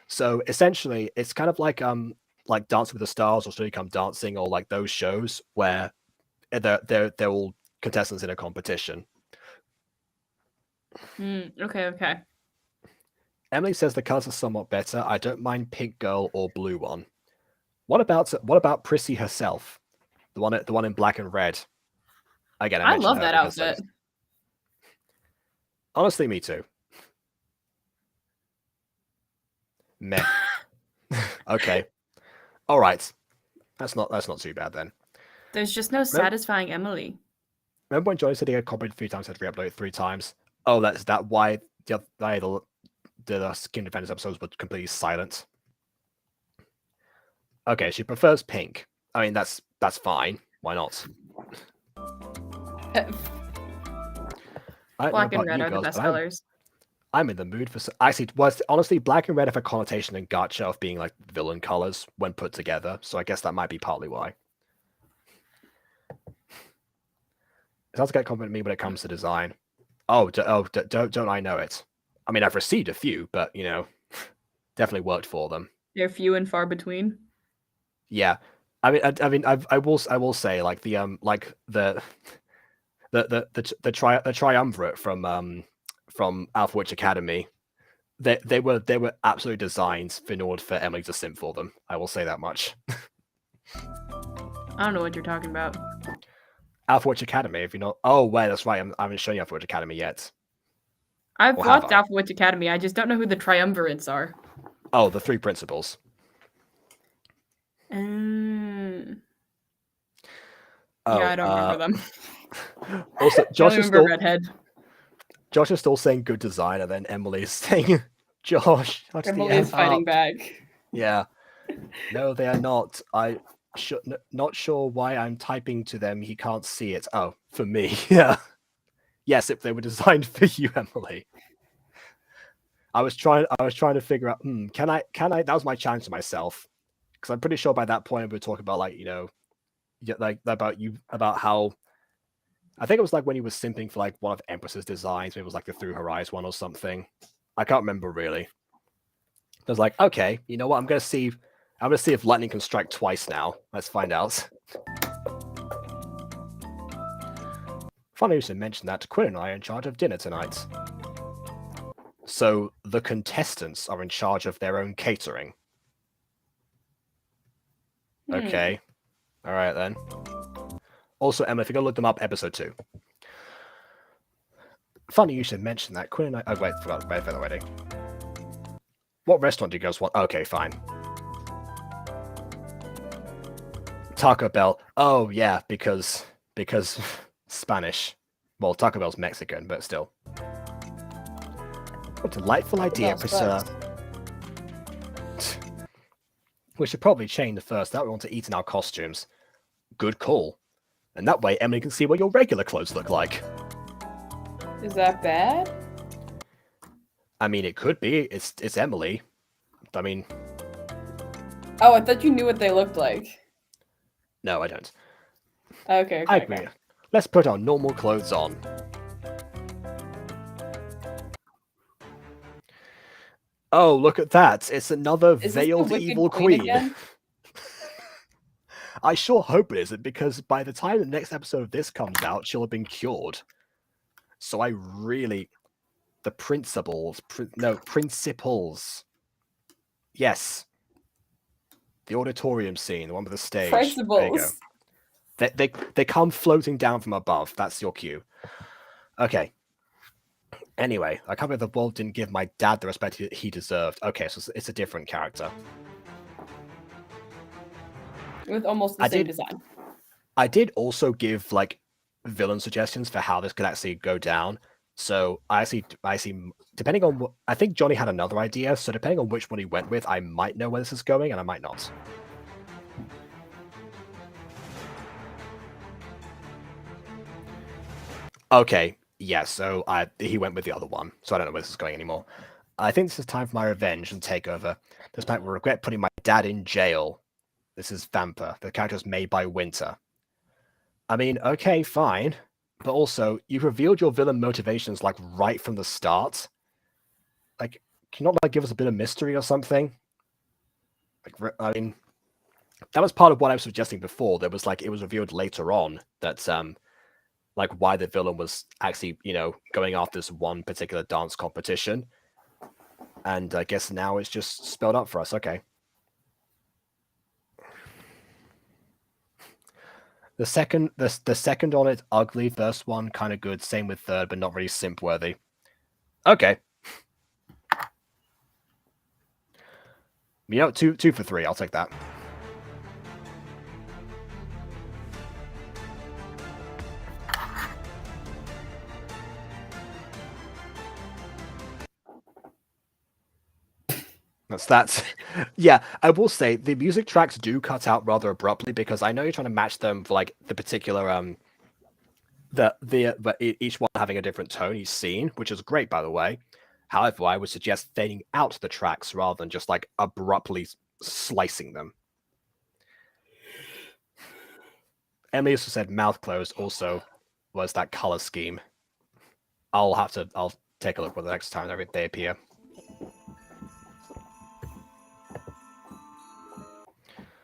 So essentially, it's kind of like Dancing with the Stars or Should You Come Dancing, or like those shows where they're all contestants in a competition. Okay. Emily says the colors are somewhat better. I don't mind pink girl or blue one. What about Prissy herself? The one in black and red. Again, I mentioned love her that because, outfit. like, honestly, me too. Meh. Okay. All right. That's not too bad then. There's just no satisfying Emily. Remember when Johnny said he had copied 3 times, had to re-upload it 3 times? Oh, that's why the Skin Defenders episodes were completely silent. Okay, she prefers pink. I mean, that's fine. Why not? Black and red are the best colors. I'm in the mood for. Actually, honestly, black and red have a connotation in Gacha of being like villain colors when put together. So I guess that might be partly why. It sounds like compliment me when it comes to design. Don't I know it? I mean, I've received a few, but you know, definitely worked for them. They're few and far between. Yeah, I will say like the triumvirate from Alpha Witch Academy, they were absolutely designed in order for Emily to simp for them. I will say that much. I don't know what you're talking about. Alpha Witch Academy, if you're not. Oh, wait, that's right. I haven't shown you Alpha Witch Academy yet. I've Or have watched I? Alpha Witch Academy. I just don't know who the triumvirates are. Oh, the three principals. Oh, Yeah, I don't remember them. Also, I only remember Redhead. Josh is still saying good design, and then Emily's saying, "Josh, shut the Emily is F fighting up." back. Yeah. No, they are not. Not sure why I'm typing to them. He can't see it. Oh, for me. Yeah. Yes, if they were designed for you, Emily. I was trying to figure out. Can I? That was my challenge to myself, because I'm pretty sure by that point we were talking about about how. I think it was like when he was simping for like one of Empress's designs. Maybe it was like the Through Her Eyes one or something. I can't remember really. I was like, okay, you know what? I'm gonna see if lightning can strike twice now. Let's find out. Funny you should mention that Quinn and I are in charge of dinner tonight. So the contestants are in charge of their own catering. Okay. All right then. Also, Emma, if you're gonna look them up, episode 2. Funny you should mention that Quinn and I. Oh wait, forgot about already. What restaurant do you guys want? Okay, fine. Taco Bell. Oh yeah, because Spanish. Well, Taco Bell's Mexican, but still. What a delightful idea, Priscilla. We should probably change the first that we want to eat in our costumes. Good call. And that way Emily can see what your regular clothes look like. Is that bad? I mean, it could be. It's Emily. I mean... Oh, I thought you knew what they looked like. No, I don't. Okay, I agree. okay. Let's put our normal clothes on. Oh, look at that. It's another Is this the veiled Wicked evil Queen queen. again? I sure hope it isn't, because by the time the next episode of this comes out, she'll have been cured. So I really... The principals. Principals. Yes. The auditorium scene, the one with the stage. Principals. There you go. They come floating down from above. That's your cue. Okay. Anyway, I can't believe the world didn't give my dad the respect he deserved. Okay, so it's a different character. With almost the same design. I did also give like villain suggestions for how this could actually go down. So I see. Depending on what I think, Johnny had another idea. So depending on which one he went with, I might know where this is going, and I might not. Okay, yeah. So he went with the other one. So I don't know where this is going anymore. I think this is time for my revenge and takeover. This might regret putting my dad in jail. This is Vamper. The character is made by Winter. I mean, okay, fine. But also, you've revealed your villain motivations, like, right from the start. Like, can you not, like, give us a bit of mystery or something? Like, I mean, that was part of what I was suggesting before. There was, like, it was revealed later on that, like, why the villain was actually, going after this one particular dance competition. And I guess now it's just spelled out for us. Okay. The second on it, ugly. First one, kind of good. Same with third, but not really simp worthy. Okay. 2 for 3. I'll take that. That's yeah. I will say the music tracks do cut out rather abruptly, because I know you're trying to match them for like the particular but each one having a different tone each scene, which is great, by the way. However, I would suggest fading out the tracks rather than just like abruptly slicing them. Emily also said mouth closed also was that color scheme. I'll take a look for the next time they appear.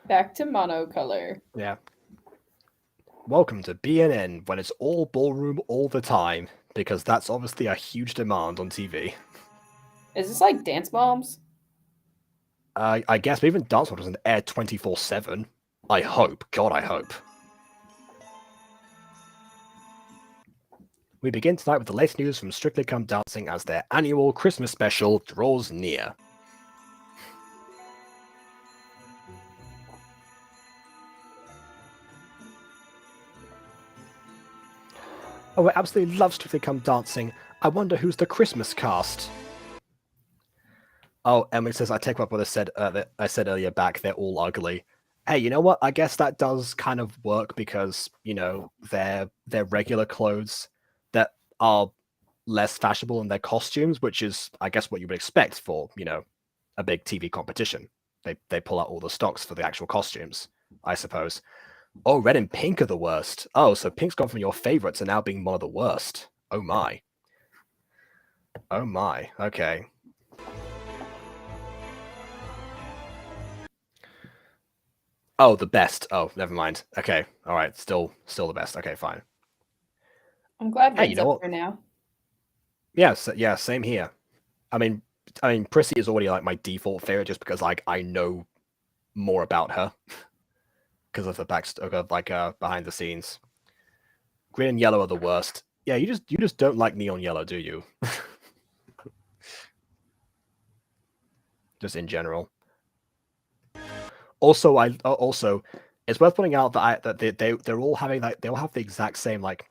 Back to monocolor. Yeah. Welcome to BNN when it's all ballroom all the time, because that's obviously a huge demand on TV. Is this like Dance Moms? I guess, but even Dance Moms doesn't air 24/7. I hope. God, I hope. We begin tonight with the latest news from Strictly Come Dancing as their annual Christmas special draws near. Oh, I absolutely love Strictly Come Dancing. I wonder who's the Christmas cast. Oh, Emily says, I take up what I said that I said earlier back, they're all ugly. Hey, you know what? I guess that does kind of work because, you know, they're regular clothes that are less fashionable in their costumes, which is, I guess, what you would expect for, you know, a big TV competition. They pull out all the stocks for the actual costumes, I suppose. Oh, red and pink are the worst. Oh, so pink's gone from your favorites and now being one of the worst. Oh my. Oh my. Okay. Oh, the best. Oh, never mind. Okay. All right. Still the best. Okay, fine. I'm glad Hey, Red's you know up what? for now. Yes, yeah, same here. I mean, Prissy is already like my default favorite just because like I know more about her because of the behind the scenes. Green and yellow are the worst. Yeah, you just don't like neon yellow, do you? Just in general. Also, it's worth pointing out that they're all having like they all have the exact same like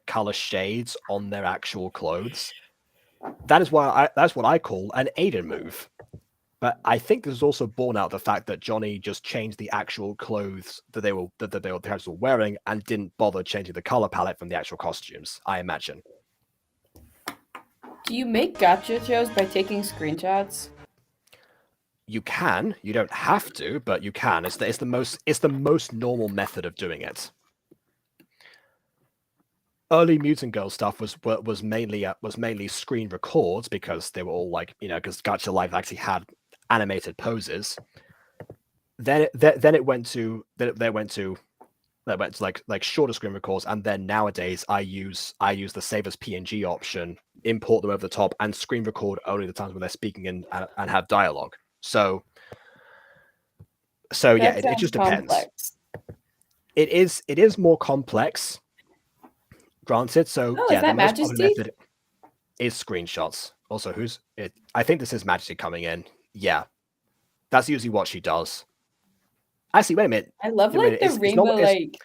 color shades on their actual clothes. That's what I call an Aiden move. But I think this is also borne out the fact that Johnny just changed the actual clothes that they were wearing and didn't bother changing the color palette from the actual costumes, I imagine. Do you make gacha shows by taking screenshots? You can. You don't have to, but you can. It's the most normal method of doing it. Early Mutant Girl stuff was mainly screen records because they were all like, you know, because Gacha Live actually had animated poses. Then it went to like shorter screen records, and then nowadays I use the save as PNG option, import them over the top, and screen record only the times when they're speaking and have dialogue. So yeah, it just depends. Complex. It is more complex, granted. So Oh, yeah, is that the most popular Majesty? method is screenshots. Also, who's it? I think this is Majesty coming in. Yeah, that's usually what she does. Actually, wait a minute. I love Wait a like minute, the it's rainbow not, like.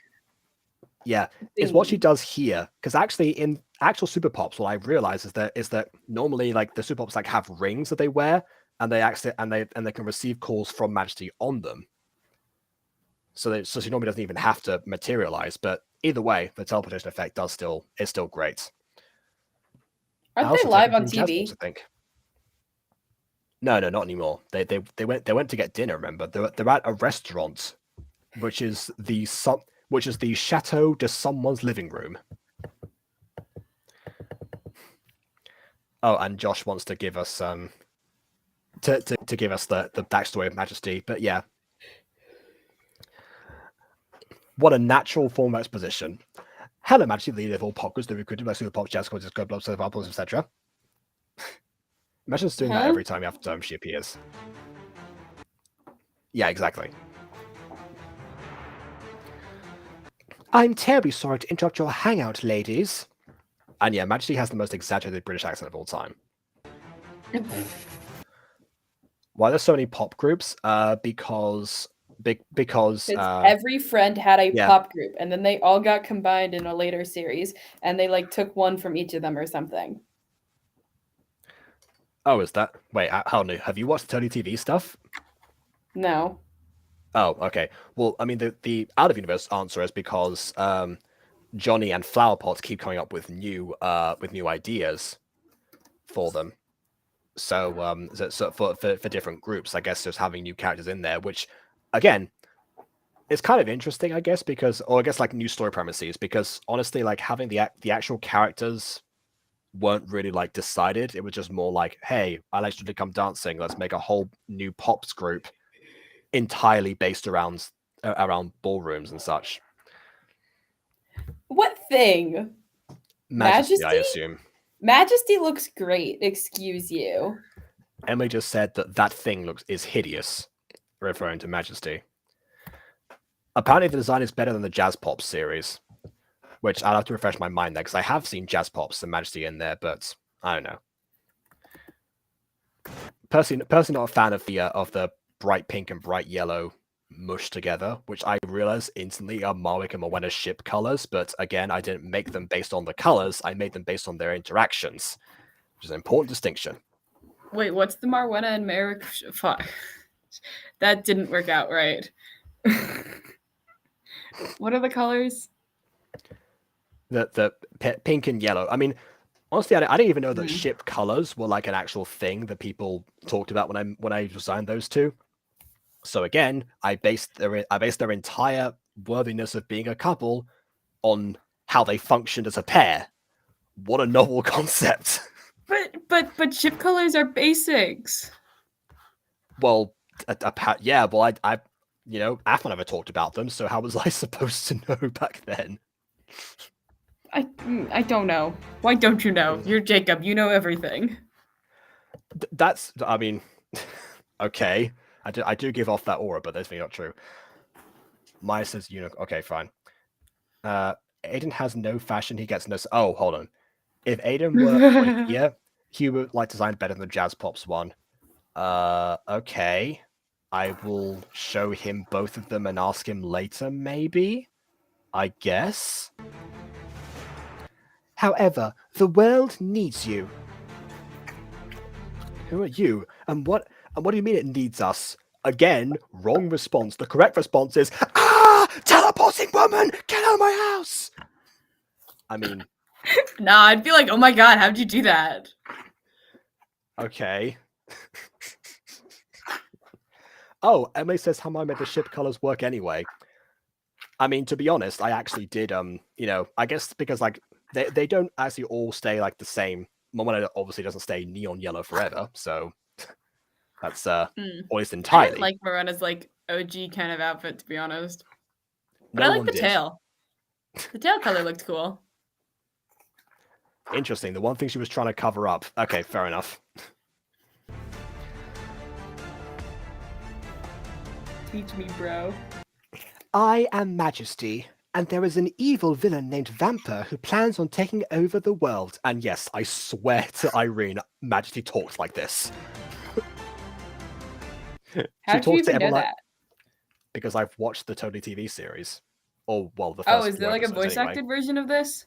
yeah, it's what she thingy. does here. Because actually, in actual Super Pops, what I realize is that normally like the Super Pops like have rings that they wear, and they can receive calls from Majesty on them. So she normally doesn't even have to materialize. But either way, the teleportation effect is still great. Aren't they live on Jazz TV? Balls, I think. No, not anymore. They went to get dinner. Remember, they're at a restaurant, which is the Chateau de someone's living room. Oh, and Josh wants to give us to give us the backstory of Majesty, but yeah, what a natural form of exposition. Hello, Majesty, the leader of all pockers, the recruited by Super Pop, Jazz Coins, Go Blobs, Apples, etc. Imagine us doing that every time after she appears. Yeah, exactly. I'm terribly sorry to interrupt your hangout, ladies. And yeah, Majesty has the most exaggerated British accent of all time. Why there's so many pop groups? Because every friend had a yeah. pop group, and then they all got combined in a later series, and they like took one from each of them or something. Oh, is that? Wait, how new? Have you watched the Tony TV stuff? No. Oh, okay. Well, I mean, the out of universe answer is because Johnny and Flowerpot keep coming up with new ideas for them. So for different groups, I guess just having new characters in there, which again, it's kind of interesting, I guess, or I guess like new story premises, because honestly, like having the actual characters weren't really like decided. It was just more like, hey, I like to come dancing. Let's make a whole new pops group entirely based around ballrooms and such. What thing? Majesty, I Majesty? assume. Majesty looks great. Excuse you. Emily just said that thing is hideous, referring to Majesty. Apparently, the design is better than the Jazz Pops series, which I'll have to refresh my mind there because I have seen Jazz Pops and Majesty in there, but I don't know. Personally not a fan of the bright pink and bright yellow mushed together, which I realize instantly are Marwick and Mowena's ship colors, but again, I didn't make them based on the colors, I made them based on their interactions, which is an important distinction. Wait, what's the Marwena and Merrick? Fuck. That didn't work out right. What are the colors? The pink and yellow. I mean, honestly, I didn't even know that ship colors were like an actual thing that people talked about when I designed those two. So again, I based their entire worthiness of being a couple on how they functioned as a pair. What a novel concept! But ship colors are basics. Well, yeah. Well, I Afma never talked about them, so how was I supposed to know back then? I don't know. Why don't you know? You're Jacob. You know everything. That's, I mean, okay. I do give off that aura, but that's really not true. Maya says, okay, fine. Aiden has no fashion. He gets no. Oh, hold on. If Aiden were here, he would like design better than the Jazz Pops one. Okay. I will show him both of them and ask him later, maybe? I guess. However, the world needs you. Who are you? And what do you mean it needs us? Again, wrong response. The correct response is, teleporting woman, get out of my house! I mean... Nah, I'd be like, oh my god, how'd you do that? Okay. Oh, Emily says how I made the ship colors work anyway. I mean, to be honest, I actually did, I guess because, like, they don't actually all stay, like, the same. Momona obviously doesn't stay neon yellow forever, so that's, at least I entirely. didn't like Morena's, like, OG kind of outfit, to be honest. But No I like one the did. tail. The tail color looked cool. Interesting. The one thing she was trying to cover up. Okay, fair enough. Teach me, bro. I am Majesty, and there is an evil villain named Vamper who plans on taking over the world. And yes, I swear to Irene, Majesty talks like this. How did you even know that? Because I've watched the Totally TV series. Or, well, the first Oh, is there like a voice-acted version of this?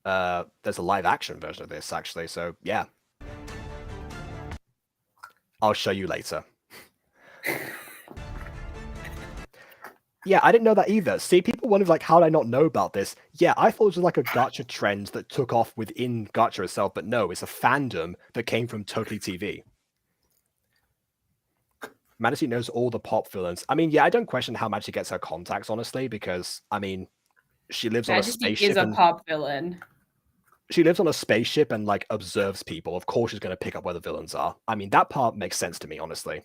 There's a live-action version of this, actually, so yeah. I'll show you later. Yeah, I didn't know that either. See, people wondered, like, how did I not know about this? Yeah, I thought it was like a gacha trend that took off within gacha itself, but no, it's a fandom that came from Totally TV. Majesty knows all the pop villains. I mean, yeah, I don't question how Majesty gets her contacts, honestly, because, I mean, she lives on a spaceship. Majesty is a pop villain. She lives on a spaceship and, like, observes people. Of course she's going to pick up where the villains are. I mean, that part makes sense to me, honestly.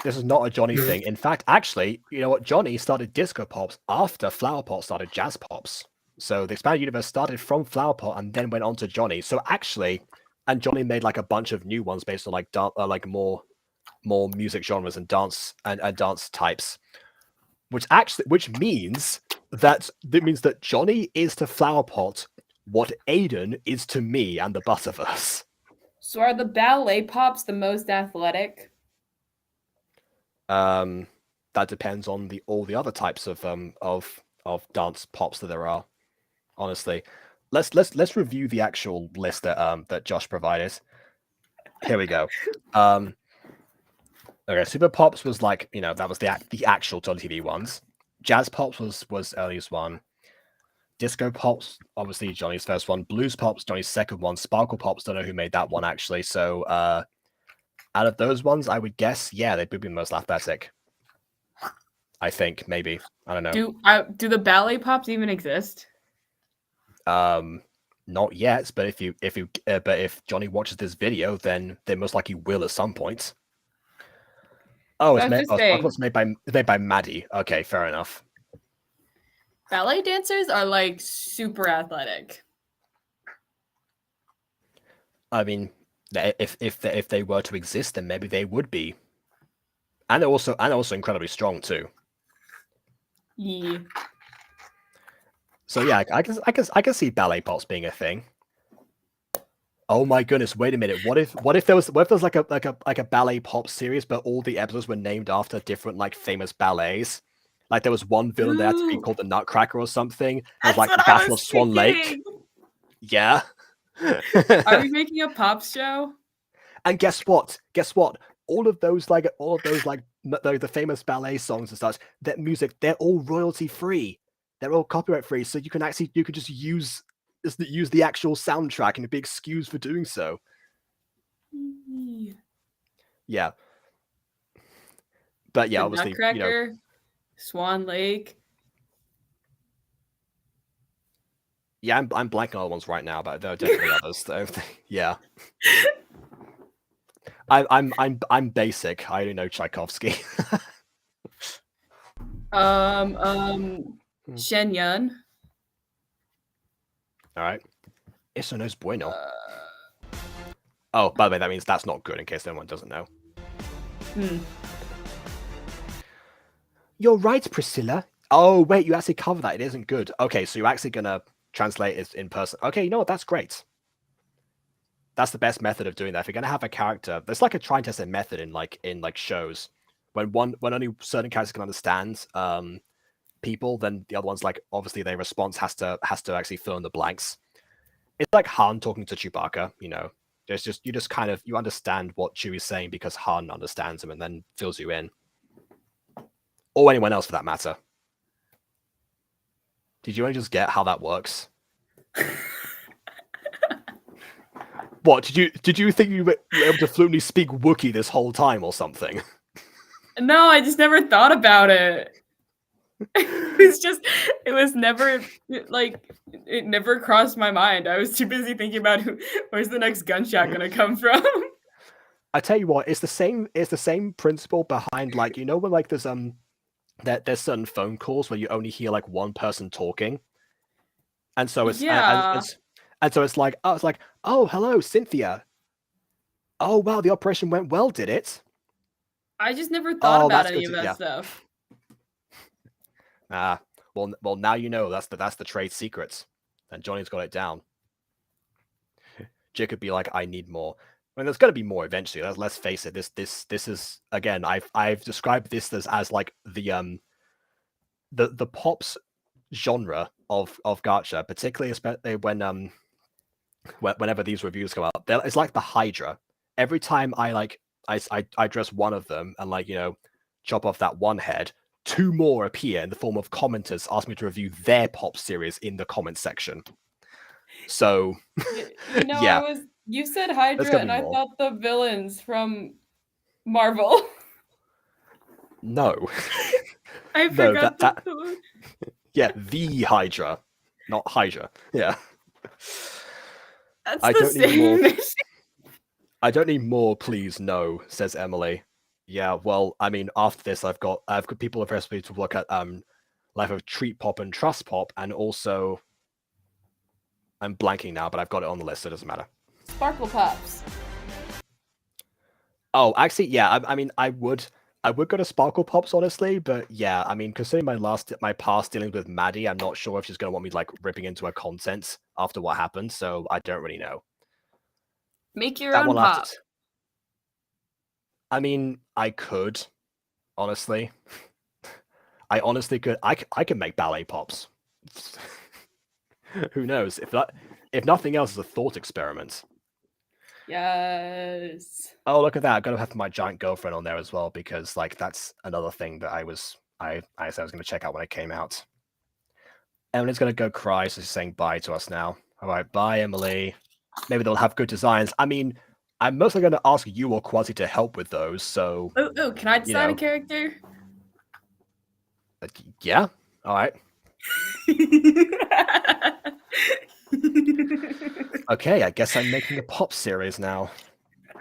This is not a Johnny thing. In fact, actually, you know what? Johnny started Disco Pops after Flower Pot started Jazz Pops. So the expanded universe started from Flower Pot and then went on to Johnny. So actually, and Johnny made like a bunch of new ones based on like more music genres and dance and dance types, which means that Johnny is to Flower Pot what Aiden is to me and the Butterverse. So are the ballet pops the most athletic? That depends on all the other types of dance pops that there are. Honestly, let's review the actual list that Josh provided. Here we go. Okay, Super Pops was like, that was the actual Totally TV ones. Jazz Pops was earliest one. Disco Pops, obviously Johnny's first one. Blues Pops, Johnny's second one. Sparkle Pops, don't know who made that one actually. So out of those ones, I would guess, yeah, they would be the most athletic. I think, maybe. I don't know. Do the ballet pops even exist? Not yet, but if Johnny watches this video, then they most likely will at some point. Oh, I was just saying, it's made by Maddie. Okay, fair enough. ballet dancers are like super athletic. I mean, if they were to exist, then maybe they would be, and they're also incredibly strong too. Yeah. So yeah, I can see ballet pops being a thing. Oh my goodness! Wait a minute. What if there was like a ballet pop series, but all the episodes were named after different like famous ballets? Like there was one villain that had to be Ooh. called the Nutcracker or something. It was That's like what the I Battle was of Swan Lake. thinking. Yeah. Are we making a pop show? And guess what? All of those the famous ballet songs and such, that music, they're all royalty free. They're all copyright free. So you could just use the actual soundtrack and be excused for doing so. Yeah. But yeah, The obviously, Nutcracker, Swan Lake. yeah, I'm blanking on other ones right now, but there are definitely others. So yeah. I'm basic. I only know Tchaikovsky. Shen Yun. All right. Eso no es bueno. Oh, by the way, that means that's not good in case anyone doesn't know. You're right, Priscilla. Oh, wait, you actually cover that. It isn't good. Okay, so you're actually going to translate it in person. Okay, you know what? That's great. That's the best method of doing that. If you're going to have a character, there's like a try and test it method in shows. When only certain characters can understand people, then the other ones, like, obviously their response has to actually fill in the blanks. It's like Han talking to Chewbacca, you understand what Chewie's saying because Han understands him and then fills you in. Or anyone else for that matter. Did you only just get how that works? What, did you think you were able to fluently speak Wookiee this whole time or something? No, I just never thought about it. It never crossed my mind. I was too busy thinking about where's the next gunshot gonna come from. I tell you what, it's the same principle behind, like, when like there's certain phone calls where you only hear like one person talking, and so it's and so it's like, oh, hello, Cynthia. Oh wow, the operation went well, did it? I just never thought about that's any good of to- that yeah. stuff. Well, now you know that's the trade secrets, and Johnny's got it down. Jake could be like, I need more. I mean, there's going to be more eventually. Let's face it. This is, again, I've described this as like the pops genre of Gacha, particularly especially whenever these reviews come out. It's like the Hydra. Every time I dress one of them and chop off that one head, two more appear in the form of commenters asking me to review their pop series in the comment section. So yeah. You said Hydra and I thought the villains from Marvel. No. I forgot that. Yeah, the Hydra, not Hydra. Yeah. That's the same. I don't need more, please, no, says Emily. Yeah, well, I mean, after this, I've got people of recipe to look at Life of Treat Pop and Trust Pop, and also I'm blanking now, but I've got it on the list, so it doesn't matter. Sparkle Pops. Oh, actually, yeah. I mean, I would go to Sparkle Pops, honestly, but yeah, I mean, considering my past dealings with Maddie, I'm not sure if she's gonna want me like ripping into her content after what happened, so I don't really know. Make your own pop. I mean, I could, honestly. I honestly could. I can make ballet pops. Who knows? If nothing else, is a thought experiment. Yes. Oh, look at that! I've got to have my giant girlfriend on there as well because, like, that's another thing that I said I was going to check out when it came out. Emily's going to go cry, so she's saying bye to us now. All right, bye, Emily. Maybe they'll have good designs. I mean, I'm mostly going to ask you or Quasi to help with those. So, oh, can I design a character? Yeah. All right. Okay, I guess I'm making a pop series now.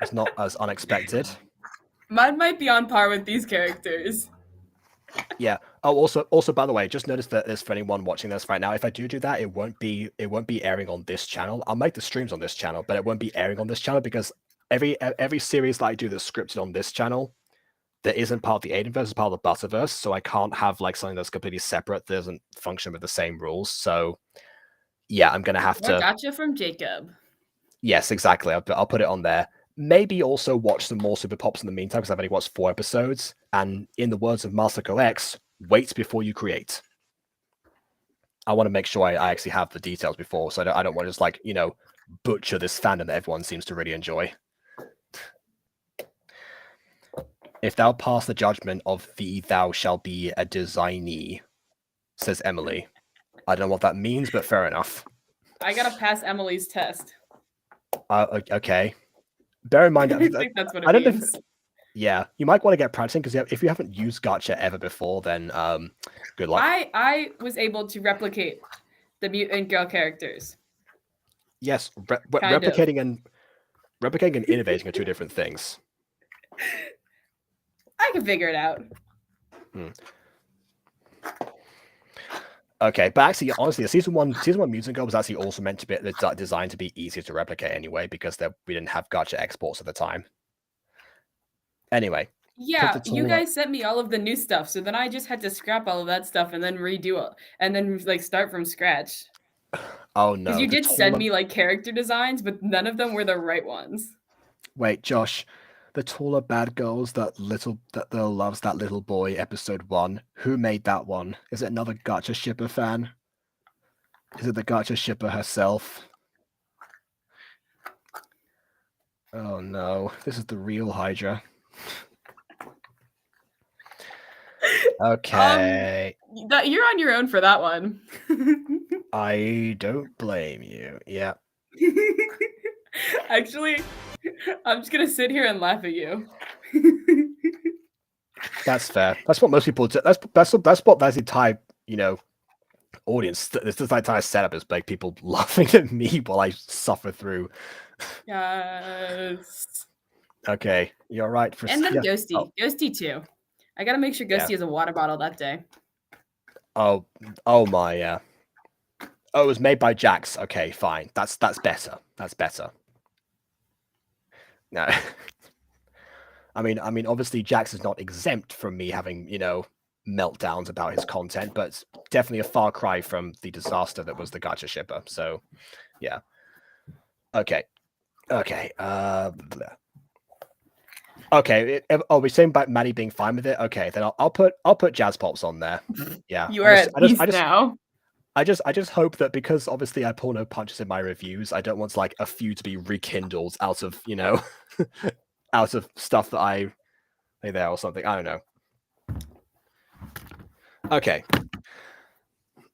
It's not as unexpected. Mine might be on par with these characters. Yeah. Oh, also, by the way, just notice that this for anyone watching this right now. If I do that, it won't be airing on this channel. I'll make the streams on this channel, but it won't be airing on this channel because every series that I do that's scripted on this channel that isn't part of the Aidenverse is part of the Butterverse, so I can't have like something that's completely separate that doesn't function with the same rules. So yeah, I'm gonna have More to. Gacha from Jacob. Yes, exactly. I'll put it on there. Maybe also watch some more Super Pops in the meantime because I've only watched 4 episodes. And in the words of Masako X, wait before you create. I want to make sure I actually have the details before, so I don't want to just like butcher this fandom that everyone seems to really enjoy. If thou pass the judgment of thee, thou shalt be a designee, says Emily. I don't know what that means, but fair enough. I gotta pass Emily's test. Okay. Bear in mind, I think that's what it means. Yeah, you might want to get practicing because if you haven't used Gacha ever before, then good luck. I was able to replicate the mutant girl characters. Yes, replicating and innovating are 2 different things. I can figure it out. Okay, but actually, honestly, the season one Mutant Girl was actually also meant to be designed to be easier to replicate anyway because we didn't have Gacha exports at the time. Anyway. Yeah, you guys sent me all of the new stuff, so then I just had to scrap all of that stuff and then redo it, and then like start from scratch. Oh no! Because you did send me like character designs, but none of them were the right ones. Wait, Josh, the taller bad girls that loves that little boy episode 1. Who made that one? Is it another Gacha shipper fan? Is it the Gacha shipper herself? Oh no, this is the real Hydra. Okay. You're on your own for that one. I don't blame you. Yeah. Actually, I'm just gonna sit here and laugh at you. That's fair. That's what most people do. That's what that's the entire audience. This entire setup is like people laughing at me while I suffer through. Yes. Okay, you're right. And then Ghosty. Ghosty too. I gotta make sure Ghosty has a water bottle that day. Oh my, yeah. Oh, it was made by Jax. Okay, fine. That's better. That's better. No. I mean, obviously Jax is not exempt from me having, meltdowns about his content, but it's definitely a far cry from the disaster that was the Gacha shipper. So, yeah. Okay. Okay. Okay. We're saying about Maddie being fine with it. Okay, then I'll put Jazz Pops on there. Yeah. You are at peace now. I just hope that because obviously I pull no punches in my reviews, I don't want like a few to be rekindled out of out of stuff that I say there or something. I don't know. Okay.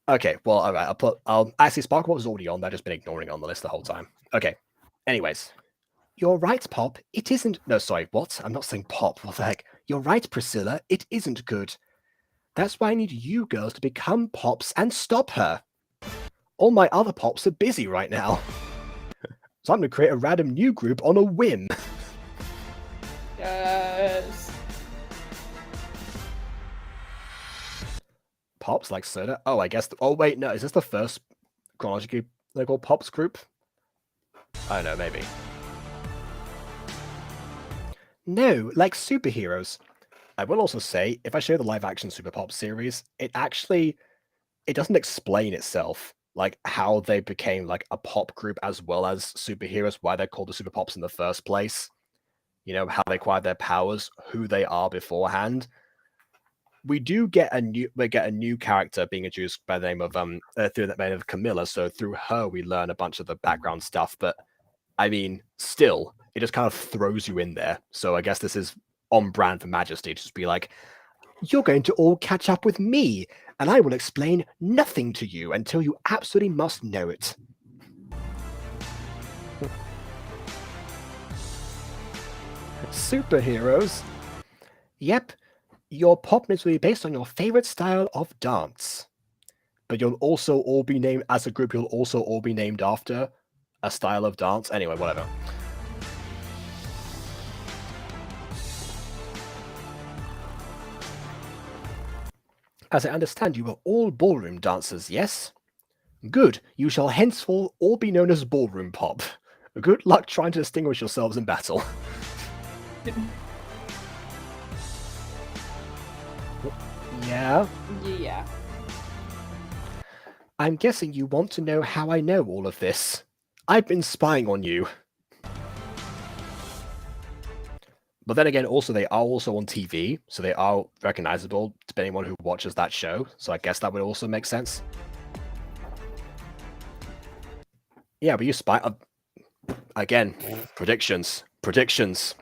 Okay. Well, all right. I'll actually Sparkle was already on. I've just been ignoring it on the list the whole time. Okay. Anyways. You're right, Pop. It isn't. No, sorry, what? I'm not saying Pop. What the heck? You're right, Priscilla. It isn't good. That's why I need you girls to become Pops and stop her. All my other Pops are busy right now. So I'm going to create a random new group on a whim. Yes. Pops like soda? Oh, I guess. Oh, wait, no. Is this the first chronologically local Pops group? I don't know, maybe. No, like superheroes. I will also say, if I show the live-action Super Pop series, it doesn't explain itself, like how they became like a pop group as well as superheroes, why they're called the Super Pops in the first place. How they acquired their powers, who they are beforehand. We get a new character being introduced by the name of through the name of Camilla. So through her, we learn a bunch of the background stuff. But I mean, still, it just kind of throws you in there. So I guess this is on brand for Majesty to just be like, you're going to all catch up with me, and I will explain nothing to you until you absolutely must know it. Superheroes? Yep, your popness will be based on your favorite style of dance. But you'll also all be named, as a group, you'll also all be named after a style of dance. Anyway, whatever. As I understand, you are all ballroom dancers, yes? Good. You shall henceforth all be known as Ballroom Pop. Good luck trying to distinguish yourselves in battle. Yeah? Yeah. I'm guessing you want to know how I know all of this. I've been spying on you. But then again, also they are also on TV, so they are recognizable depending on who watches that show. So I guess that would also make sense. Yeah, but you spy again. Predictions. It's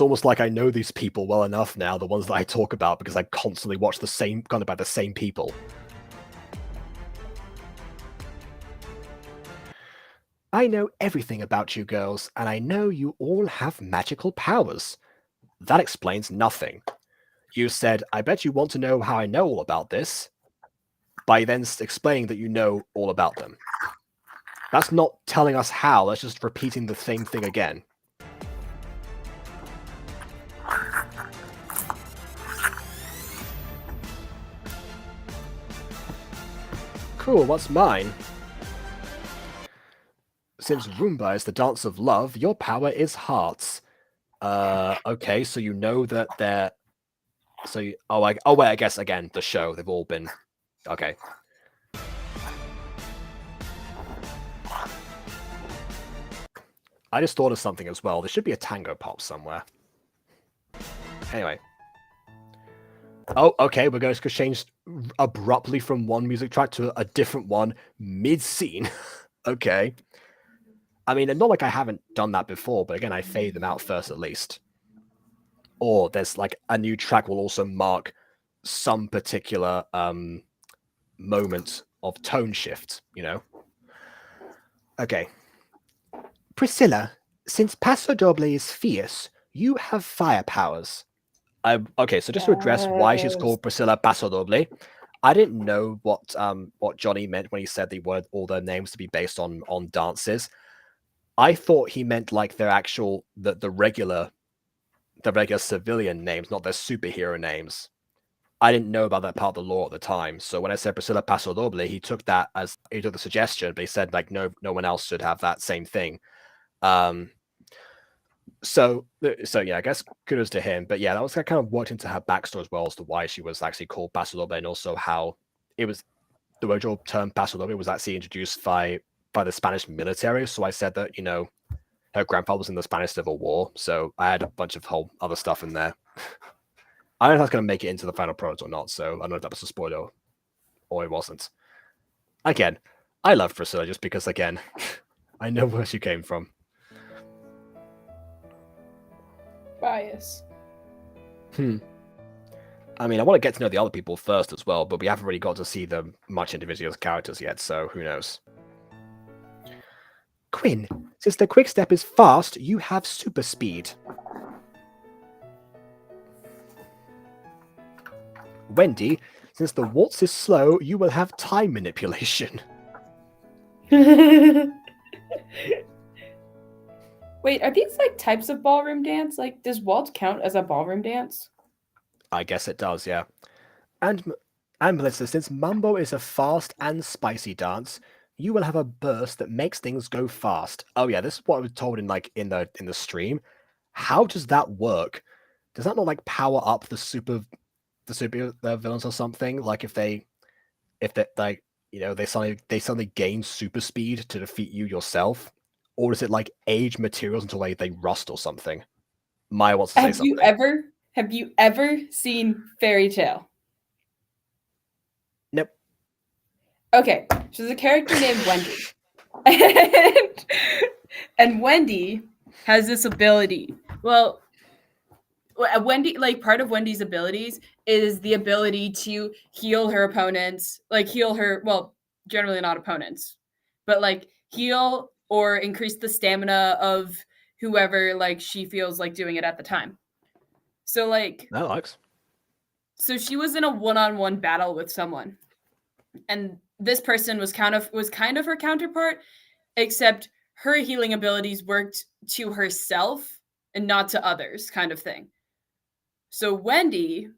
almost like I know these people well enough now, the ones that I talk about, because I constantly watch the same kind about the same people. I know everything about you girls, and I know you all have magical powers. That explains nothing. You said, I bet you want to know how I know all about this, by then explaining that you know all about them. That's not telling us how, that's just repeating the same thing again. Cool, what's mine? Since Roomba is the dance of love, your power is hearts. Okay, so you know that they're... So you... Oh, wait, I guess, again, the show, they've all been... Okay. I just thought of something as well. There should be a tango pop somewhere. Anyway. Oh, okay, we're going to change abruptly from one music track to a different one mid-scene. Okay. I mean, not like I haven't done that before, but again, I fade them out first at least. Or there's like a new track will also mark some particular moment of tone shift, you know? Okay. Priscilla, since Paso Doble is fierce, you have fire powers. Okay, so just to address why she's called Priscilla Paso Doble, I didn't know what Johnny meant when he said they wanted all their names to be based on dances. I thought he meant like their actual the regular civilian names, not their superhero names. I didn't know about that part of the law at the time. So when I said Priscilla Paso Doble, he took the suggestion, but he said like no one else should have that same thing. So yeah, I guess kudos to him. But yeah, that was kind of worked into her backstory as well as to why she was actually called Paso Doble, and also how it was the original term Paso Doble was actually introduced by the Spanish military. So I said that, you know, her grandfather was in the Spanish Civil War. So I had a bunch of whole other stuff in there. I don't know if that's going to make it into the final product or not. So I don't know if that was a spoiler or it wasn't. Again, I love Priscilla just because, again, I know where she came from. Bias. I mean, I want to get to know the other people first as well, but we haven't really got to see them much individual characters yet, so who knows? Quinn, since the quick step is fast, you have super speed. Wendy, since the waltz is slow, you will have time manipulation. Wait, are these like types of ballroom dance? Like, does waltz count as a ballroom dance? I guess it does, yeah. And Melissa, since Mambo is a fast and spicy dance, you will have a burst that makes things go fast. Oh yeah, this is what I was told in the stream. How does that work? Does that not like power up the super villains or something? Like if they like, you know, they suddenly gain super speed to defeat you yourself, or is it like age materials until they rust or something? Maya wants to say something. Have you ever seen Fairy Tale? Nope. Okay, so there's a character named Wendy. And Wendy has this ability. Well, Wendy, like part of Wendy's abilities is the ability to heal her opponents, well, generally not opponents, but like heal or increase the stamina of whoever like she feels like doing it at the time. So like That likes. So she was in a one-on-one battle with someone, and this person was kind of her counterpart, except her healing abilities worked to herself and not to others, kind of thing. So Wendy,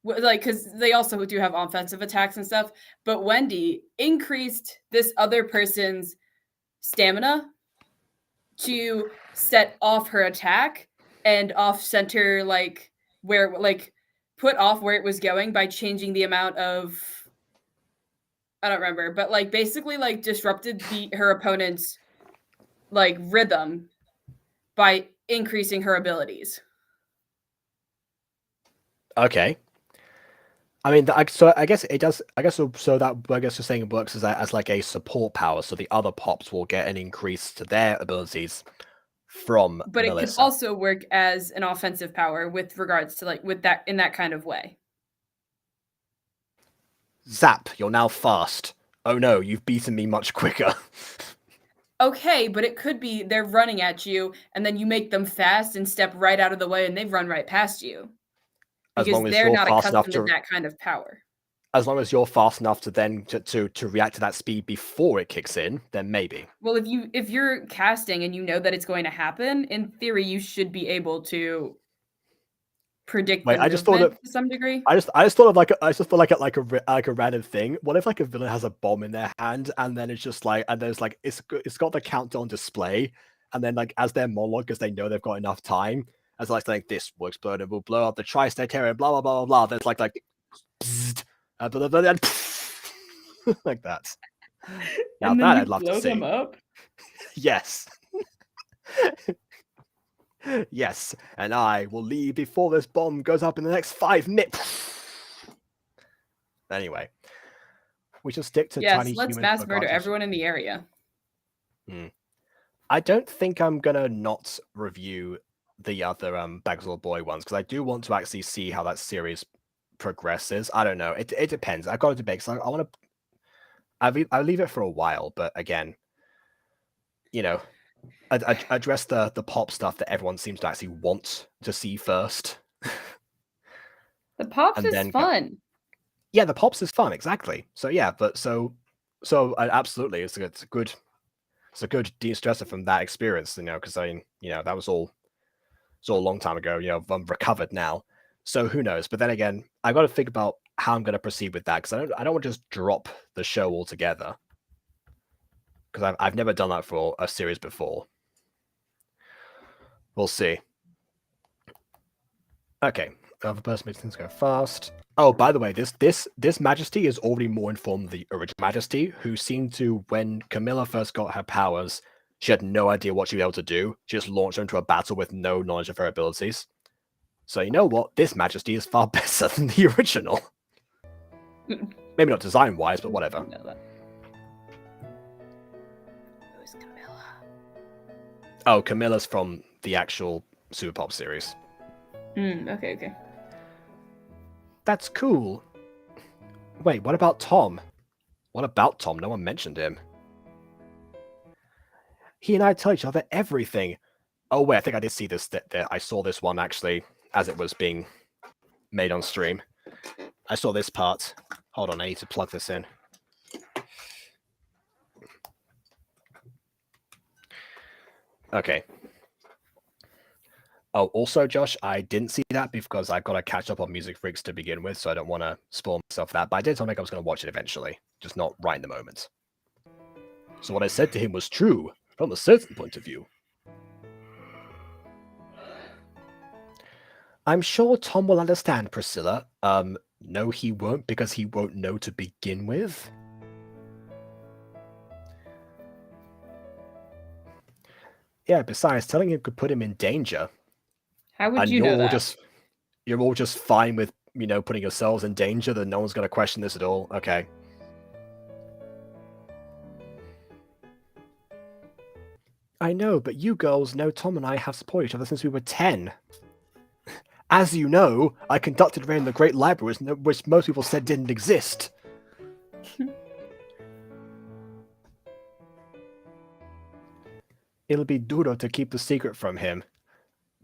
like, because they also do have offensive attacks and stuff, but Wendy increased this other person's stamina to set off her attack and off center, like, where, like, put off where it was going by changing the amount of, I don't remember, but, like, basically, like, disrupted her opponent's, like, rhythm by increasing her abilities. Okay. I mean, so I guess it does. I guess so that I guess you're saying it works as like a support power, so the other pops will get an increase to their abilities from But it could Melissa. also work as an offensive power with regards to, like, with that, in that kind of way. Zap! You're now fast. Oh no, you've beaten me much quicker. Okay, but it could be they're running at you, and then you make them fast and step right out of the way, and they run right past you. As Because long as they're you're not fast enough accustomed to to, that kind of power. as long as you're fast enough to then to react to that speed before it kicks in, then maybe. Well, if you're casting and you know that it's going to happen, in theory, you should be able to predict Wait, the I just thought movement of to some degree. I just thought of like a random thing. What if like a villain has a bomb in their hand and then it's just like, and there's like it's got the countdown display, and then like as their monologue, because they know they've got enough time, as like saying this will explode and will blow up the tri-state area, blah blah blah blah blah. There's like bzzzt, blah, blah, blah, blah, like that. Now And then that you I'd love blow to see. them up. Yes. Yes, and I will leave before this bomb goes up in the next 5 minutes. Anyway, we should stick to Yes, tiny let's humans. mass murder everyone in the area. I don't think I'm gonna not review the other Bagzor Boy ones because I do want to actually see how that series progresses. I don't know. It depends. I've got to debate. So I want to. I'll leave it for a while, but again, you know, address the pop stuff that everyone seems to actually want to see first. The pops And is then fun. Yeah, the pops is fun, exactly. So yeah, but so absolutely, it's a good de-stressor from that experience, you know, because I mean, you know, that was all a long time ago. You know, I'm recovered now, so who knows? But then again, I got to think about how I'm going to proceed with that because I don't want to just drop the show altogether because I've never done that for a series before. We'll see. Okay, another person makes things go fast. Oh, by the way, this Majesty is already more informed than the original Majesty, who seemed to, when Camilla first got her powers, she had no idea what she'd be able to do. She just launched her into a battle with no knowledge of her abilities. So you know what? This Majesty is far better than the original. Maybe not design-wise, but whatever. Who's Camilla? Oh, Camilla's from the actual Super Pop series. Okay. That's cool. Wait, what about Tom? What about Tom? No one mentioned him. He and I tell each other everything. Oh wait, I think I did see this. I saw this one actually as it was being made on stream. I saw this part. Hold on, I need to plug this in. Okay. Oh, also, Josh, I didn't see that because I've got to catch up on Music Freaks to begin with, so I don't want to spoil myself that. But I did tell Nick I was going to watch it eventually, just not right in the moment. So what I said to him was true, from a certain point of view. I'm sure Tom will understand, Priscilla. No, he won't, because he won't know to begin with. Yeah, besides, telling him could put him in danger. How would you know that? You're all just fine with, you know, putting yourselves in danger, that no one's going to question this at all. Okay. I know, but you girls know Tom and I have supported each other since we were 10. As you know, I conducted raid in the Great Library, which most people said didn't exist. It'll be duro to keep the secret from him.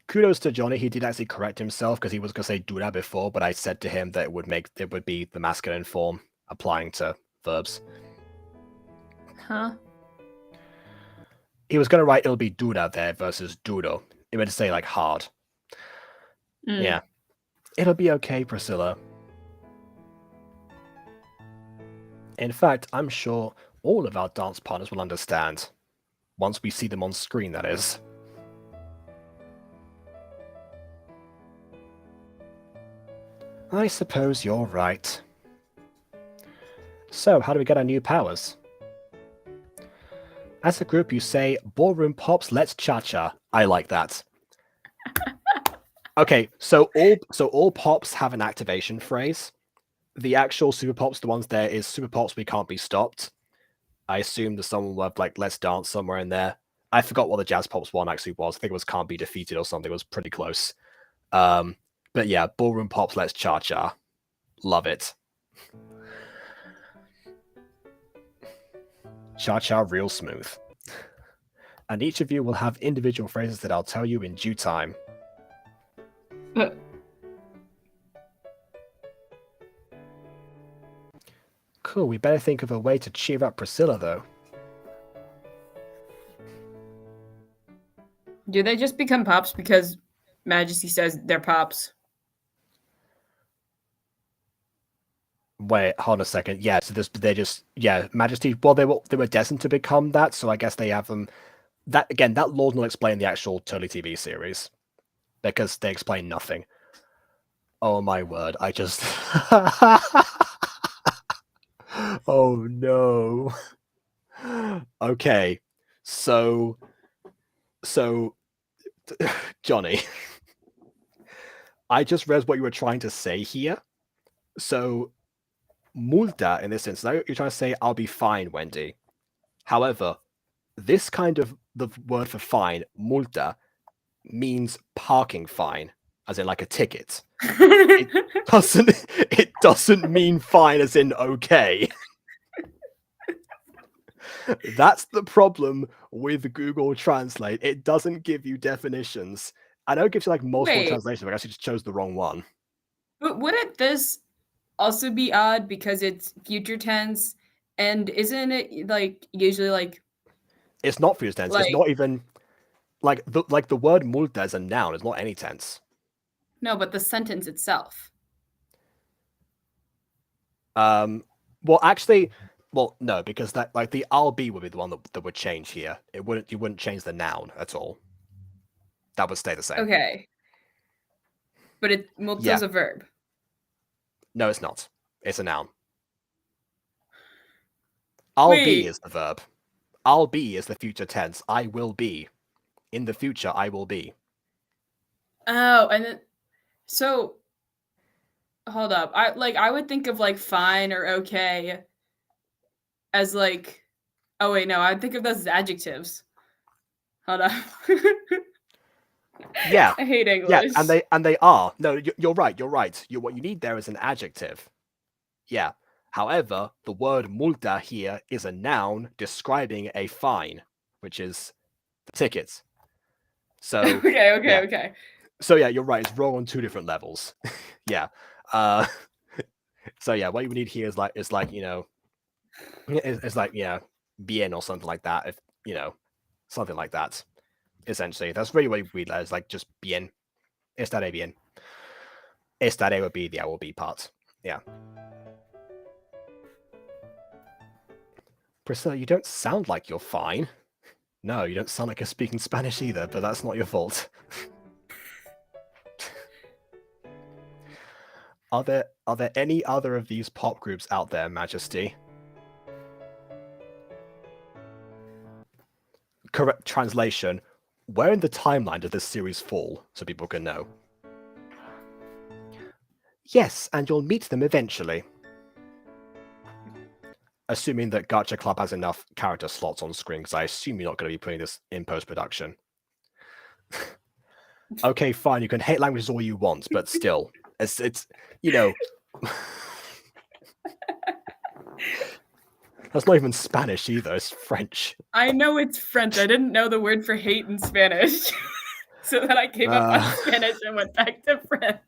Kudos to Johnny, he did actually correct himself because he was going to say dura before, but I said to him that it would be the masculine form applying to verbs. Huh? he was going to write it'll be dura there versus duro. He meant to say like hard. Mm. Yeah. It'll be okay, Priscilla. In fact, I'm sure all of our dance partners will understand. Once we see them on screen, that is. I suppose you're right. So, how do we get our new powers? As a group, you say, Ballroom Pops, let's cha-cha. I like that. Okay, so all pops have an activation phrase. The actual super pops, the ones there is super pops, we can't be stopped. I assume there's someone with like let's dance somewhere in there. I forgot what the jazz pops one actually was. I think it was can't be defeated or something. It was pretty close. But yeah, Ballroom Pops, let's cha-cha. Love it. Cha-cha real smooth. And each of you will have individual phrases that I'll tell you in due time. Cool, we better think of a way to cheer up Priscilla, though. Do they just become pops because Majesty says they're pops? Wait, hold on a second. Yeah, so they just Majesty. Well, they were destined to become that, so I guess they have them. That again, that lore will explain the actual Totally TV series because they explain nothing. Oh my word! I just. Oh no. Okay, so Johnny, I just read what you were trying to say here. So multa in this instance, now you're trying to say I'll be fine, Wendy. However, this kind of the word for fine, multa, means parking fine, as in like a ticket. It doesn't mean fine as in okay. That's the problem with Google Translate. It doesn't give you definitions. I know it gives you like multiple translations, but I guess you just chose the wrong one. But wouldn't this also be odd because it's future tense, and isn't it like usually like it's not future tense. It's not even like the word multa is a noun. It's not any tense. No, but the sentence itself. Well, actually, well, no, because that like the I'll be would be the one that would change here. You wouldn't change the noun at all. That would stay the same. Okay. But multa's a verb. No, it's not. It's a noun. I'll be is the verb. I'll be is the future tense. I will be. In the future, I will be. Oh, and then so hold up. I would think of like fine or okay as like oh wait, no, I would think of those as adjectives. Hold up. Yeah. I hate English. Yeah, and they are. No, you're right. What you need there is an adjective. Yeah. However, the word multa here is a noun describing a fine, which is the ticket. So okay. So yeah, you're right. It's wrong on two different levels. Yeah. So yeah, what you need here is like you know, it's like bien or something like that. If you know, something like that. Essentially, that's really what we read that is like just bien. Estaré bien. Estaré would be the I will be part. Yeah. Priscilla, you don't sound like you're fine. No, you don't sound like you're speaking Spanish either, but that's not your fault. Are there any other of these pop groups out there, Majesty? Correct translation. Where in the timeline did this series fall, so people can know? Yes, and you'll meet them eventually. Assuming that Gacha Club has enough character slots on screen, because I assume you're not going to be putting this in post-production. Okay, fine, you can hate languages all you want, but still, it's you know... That's not even Spanish either, it's French. I know it's French. I didn't know the word for hate in Spanish. So then I gave up on Spanish and went back to French.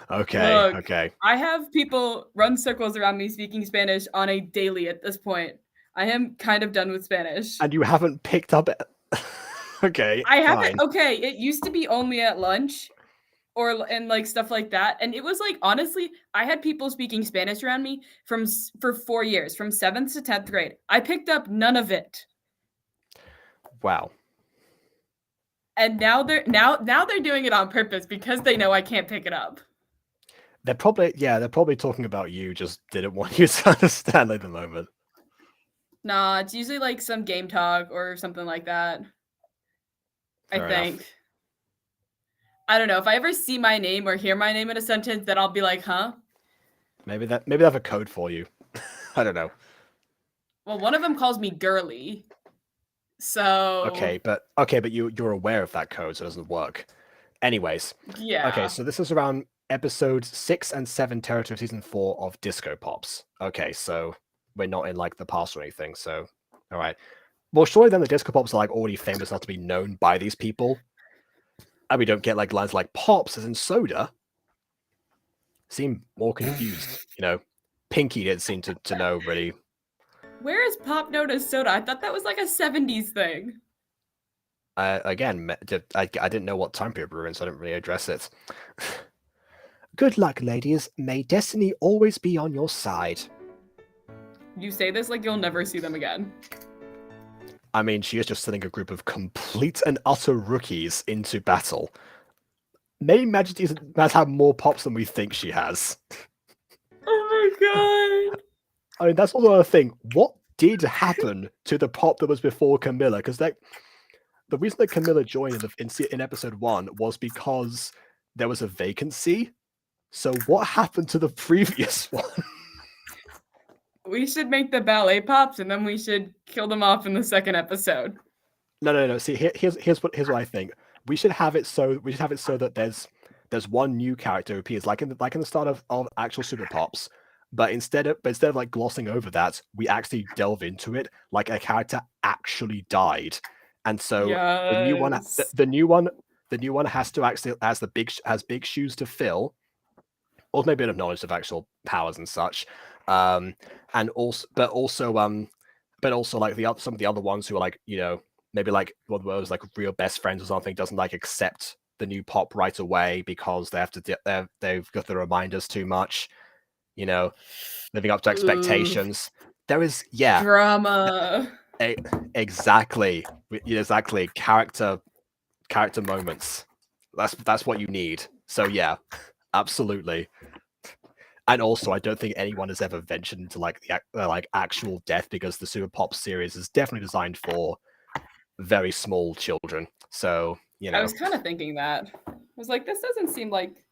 Okay, Look, okay. I have people run circles around me speaking Spanish on a daily at this point. I am kind of done with Spanish. And you haven't picked up it. Okay, I fine. haven't. Okay, it used to be only at lunch, and like stuff like that, and it was like honestly, I had people speaking Spanish around me for 4 years, from 7th to 10th grade. I picked up none of it, Wow. and now they're doing it on purpose because they know I can't pick it up. They're probably talking about you. Just didn't want you to understand at the moment. Nah, it's usually like some game talk or something like that. Fair I enough. think. I don't know. If I ever see my name or hear my name in a sentence, then I'll be like, huh? Maybe they have a code for you. I don't know. Well, one of them calls me girly. So Okay, but you're aware of that code, so it doesn't work. Anyways. yeah. Okay, so this is around episode 6 and 7 territory of season 4 of Disco Pops. Okay, so we're not in like the past or anything, so all right. Well, surely then the Disco Pops are like already famous enough to be known by these people. And we don't get like lines like Pops as in soda. Seem more confused, you know. Pinky didn't seem to know really. Where is Pop known as soda? I thought that was like a 70s thing. Again, I didn't know what time period we were in, so I didn't really address it. Good luck, ladies. May destiny always be on your side. You say this like you'll never see them again. I mean, she is just sending a group of complete and utter rookies into battle. Maybe Majesty has had more pops than we think she has. Oh my god. I mean, that's also a thing. What did happen to the pop that was before Camilla? Because the reason that Camilla joined in episode 1 was because there was a vacancy. So what happened to the previous one? We should make the ballet pops and then we should kill them off in the second episode. No. See, here's what I think. We should have it so that there's one new character who appears like in the start of actual Super Pops, but instead of like glossing over that, we actually delve into it like a character actually died, and so the new one has to actually has big shoes to fill, or maybe a bit of knowledge of actual powers and such, and also like some of the other ones who are like, you know, maybe like one of those like real best friends or something doesn't like accept the new pop right away because they have to they've got the reminders too much, you know, living up to expectations. There is drama. Exactly character moments. That's what you need. So yeah, absolutely. And also, I don't think anyone has ever ventured into like the like actual death, because the Super Pop series is definitely designed for very small children. So, you know, I was kind of thinking that. I was like, this doesn't seem like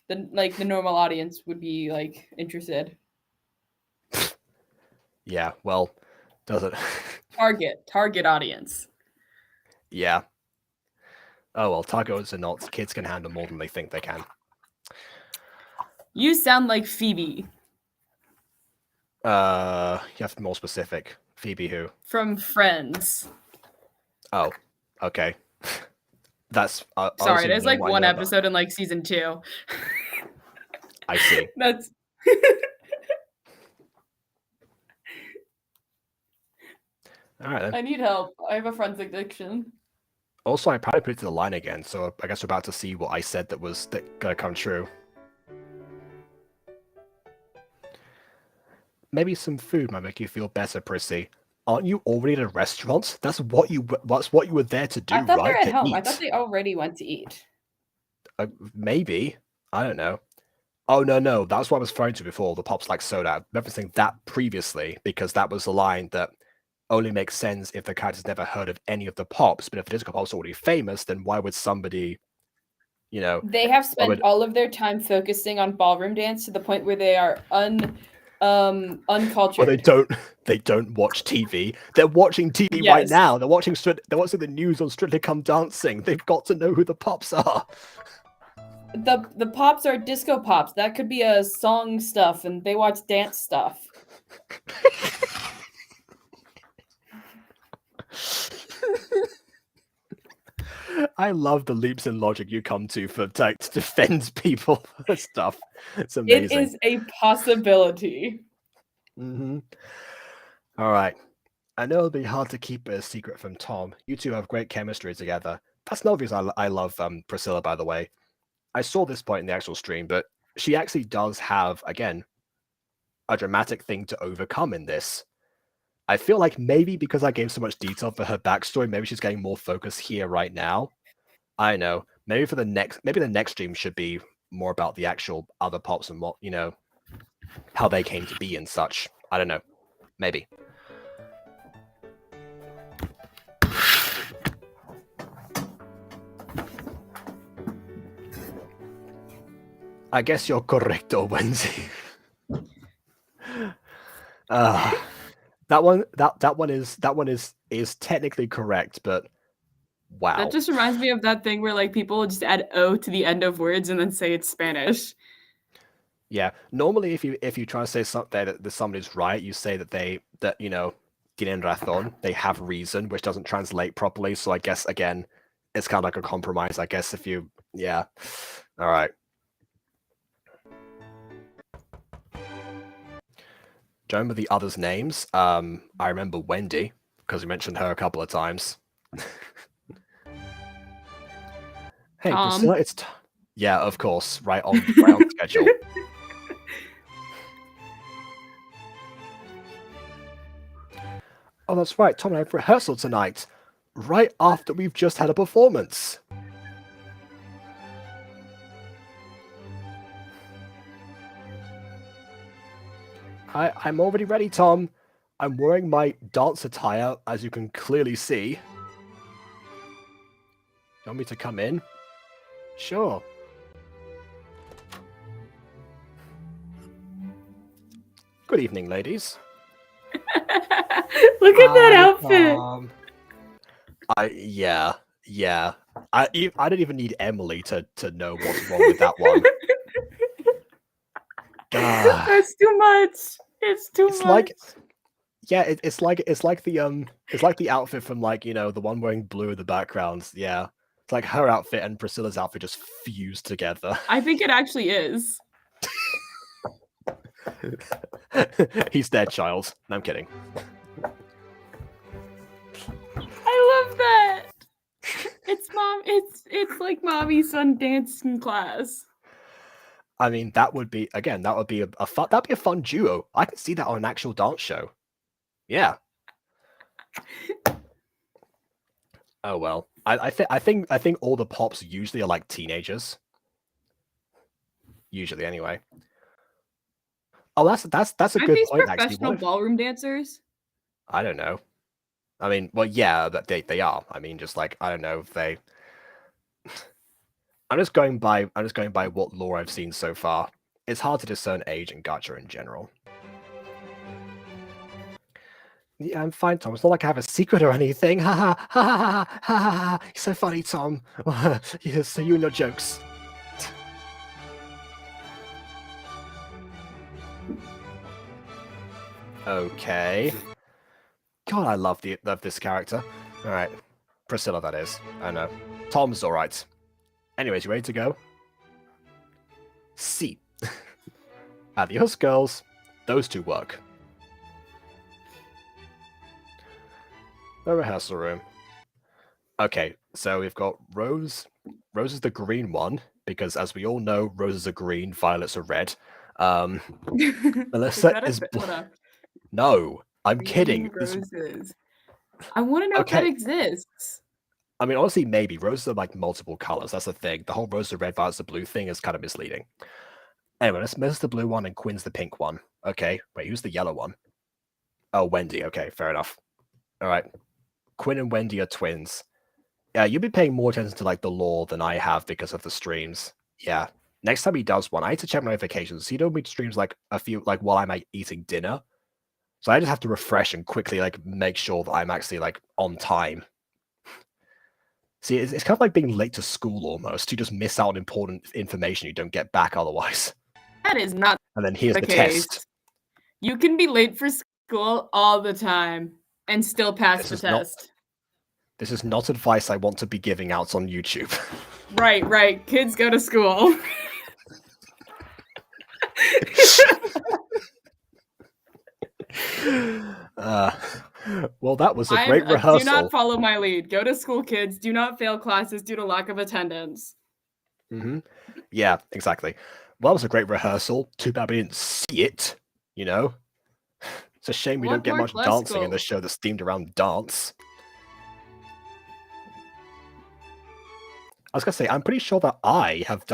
the normal audience would be like interested. Yeah, well, does it? Target audience. Yeah. Oh well, tacos are not. Kids can handle more than they think they can. You sound like Phoebe. You have to be more specific. Phoebe who? From Friends. Oh, okay. That's sorry. There's like one episode in like season 2. I see. That's. All right then. I need help. I have a Friends addiction. Also, I probably predicted the line again, so I guess we're about to see what I said that gonna come true. Maybe some food might make you feel better, Prissy. Aren't you already at a restaurant? That's what you were there to do, I thought right? they're at To home. eat. I thought they already went to eat. Maybe. I don't know. Oh, no. That's what I was referring to before, the Pops Like Soda. I'm referencing that previously, because that was the line that only makes sense if the character's never heard of any of the Pops. But if the Disco Pop's already famous, then why would somebody, you know... They have spent all of their time focusing on ballroom dance to the point where they are uncultured. Well, they don't watch TV. They're watching TV right now. They're watching the news on Strictly Come Dancing. They've got to know who the Pops are. The Pops are Disco Pops. That could be a song stuff, and they watch dance stuff. I love the leaps in logic you come to to defend people for stuff. It's amazing. It is a possibility. Mm-hmm. All right. I know it'll be hard to keep it a secret from Tom. You two have great chemistry together. That's another reason I love Priscilla, by the way. I saw this point in the actual stream, but she actually does have, again, a dramatic thing to overcome in this. I feel like maybe because I gave so much detail for her backstory, maybe she's getting more focus here right now. I know. Maybe the next stream should be more about the actual other pops and what, how they came to be and such. I don't know. Maybe. I guess you're correcto, Wendy. That one is technically correct, but wow. That just reminds me of that thing where like people just add "o" to the end of words and then say it's Spanish. Yeah, normally if you try to say something that somebody's right, you say that tienen razón, they have reason, which doesn't translate properly. So I guess again, it's kind of like a compromise. I guess all right. Do you remember the others' names? I remember Wendy because we mentioned her a couple of times. Hey, Priscilla, it's yeah, of course, right on schedule. Oh, that's right. Tom and I have rehearsal tonight, right after we've just had a performance. I'm already ready, Tom. I'm wearing my dance attire, as you can clearly see. You want me to come in? Sure. Good evening, ladies. Look at that outfit. Yeah. I don't even need Emily to know what's wrong with that one. That's too much. It's too much. Like, yeah, it's like the outfit from the one wearing blue in the background. Yeah, it's like her outfit and Priscilla's outfit just fused together. I think it actually is. He's their child. No, I'm kidding. I love that. It's like mommy son dance in class. I mean, that would be a fun duo. I can see that on an actual dance show. Yeah. Oh well. I think all the pops usually are like teenagers. Usually, anyway. Oh, that's a good point. Actually, professional ballroom dancers? I don't know. I mean, well, yeah, that they are. I mean, just like I don't know if they. I'm just going by what lore I've seen so far. It's hard to discern age in Gacha in general. Yeah, I'm fine, Tom. It's not like I have a secret or anything. Ha ha ha ha ha ha. You're so funny, Tom. Yeah, so you and your jokes. Okay. God, I love this character. All right, Priscilla, that is. I know. Tom's all right. Anyways, you ready to go? See. Adios, girls. Those two work. The rehearsal room. Okay, so we've got Rose. Rose is the green one, because as we all know, roses are green, violets are red. Melissa is No, I'm kidding. Roses. I want to know if that exists. I mean, honestly, maybe. Roses are like multiple colors. That's the thing. The whole rose are red, violets are blue thing is kind of misleading. Anyway, Mel's the blue one and Quinn's the pink one. Okay, wait, who's the yellow one? Oh, Wendy. Okay, fair enough. All right. Quinn and Wendy are twins. Yeah, you'll be paying more attention to like the lore than I have because of the streams. Yeah. Next time he does one, I need to check my notifications. He don't streams like while I'm like eating dinner. So I just have to refresh and quickly like make sure that I'm actually like on time. See, it's kind of like being late to school almost. You just miss out on important information you don't get back otherwise. That is not. And then here's the case. test. You can be late for school all the time and still pass the test. This is not advice I want to be giving out on YouTube. Right. Kids go to school. Well, that was a great rehearsal. Do not follow my lead. Go to school, kids. Do not fail classes due to lack of attendance. Yeah, exactly. Well, that was a great rehearsal. Too bad we didn't see it, you know? It's a shame we don't get much dancing in the show that's themed around dance. I was gonna say, I'm pretty sure that I have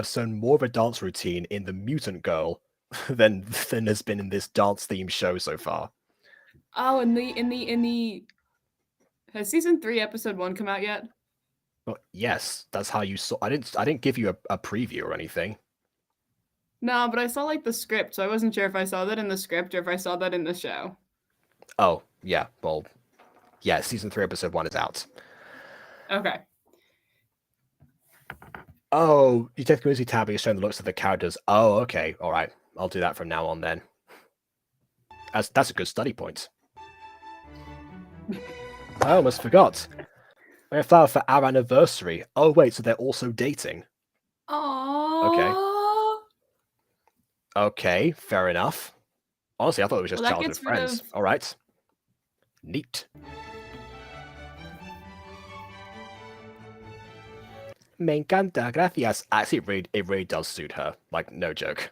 shown more of a dance routine in the Mutant Girl than has been in this dance themed show so far. Oh, in the has season 3 episode 1 come out yet? Well, yes, that's how you saw. I didn't give you a preview or anything. No, but I saw like the script, so I wasn't sure if I saw that in the script or if I saw that in the show. Oh, yeah. Well, yeah, season 3 episode 1 is out. Okay. Oh, you take the community tab, you're showing the looks of the characters. Oh, okay. All right. I'll do that from now on then. That's a good study point. I almost forgot. We have flower for our anniversary. Oh, wait, so they're also dating. Aww. Okay, fair enough. Honestly, I thought it was just Well, that childhood gets rid friends. of- All right. Neat. Me encanta, gracias. Actually, it really does suit her. Like, no joke.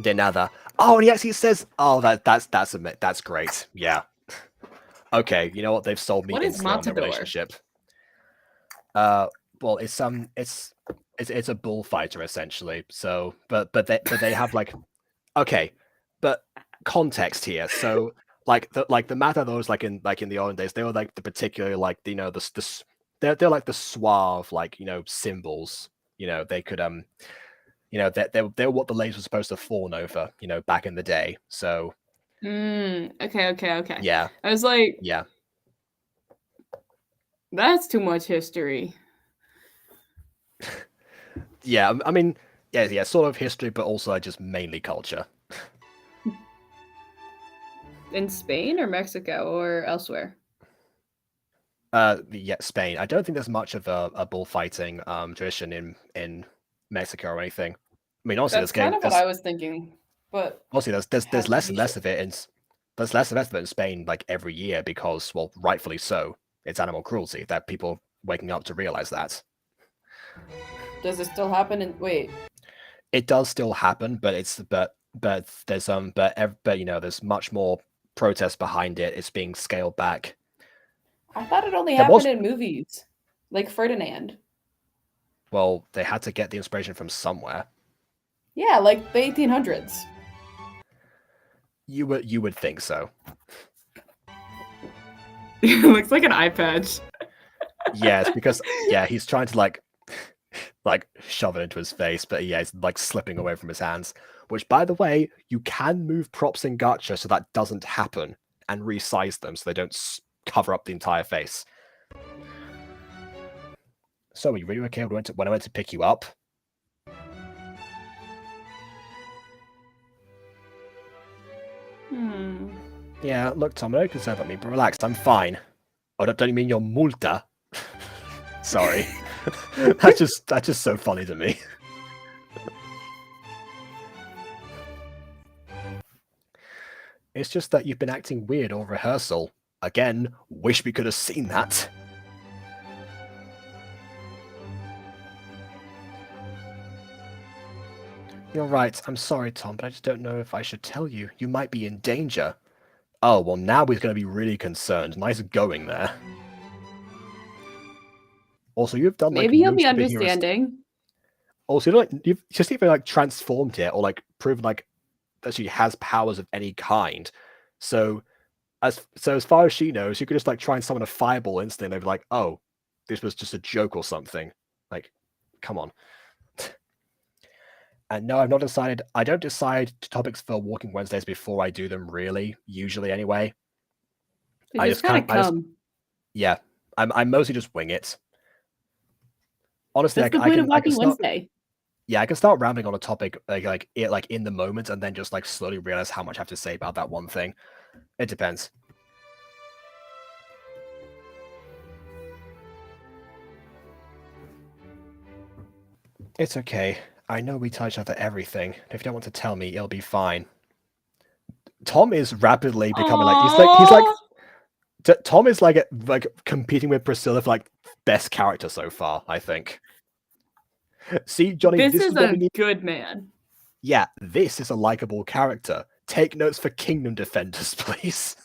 De nada. Oh, and he actually says, "Oh, that's great." Yeah. Okay, you know what? They've sold me What is instantly on their Matador? relationship. Well, it's a bullfighter essentially. So, but they have like, okay, but context here. So, like the matadors, like in the olden days, they were like the particularly like they're like the suave like symbols. They could they're what the ladies were supposed to fawn over. Back in the day. So. Okay. Yeah. I was like, Yeah. that's too much history. Yeah, I mean, yeah, sort of history, but also just mainly culture. In Spain or Mexico or elsewhere? Yeah, Spain. I don't think there's much of a bullfighting tradition in Mexico or anything. I mean, honestly, That's kind of what I was thinking, but honestly, there's less and less of it, and there's less and less of it in Spain like every year because, well, rightfully so. It's animal cruelty that people waking up to realize that. Does it still happen? Wait, it does still happen, but there's there's much more protest behind it. It's being scaled back. I thought it only happened in movies, like Ferdinand. Well, they had to get the inspiration from somewhere. Yeah, like the 1800s. You would think so. It looks like an eye patch. Yes, because he's trying to like shove it into his face, but it's like slipping away from his hands. Which, by the way, you can move props in Gacha so that doesn't happen and resize them so they don't cover up the entire face. So, are you really okay when I went to pick you up? Yeah, look, Tom, don't concern about me, but relax, I'm fine. Oh, don't you mean you're multa? Sorry. That's just so funny to me. It's just that you've been acting weird all rehearsal. Again, wish we could have seen that. You're right, I'm sorry, Tom, but I just don't know if I should tell you. You might be in danger. Oh, well, now he's going to be really concerned. Nice going there. Also, you've done maybe he'll be understanding. Also, you've just even like transformed it or like proven like that she has powers of any kind. So as far as she knows, you could just like try and summon a fireball instantly. They'd be like, "Oh, this was just a joke or something." Like, come on. And no, I've not decided. I don't decide topics for Walking Wednesdays before I do them. Really, usually anyway. I just kind of come. Yeah, I mostly just wing it. Honestly, that's the point of Walking Wednesday. Yeah, I can start rambling on a topic like in the moment, and then just like slowly realize how much I have to say about that one thing. It depends. It's okay. I know we tell each other everything. If you don't want to tell me, it'll be fine. Tom is rapidly becoming Tom is like competing with Priscilla for like best character so far, I think. See, Johnny, This is is what we a need. good man. Yeah, this is a likable character. Take notes for Kingdom Defenders, please.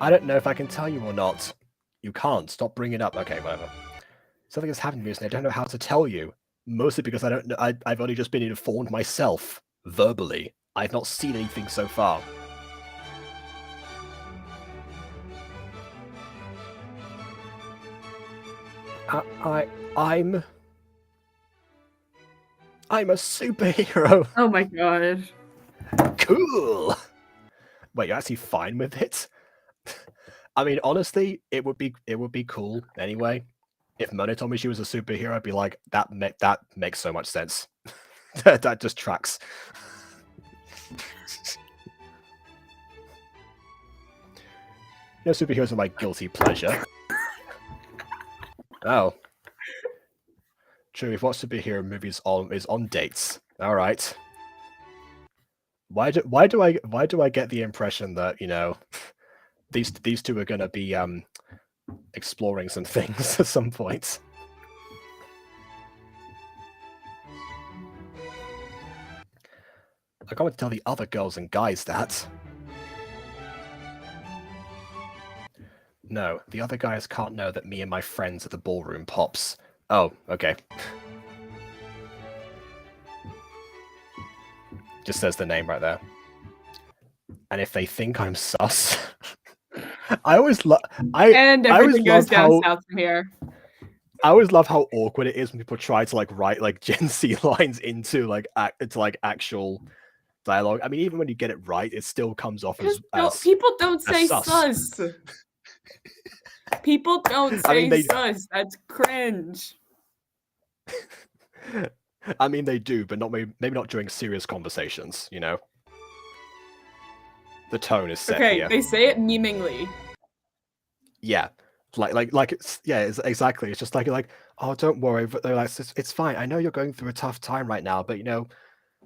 I don't know if I can tell you or not. You can't. Stop bringing it up. Okay, whatever. Something has happened recently. I don't know how to tell you. Mostly because I don't know. I've only just been informed myself, verbally. I've not seen anything so far. I'm a superhero. Oh my god. Cool. Wait, you're actually fine with it? I mean, honestly, it would be cool anyway. If Mona told me she was a superhero, I'd be like, that makes so much sense. That just tracks. No, superheroes are my guilty pleasure. Oh. True, we've watched superhero movies is on dates. Alright. Why do I get the impression that, you know, these two are gonna be exploring some things at some point? I can't tell the other girls and guys that. No, the other guys can't know that me and my friends are the Ballroom Pops. Oh, okay. Just says the name right there. And if they think I'm sus, I always love. And everything goes down south from here. I always love how awkward it is when people try to like write like Gen Z lines into actual dialogue. I mean, even when you get it right, it still comes off as people don't say sus. People don't say sus. That's cringe. I mean, they do, but maybe not during serious conversations. You know, the tone is set here. They say it meaningly. Yeah, it's exactly. It's just like, oh, don't worry. But they're like, it's fine. I know you're going through a tough time right now, but you know,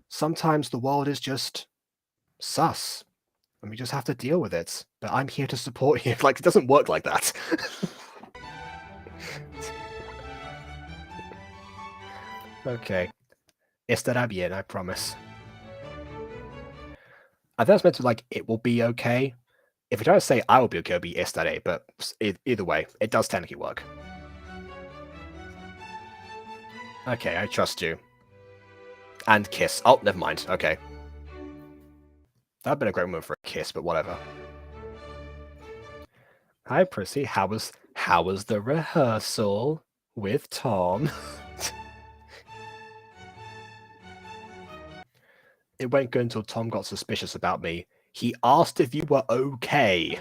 sometimes the world is just sus, and we just have to deal with it. But I'm here to support you. Like, it doesn't work like that. Okay. Estará bien, I promise. I think that's meant to like, it will be okay. If you're trying to say I will be okay, it'll be estaré, but either way, it does technically work. Okay, I trust you. And kiss. Oh, never mind. Okay. That'd been a great moment for a kiss, but whatever. Hi, Prissy. How was the rehearsal with Tom? It went good until Tom got suspicious about me. He asked if you were okay.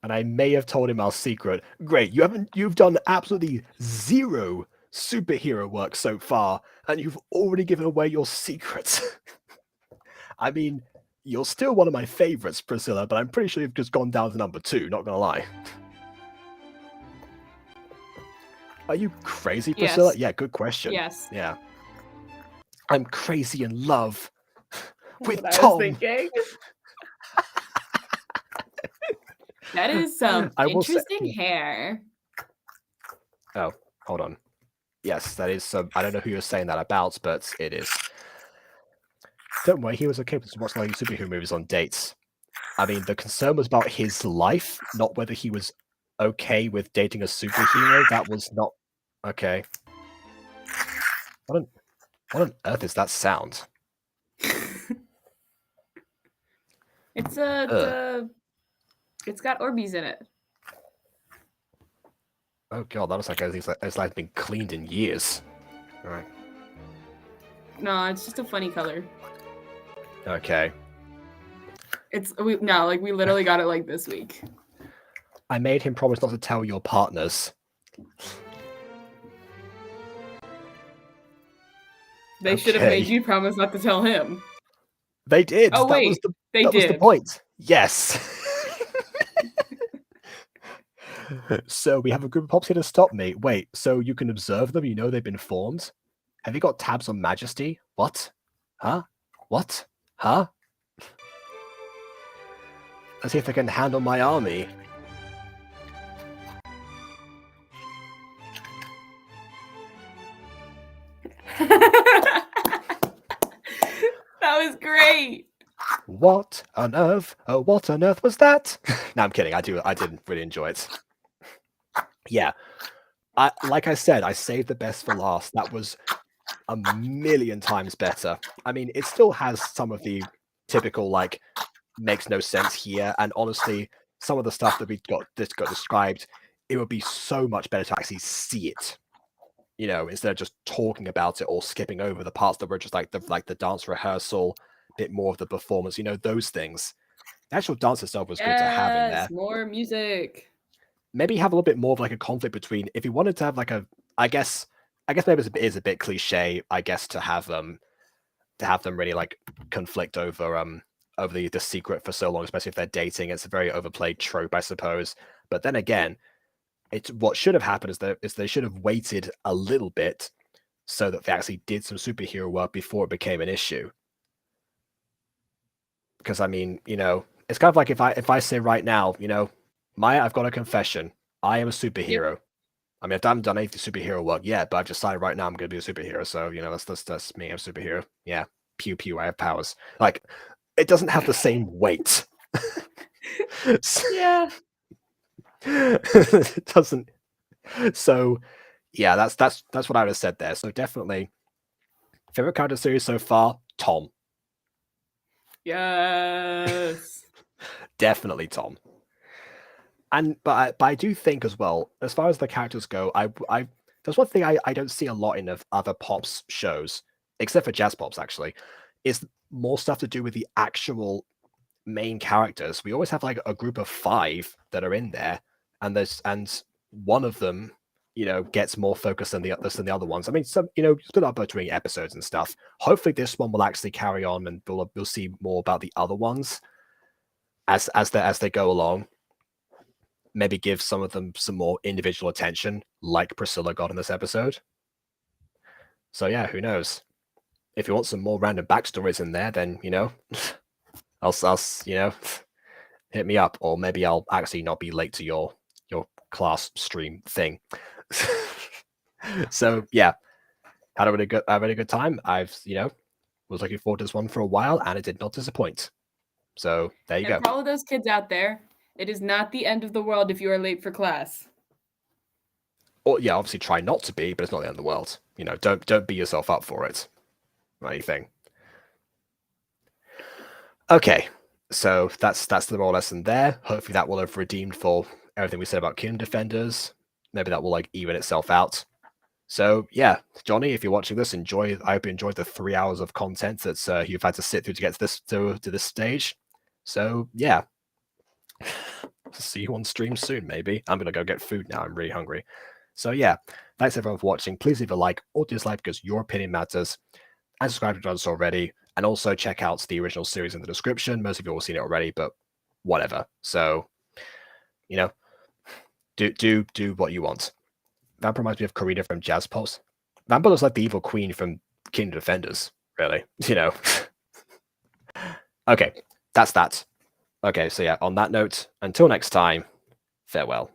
And I may have told him our secret. Great, you've done absolutely zero superhero work so far, and you've already given away your secret. I mean, you're still one of my favorites, Priscilla, but I'm pretty sure you've just gone down to number 2, not gonna lie. Are you crazy, Priscilla? Yes. Yeah, good question. Yes. Yeah. I'm crazy in love with What Tom. I was thinking. That is some interesting hair. Oh, hold on. Yes, that is some. I don't know who you're saying that about, but it is. Don't worry, he was okay with watching like superhero movies on dates. I mean, the concern was about his life, not whether he was okay with dating a superhero. That was not okay. What on earth is that sound? It's got Orbeez in it. Oh god, that looks like it's like been cleaned in years. All right. No, it's just a funny color. Okay. We literally got it like this week. I made him promise not to tell your partners. They should have made you promise not to tell him. They did. Oh, that wait, was the they that was the did. point. Yes. So we have a group of pops here to stop me. Wait, so you can observe them? You know they've been formed? Have you got tabs on Majesty? What? Huh? What? Huh? Let's see if they can handle my army. That was great. What on earth? Oh, what on earth was that? No, I'm kidding. I didn't really enjoy it. Yeah. Like I said, I saved the best for last. That was a million times better. I mean, it still has some of the typical, like, makes no sense here. And honestly, some of the stuff that got described, it would be so much better to actually see it. You know, instead of just talking about it or skipping over the parts that were just like the dance rehearsal, a bit more of the performance, you know, those things. The actual dance itself was good to have in there. More music. Maybe have a little bit more of like a conflict between, if you wanted to have like a, I guess maybe it is a bit cliche, I guess, to have them really like conflict over the secret for so long, especially if they're dating. It's a very overplayed trope, I suppose. But then again, it's what should have happened is they should have waited a little bit so that they actually did some superhero work before it became an issue. Because I mean, you know, it's kind of like if I say right now, you know, Maya, I've got a confession. I am a superhero. Yep. I mean, I haven't done any superhero work yet, but I've decided right now I'm going to be a superhero. So, you know, that's me. I'm a superhero. Yeah. Pew, pew. I have powers. Like, it doesn't have the same weight. Yeah. It doesn't. So, yeah, that's what I would have said there. So definitely, favorite character series so far, Tom. Yes. Definitely Tom. But I do think as well, as far as the characters go, I there's one thing I don't see a lot in of other Pops shows, except for Jazz Pops actually, is more stuff to do with the actual main characters. We always have like a group of 5 that are in there, and one of them, you know, gets more focus than the other ones. I mean, some, you know, split up between episodes and stuff. Hopefully this one will actually carry on, and we'll see more about the other ones as they go along. Maybe give some of them some more individual attention, like Priscilla got in this episode. So yeah, who knows? If you want some more random backstories in there, then, you know, I'll you know, hit me up, or maybe I'll actually not be late to your class stream thing. So yeah, had a really good time. I've, you know, was looking forward to this one for a while, and it did not disappoint. So there you go. For all of those kids out there, it is not the end of the world if you are late for class. Or yeah, obviously try not to be, but it's not the end of the world. You know, don't beat yourself up for it or anything. Okay, so that's the moral lesson there. Hopefully that will have redeemed for everything we said about Kingdom Defenders. Maybe that will like even itself out. So yeah, Johnny, if you're watching this, I hope you enjoyed the 3 hours of content that you've had to sit through to get to this stage. So yeah, see you on stream soon. Maybe I'm gonna go get food now. I'm really hungry. So yeah, thanks everyone for watching. Please leave a like or dislike because your opinion matters. And subscribe if you've done so already. And also check out the original series in the description. Most of you have all seen it already, but whatever. So, you know, do what you want. Vampire reminds me of Karina from Jazz Pops. Vampire looks like the evil queen from Kingdom Defenders, really. You know. Okay, that's that. Okay, so yeah, on that note, until next time, farewell.